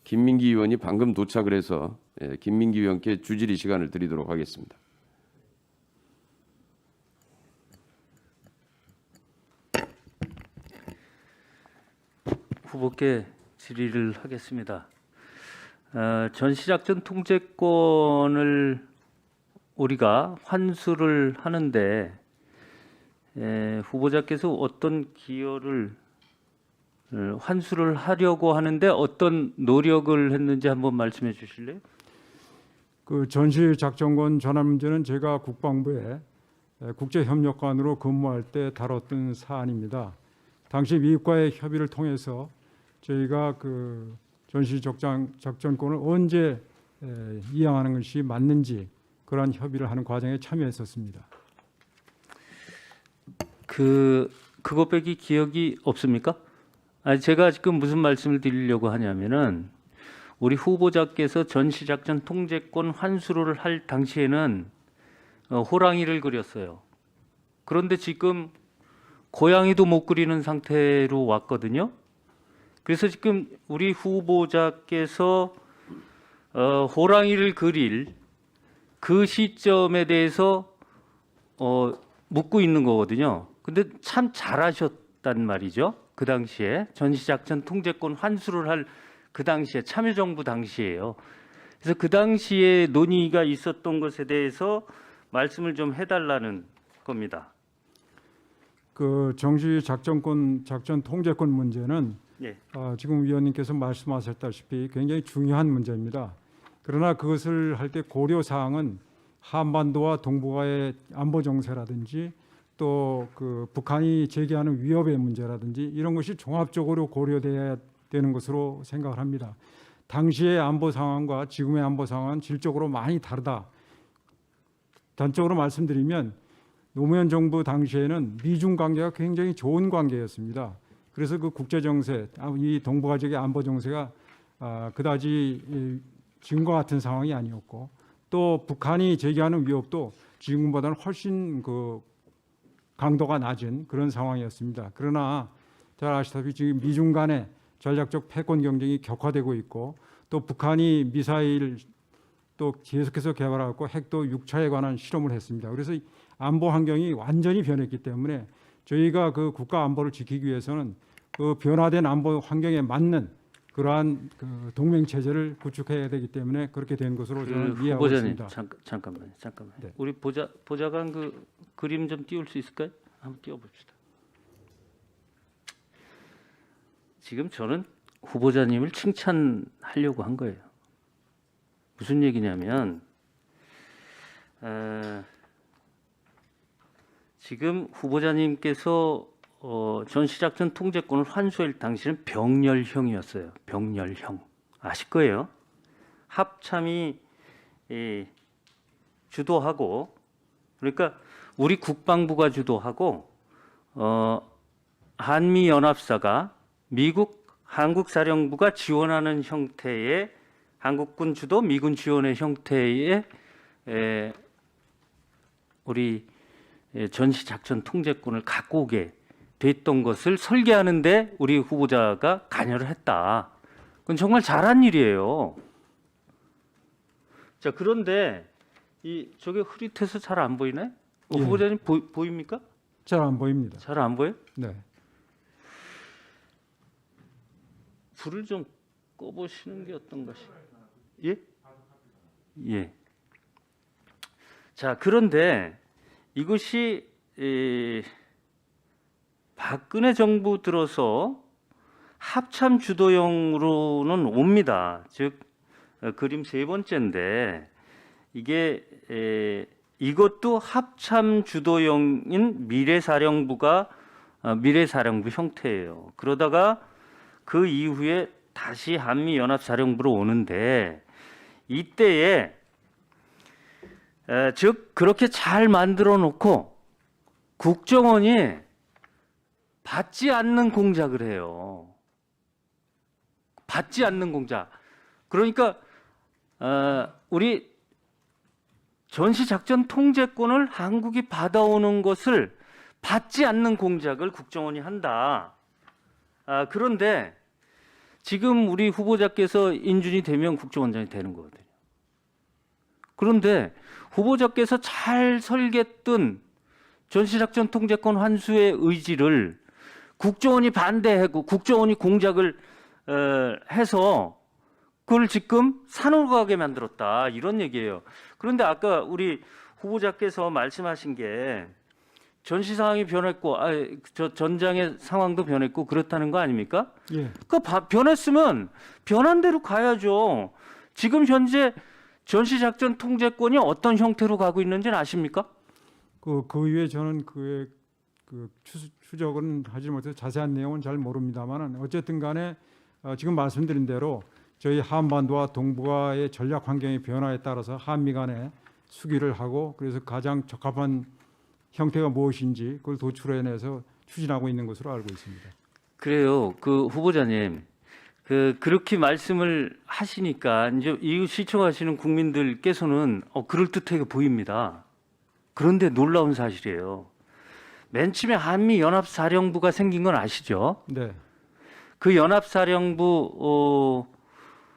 김민기 의원이 방금 도착을 해서 김민기 의원께 주질의 시간을 드리도록 하겠습니다. 후보께 질의를 하겠습니다. 전시작전 통제권을 우리가 환수를 하는데 후보자께서 어떤 기여를 환수를 하려고 하는데 어떤 노력을 했는지 한번 말씀해 주실래요? 그 전시 작전권 전환 문제는 제가 국방부에 국제협력관으로 근무할 때 다뤘던 사안입니다. 당시 미국과의 협의를 통해서 저희가 그 전시 작전권을 언제 이양하는 것이 맞는지 그러한 협의를 하는 과정에 참여했었습니다. 그것 빼기 기억이 없습니까? 아니, 제가 지금 무슨 말씀을 드리려고 하냐면은 우리 후보자께서 전시작전 통제권 환수를 할 당시에는 호랑이를 그렸어요. 그런데 지금 고양이도 못 그리는 상태로 왔거든요. 그래서 지금 우리 후보자께서 호랑이를 그릴 그 시점에 대해서 묻고 있는 거거든요. 근데 참 잘하셨단 말이죠. 그 당시에 전시작전 통제권 환수를 할 그 당시에 참여정부 당시에요. 그래서 그 당시에 논의가 있었던 것에 대해서 말씀을 좀 해달라는 겁니다. 그 정시 작전 통제권 문제는 예. 지금 위원님께서 말씀하셨다시피 굉장히 중요한 문제입니다. 그러나 그것을 할 때 고려 사항은 한반도와 동북아의 안보 정세라든지 또 그 북한이 제기하는 위협의 문제라든지 이런 것이 종합적으로 고려돼야 되는 것으로 생각을 합니다. 당시의 안보 상황과 지금의 안보 상황은 질적으로 많이 다르다. 단적으로 말씀드리면 노무현 정부 당시에는 미중 관계가 굉장히 좋은 관계였습니다. 그래서 그 국제 정세, 이 동북아 지역의 안보 정세가 그다지 지금과 같은 상황이 아니었고 또 북한이 제기하는 위협도 지금보다는 훨씬 그 강도가 낮은 그런 상황이었습니다. 그러나 잘 아시다시피 지금 미중 간의 전략적 패권 경쟁이 격화되고 있고 또 북한이 미사일 또 계속해서 개발하고 핵도 6차에 관한 실험을 했습니다. 그래서 안보 환경이 완전히 변했기 때문에 저희가 그 국가 안보를 지키기 위해서는 그 변화된 안보 환경에 맞는 그러한 그 동맹 체제를 구축해야 되기 때문에 그렇게 된 것으로 저는 이해하고 있습니다. 잠깐만요. 네. 우리 보좌관 그 그림 좀 띄울 수 있을까요? 한번 띄워봅시다. 지금 저는 후보자님을 칭찬하려고 한 거예요. 무슨 얘기냐면 지금 후보자님께서 전시작전 통제권을 환수할 당시는 병렬형이었어요. 병렬형. 아실 거예요. 합참이 주도하고 그러니까 우리 국방부가 주도하고 한미연합사가 미국 한국사령부가 지원하는 형태의 한국군 주도 미군 지원의 형태의 우리 전시작전 통제권을 갖고 오게 됐던 것을 설계하는데 우리 후보자가 관여를 했다. 그건 정말 잘한 일이에요. 자, 그런데 저게 흐릿해서 잘 안 보이나요? 예. 후보자님 보입니까? 잘 안 보입니다. 잘 안 보여? 네. 불을 좀 꺼보시는 게 어떤가 싶어요. 예? 예. 자, 그런데 이것이 박근혜 정부 들어서 합참 주도형으로는 옵니다. 즉 그림 세 번째인데 이게 이것도 합참 주도형인 미래사령부 형태예요. 그러다가 그 이후에 다시 한미연합사령부로 오는데 이때에 즉 그렇게 잘 만들어 놓고 국정원이 받지 않는 공작을 해요. 받지 않는 공작. 그러니까 우리 전시작전 통제권을 한국이 받아오는 것을 받지 않는 공작을 국정원이 한다. 그런데 지금 우리 후보자께서 인준이 되면 국정원장이 되는 거거든요. 그런데 후보자께서 잘 설계했던 전시작전 통제권 환수의 의지를 국정원이 반대하고 국정원이 공작을 해서 그걸 지금 산으로 가게 만들었다, 이런 얘기예요. 그런데 아까 우리 후보자께서 말씀하신 게 전시 상황이 변했고 저 전장의 상황도 변했고 그렇다는 거 아닙니까? 예. 그 변했으면 변한 대로 가야죠. 지금 현재 전시작전 통제권이 어떤 형태로 가고 있는지는 아십니까? 그 이후에 저는 그 추적은 하지 못해서 자세한 내용은 잘 모릅니다만은 어쨌든 간에 지금 말씀드린 대로 저희 한반도와 동북아의 전략 환경의 변화에 따라서 한미 간에 수기를 하고 그래서 가장 적합한 형태가 무엇인지 그걸 도출해내서 추진하고 있는 것으로 알고 있습니다. 그래요. 그 후보자님, 그렇게 말씀을 하시니까 이제 이 시청하시는 국민들께서는 그럴듯하게 보입니다. 그런데 놀라운 사실이에요. 맨 처음에 한미 연합사령부가 생긴 건 아시죠? 네. 그 연합사령부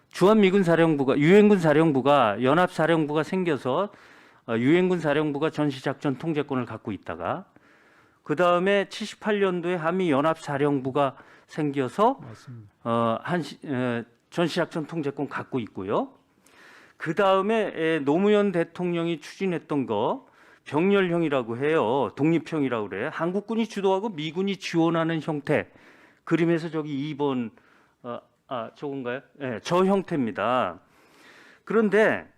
주한미군 사령부가 유엔군 사령부가 연합사령부가 생겨서 유엔군 사령부가 전시작전 통제권을 갖고 있다가 그 다음에 78년도에 한미 연합사령부가 생겨서 전시작전 통제권 갖고 있고요. 그 다음에 노무현 대통령이 추진했던 거 병렬형이라고 해요. 독립형이라고 그래. 한국군이 주도하고 미군이 지원하는 형태. 그림에서 저기 2번 저건가요? 네, 저 형태입니다. 그런데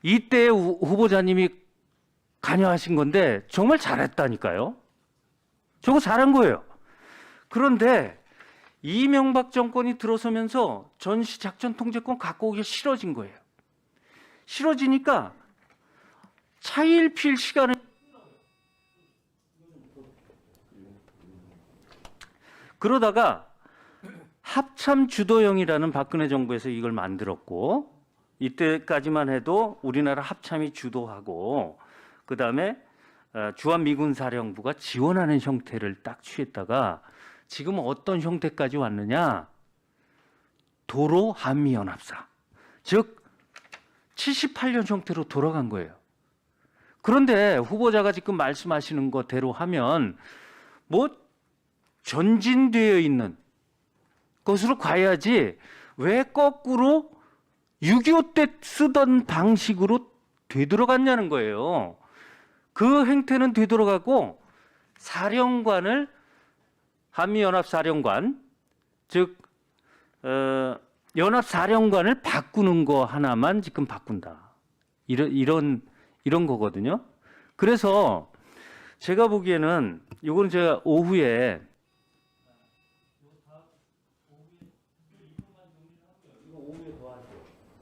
이때 후보자님이 관여하신 건데 정말 잘했다니까요. 저거 잘한 거예요. 그런데 이명박 정권이 들어서면서 전시작전 통제권 갖고 오기 싫어진 거예요. 싫어지니까 차일피일 시간을 그러다가 합참 주도형이라는 박근혜 정부에서 이걸 만들었고 이때까지만 해도 우리나라 합참이 주도하고 그다음에 주한미군 사령부가 지원하는 형태를 딱 취했다가 지금 어떤 형태까지 왔느냐? 도로 한미연합사, 즉 78년 형태로 돌아간 거예요. 그런데 후보자가 지금 말씀하시는 것대로 하면 뭐 전진되어 있는 것으로 가야지 왜 거꾸로 6.25 때 쓰던 방식으로 되돌아갔냐는 거예요. 그 행태는 되돌아가고 사령관을 한미연합사령관, 즉 연합사령관을 바꾸는 거 하나만 지금 바꾼다. 이런 거거든요. 그래서 제가 보기에는 이거는 제가 오후에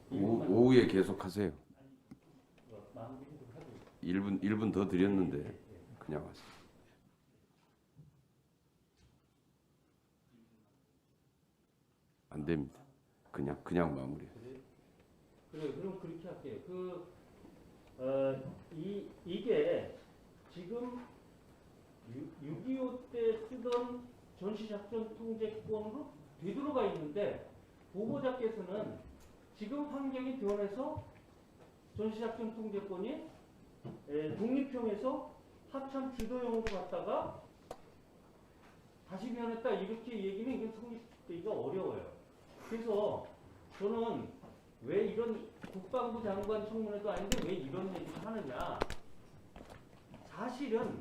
오후에 계속하세요. 1분 더 드렸는데 그냥 왔어요. 안 됩니다. 그냥 마무리. 그래, 그럼 그렇게 할게요. 이게 지금 6.25 때 쓰던 전시작전 통제권으로 되돌아가 있는데 후보자께서는 지금 환경이 변해서 전시작전 통제권이 독립형에서 합참 주도형으로 갔다가 다시 변했다 이렇게 얘기는 이게 성립되기가 어려워요. 그래서 저는 왜 이런 국방부 장관 청문회도 아닌데 왜 이런 얘기를 하느냐. 사실은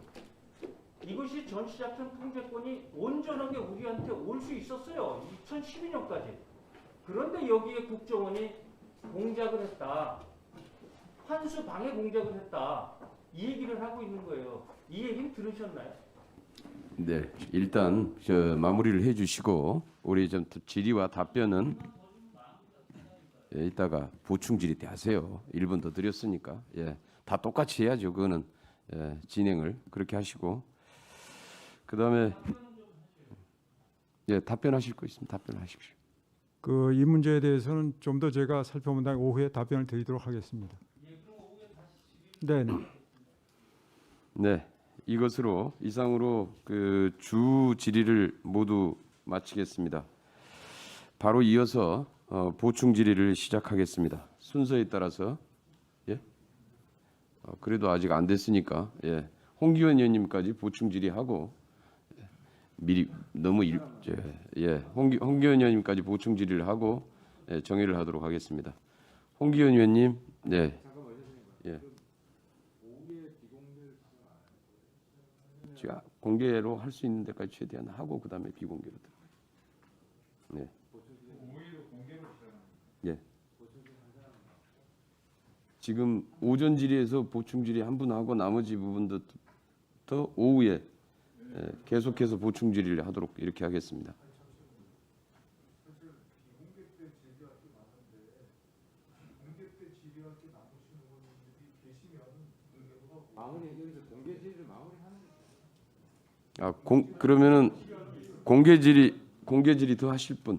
이것이 전시작전 통제권이 온전하게 우리한테 올 수 있었어요. 2012년까지. 그런데 여기에 국정원이 공작을 했다. 환수 방해 공작을 했다. 이 얘기를 하고 있는 거예요. 이 얘기는 들으셨나요? 네, 일단 마무리를 해주시고 우리 좀 질의와 답변은 이따가 보충 질의 때 하세요. 1분 더 드렸으니까 다 똑같이 해야죠. 그거는 진행을 그렇게 하시고 그다음에 답변하실 거 있으면 답변하십시오. 이 문제에 대해서는 좀 더 제가 살펴본 다음에 오후에 답변을 드리도록 하겠습니다. 네. 이것으로 이상으로 주 질의를 모두 마치겠습니다. 바로 이어서 보충 질의를 시작하겠습니다. 순서에 따라서 예? 그래도 아직 안 됐으니까 예. 홍기현 의원님까지 보충 질의하고 미리 너무 홍기현 의원님까지 보충 질의를 하고 예, 정의를 하도록 하겠습니다. 홍기현 의원님, 네. 예. 제가 공개로 할 수 있는 데까지 최대한 하고 그다음에 비공개로 들어가요. 네. 예. 지금 오전 질의에서 보충 질의 한 분 하고 나머지 부분도 또 오후에 계속해서 보충 질의를 하도록 이렇게 하겠습니다. 그러면은 공개 질의 더 하실 분,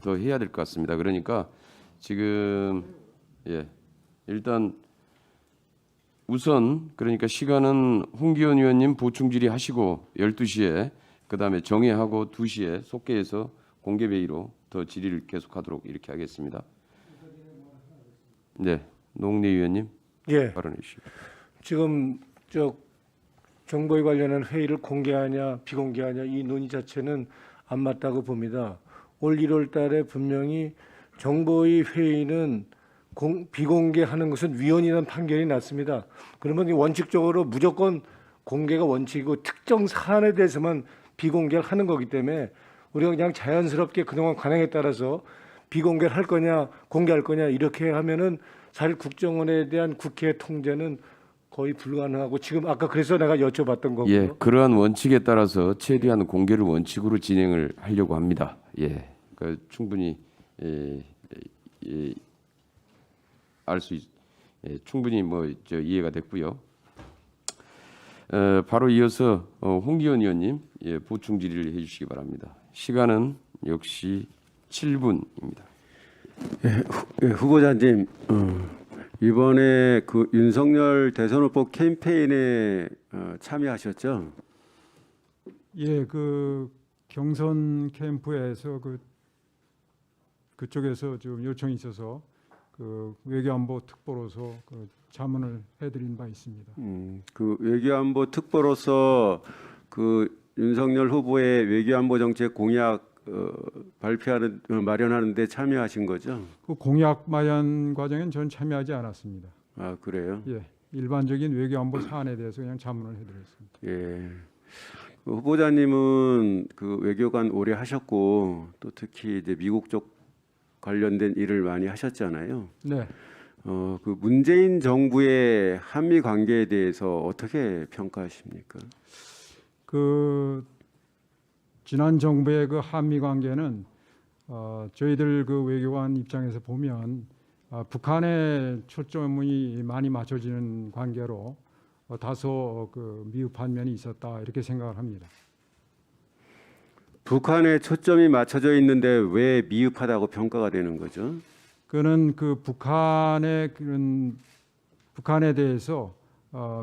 더 해야 될 것 같습니다. 그러니까 지금 일단 우선 그러니까 시간은 홍기현 의원님 보충 질의 하시고 12시에 그다음에 정회하고 2시에 속개해서 공개 회의로 더 질의를 계속하도록 이렇게 하겠습니다. 네, 노웅래 의원님 발언해 주시죠. 지금 정보에 관련한 회의를 공개하냐 비공개하냐 이 논의 자체는 안 맞다고 봅니다. 올 1월 달에 분명히 정보의 회의는 비공개하는 것은 위헌이라는 판결이 났습니다. 그러면 원칙적으로 무조건 공개가 원칙이고 특정 사안에 대해서만 비공개를 하는 거기 때문에 우리가 그냥 자연스럽게 그동안 관행에 따라서 비공개를 할 거냐 공개할 거냐 이렇게 하면은 사실 국정원에 대한 국회의 통제는 거의 불가능하고 지금 아까 그래서 내가 여쭤봤던 거고요. 예, 그러한 원칙에 따라서 최대한 공개를 원칙으로 진행을 하려고 합니다. 예, 충분히 충분히 이해가 됐고요. 바로 이어서 홍기현 의원님 보충 질의를 해주시기 바랍니다. 시간은 역시 7분입니다. 후보자님, 이번에 그 윤석열 대선 후보 캠페인에 참여하셨죠? 예, 그 경선 캠프에서 그쪽에서 좀 요청이 있어서 그 외교안보 특보로서 그 자문을 해드린 바 있습니다. 그 외교안보 특보로서 그 윤석열 후보의 외교안보 정책 공약 마련하는데 참여하신 거죠? 그 공약 마련 과정엔 전 참여하지 않았습니다. 아, 그래요? 예, 일반적인 외교안보 사안에 대해서 그냥 자문을 해드렸습니다. 예. 그 후보자님은 그 외교관 오래 하셨고 또 특히 이제 미국 쪽 관련된 일을 많이 하셨잖아요. 네. 그 문재인 정부의 한미 관계에 대해서 어떻게 평가하십니까? 그 지난 정부의 그 한미 관계는 저희들 그 외교관 입장에서 보면 북한에 초점이 많이 맞춰지는 관계로 다소 그 미흡한 면이 있었다 이렇게 생각을 합니다. 북한에 초점이 맞춰져 있는데 왜 미흡하다고 평가가 되는 거죠? 그는 그 북한에 대해서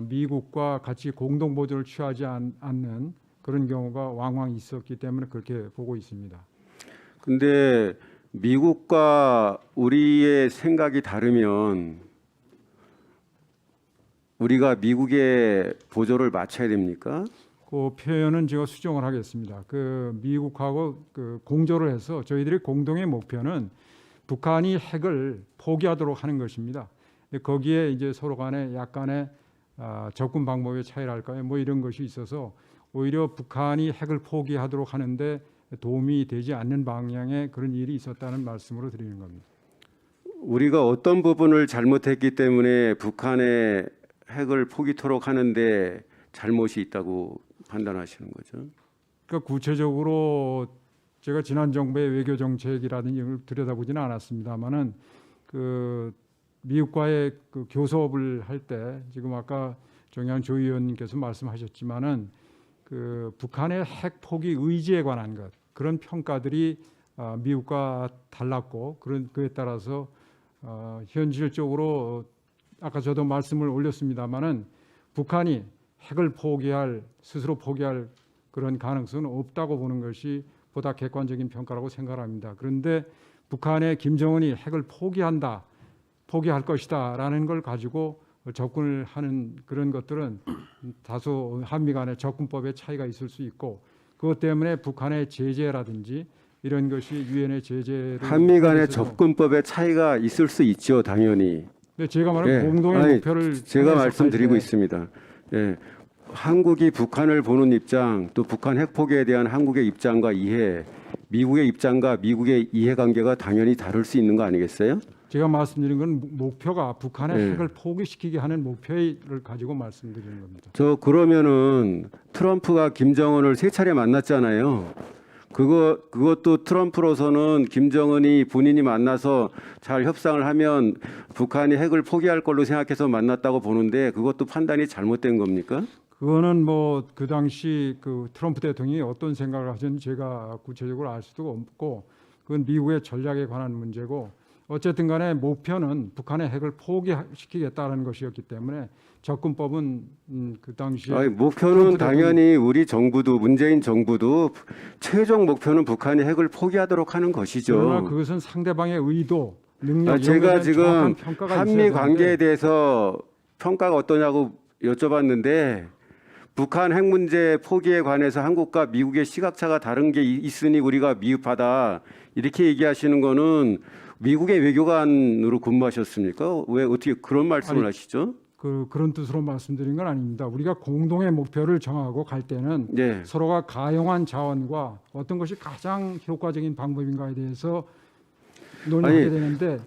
미국과 같이 공동 보조를 취하지 않는 그런 경우가 왕왕 있었기 때문에 그렇게 보고 있습니다. 근데 미국과 우리의 생각이 다르면 우리가 미국의 보조를 맞춰야 됩니까? 그 표현은 제가 수정을 하겠습니다. 그 미국하고 그 공조를 해서 저희들의 공동의 목표는 북한이 핵을 포기하도록 하는 것입니다. 거기에 이제 서로 간에 약간의 접근 방법의 차이랄까요? 뭐 이런 것이 있어서 오히려 북한이 핵을 포기하도록 하는데 도움이 되지 않는 방향의 그런 일이 있었다는 말씀으로 드리는 겁니다. 우리가 어떤 부분을 잘못했기 때문에 북한의 핵을 포기토록 하는데 잘못이 있다고 판단하시는 거죠? 그러니까 구체적으로 제가 지난 정부의 외교 정책이라든지 이걸 들여다보지는 않았습니다만은 그 미국과의 그 교섭을 할 때 지금 아까 정양 조 의원님께서 말씀하셨지만은 그 북한의 핵 포기 의지에 관한 것 그런 평가들이 미국과 달랐고 그에 따라서 현실적으로 아까 저도 말씀을 올렸습니다만은 북한이 핵을 스스로 포기할 그런 가능성은 없다고 보는 것이 보다 객관적인 평가라고 생각합니다. 그런데 북한의 김정은이 핵을 포기할 것이다라는 걸 가지고 접근을 하는 그런 것들은 다소 한미 간의 접근법의 차이가 있을 수 있고, 그것 때문에 북한의 제재라든지 이런 것이 유엔의 제재를 한미 간의 통해서 접근법의 차이가 있을 수 있죠, 당연히. 네, 제가 말하는 예. 공동의 아니, 목표를 제가 통해서 말씀드리고 갈 때 있습니다. 예. 한국이 북한을 보는 입장, 또 북한 핵 포기에 대한 한국의 입장과 이해, 미국의 입장과 미국의 이해관계가 당연히 다를 수 있는 거 아니겠어요? 제가 말씀드린 건 목표가 북한의 네. 핵을 포기시키게 하는 목표를 가지고 말씀드리는 겁니다. 그러면은 트럼프가 김정은을 3차례 만났잖아요. 그것도 트럼프로서는 김정은이 본인이 만나서 잘 협상을 하면 북한이 핵을 포기할 걸로 생각해서 만났다고 보는데, 그것도 판단이 잘못된 겁니까? 그거는 뭐 그 당시 그 트럼프 대통령이 어떤 생각을 하셨는지 제가 구체적으로 알 수도 없고, 그건 미국의 전략에 관한 문제고, 어쨌든 간에 목표는 북한의 핵을 포기시키겠다는 것이었기 때문에 접근법은 그 당시에 아니, 목표는 당연히 우리 정부도, 문재인 정부도 최종 목표는 북한이 핵을 포기하도록 하는 것이죠. 그러나 그것은 상대방의 의도, 능력, 제가 지금 정확한 평가가 한미 있어야 관계에 되는데 대해서 평가가 어떠냐고 여쭤봤는데, 북한 핵 문제 포기에 관해서 한국과 미국의 시각차가 다른 게 있으니 우리가 미흡하다, 이렇게 얘기하시는 거는 미국의 외교관으로 근무하셨습니까? 왜 어떻게 그런 말씀을 하시죠? 그런 뜻으로 말씀드린 건 아닙니다. 우리가 공동의 목표를 정하고 갈 때는 네. 서로가 가용한 자원과 어떤 것이 가장 효과적인 방법인가에 대해서 논의하게 되는데,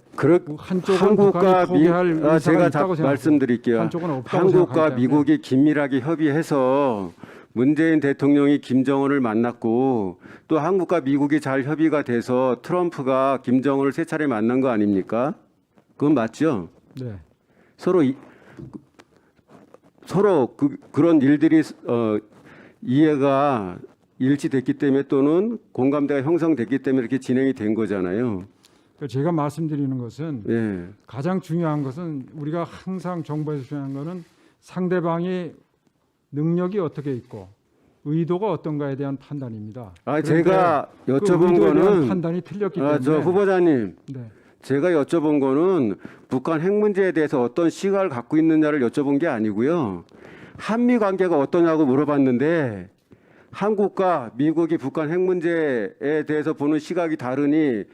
한쪽은 한국과 북한이 포기할 의사가 제가 있다고 생각하고 말씀드릴게요. 한쪽은 없다고 한국과 생각하기 때문에 미국이 긴밀하게 협의해서 문재인 대통령이 김정은을 만났고, 또 한국과 미국이 잘 협의가 돼서 트럼프가 김정은을 3차례 만난 거 아닙니까? 그건 맞죠? 네. 서로 그런 일들이 이해가 일치됐기 때문에, 또는 공감대가 형성됐기 때문에 이렇게 진행이 된 거잖아요. 제가 말씀드리는 것은 예. 가장 중요한 것은, 우리가 항상 정부에서 중요한 것은 상대방의 능력이 어떻게 있고 의도가 어떤가에 대한 판단입니다. 제가 여쭤본 의도에 대한 거는 판단이 틀렸기 때문에. 저 후보자님, 네. 제가 여쭤본 거는 북한 핵 문제에 대해서 어떤 시각을 갖고 있느냐를 여쭤본 게 아니고요. 한미 관계가 어떠냐고 물어봤는데, 한국과 미국이 북한 핵 문제에 대해서 보는 시각이 다르니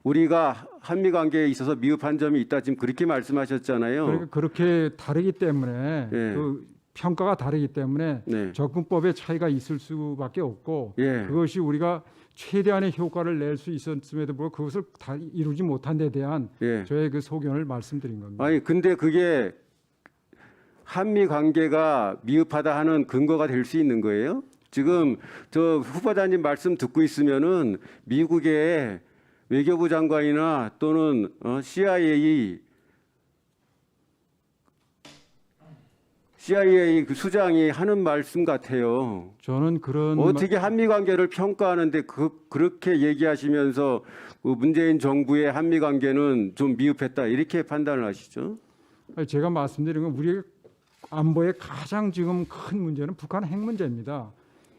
우리가 한미 관계에 있어서 미흡한 점이 있다, 지금 그렇게 말씀하셨잖아요. 그러니까 그렇게 다르기 때문에 예. 그 평가가 다르기 때문에 네. 접근법의 차이가 있을 수밖에 없고, 예. 그것이 우리가 최대한의 효과를 낼 수 있었음에도 불구하고 그것을 다 이루지 못한 데 대한 예. 저의 그 소견을 말씀드린 겁니다. 아니 근데 그게 한미 관계가 미흡하다 하는 근거가 될 수 있는 거예요? 지금 저 후보자님 말씀 듣고 있으면은 미국의 외교부 장관이나 또는 CIA 그 수장이 하는 말씀 같아요. 저는 그런 어떻게 한미 관계를 평가하는데 그렇게 얘기하시면서 문재인 정부의 한미 관계는 좀 미흡했다, 이렇게 판단을 하시죠? 제가 말씀드린 건, 우리 안보의 가장 지금 큰 문제는 북한 핵 문제입니다.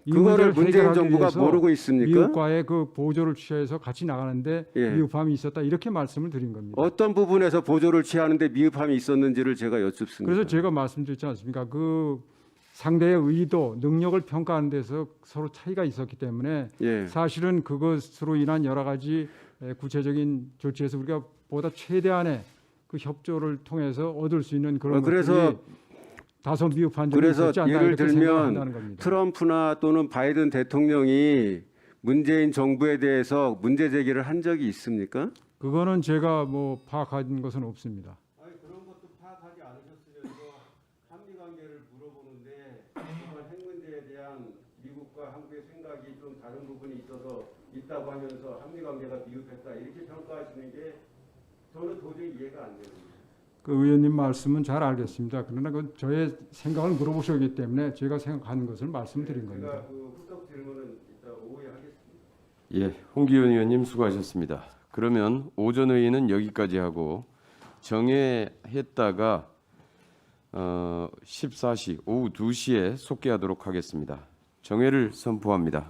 이 그거를 문제를 문재인 해결하기 정부가 위해서 모르고 있습니까? 미국과의 그 보조를 취해서 같이 나가는데 예. 미흡함이 있었다, 이렇게 말씀을 드린 겁니다. 어떤 부분에서 보조를 취하는데 미흡함이 있었는지를 제가 여쭙습니다. 그래서 제가 말씀드렸지 않습니까? 그 상대의 의도, 능력을 평가하는 데서 서로 차이가 있었기 때문에 예. 사실은 그것으로 인한 여러 가지 구체적인 조치에서 우리가 보다 최대한의 그 협조를 통해서 얻을 수 있는 그런 그래서 것들이 다소 미흡한 점이 그래서 있었지 않나, 예를 이렇게 생각한다는 들면 겁니다. 트럼프나 또는 바이든 대통령이 문재인 정부에 대해서 문제 제기를 한 적이 있습니까? 그거는 제가 뭐 파악한 것은 없습니다. 아니, 그런 것도 파악하지 않으셨으면서 한미 관계를 물어보는데 북한 핵 문제에 대한 미국과 한국의 생각이 좀 다른 부분이 있다고 하면서 한미 관계가 미흡했다, 이렇게 평가하시는 게 저는 도저히 이해가 안 됩니다. 그 의원님 말씀은 잘 알겠습니다. 그러나 그 저의 생각을 물어보셨기 때문에 제가 생각하는 것을 말씀드린 겁니다. 제가 그 후속 질문은 이따 오후에 하겠습니다. 예, 홍기현 의원님 수고하셨습니다. 그러면 오전 회의는 여기까지 하고 정회했다가 14시 오후 2시에 속개하도록 하겠습니다. 정회를 선포합니다.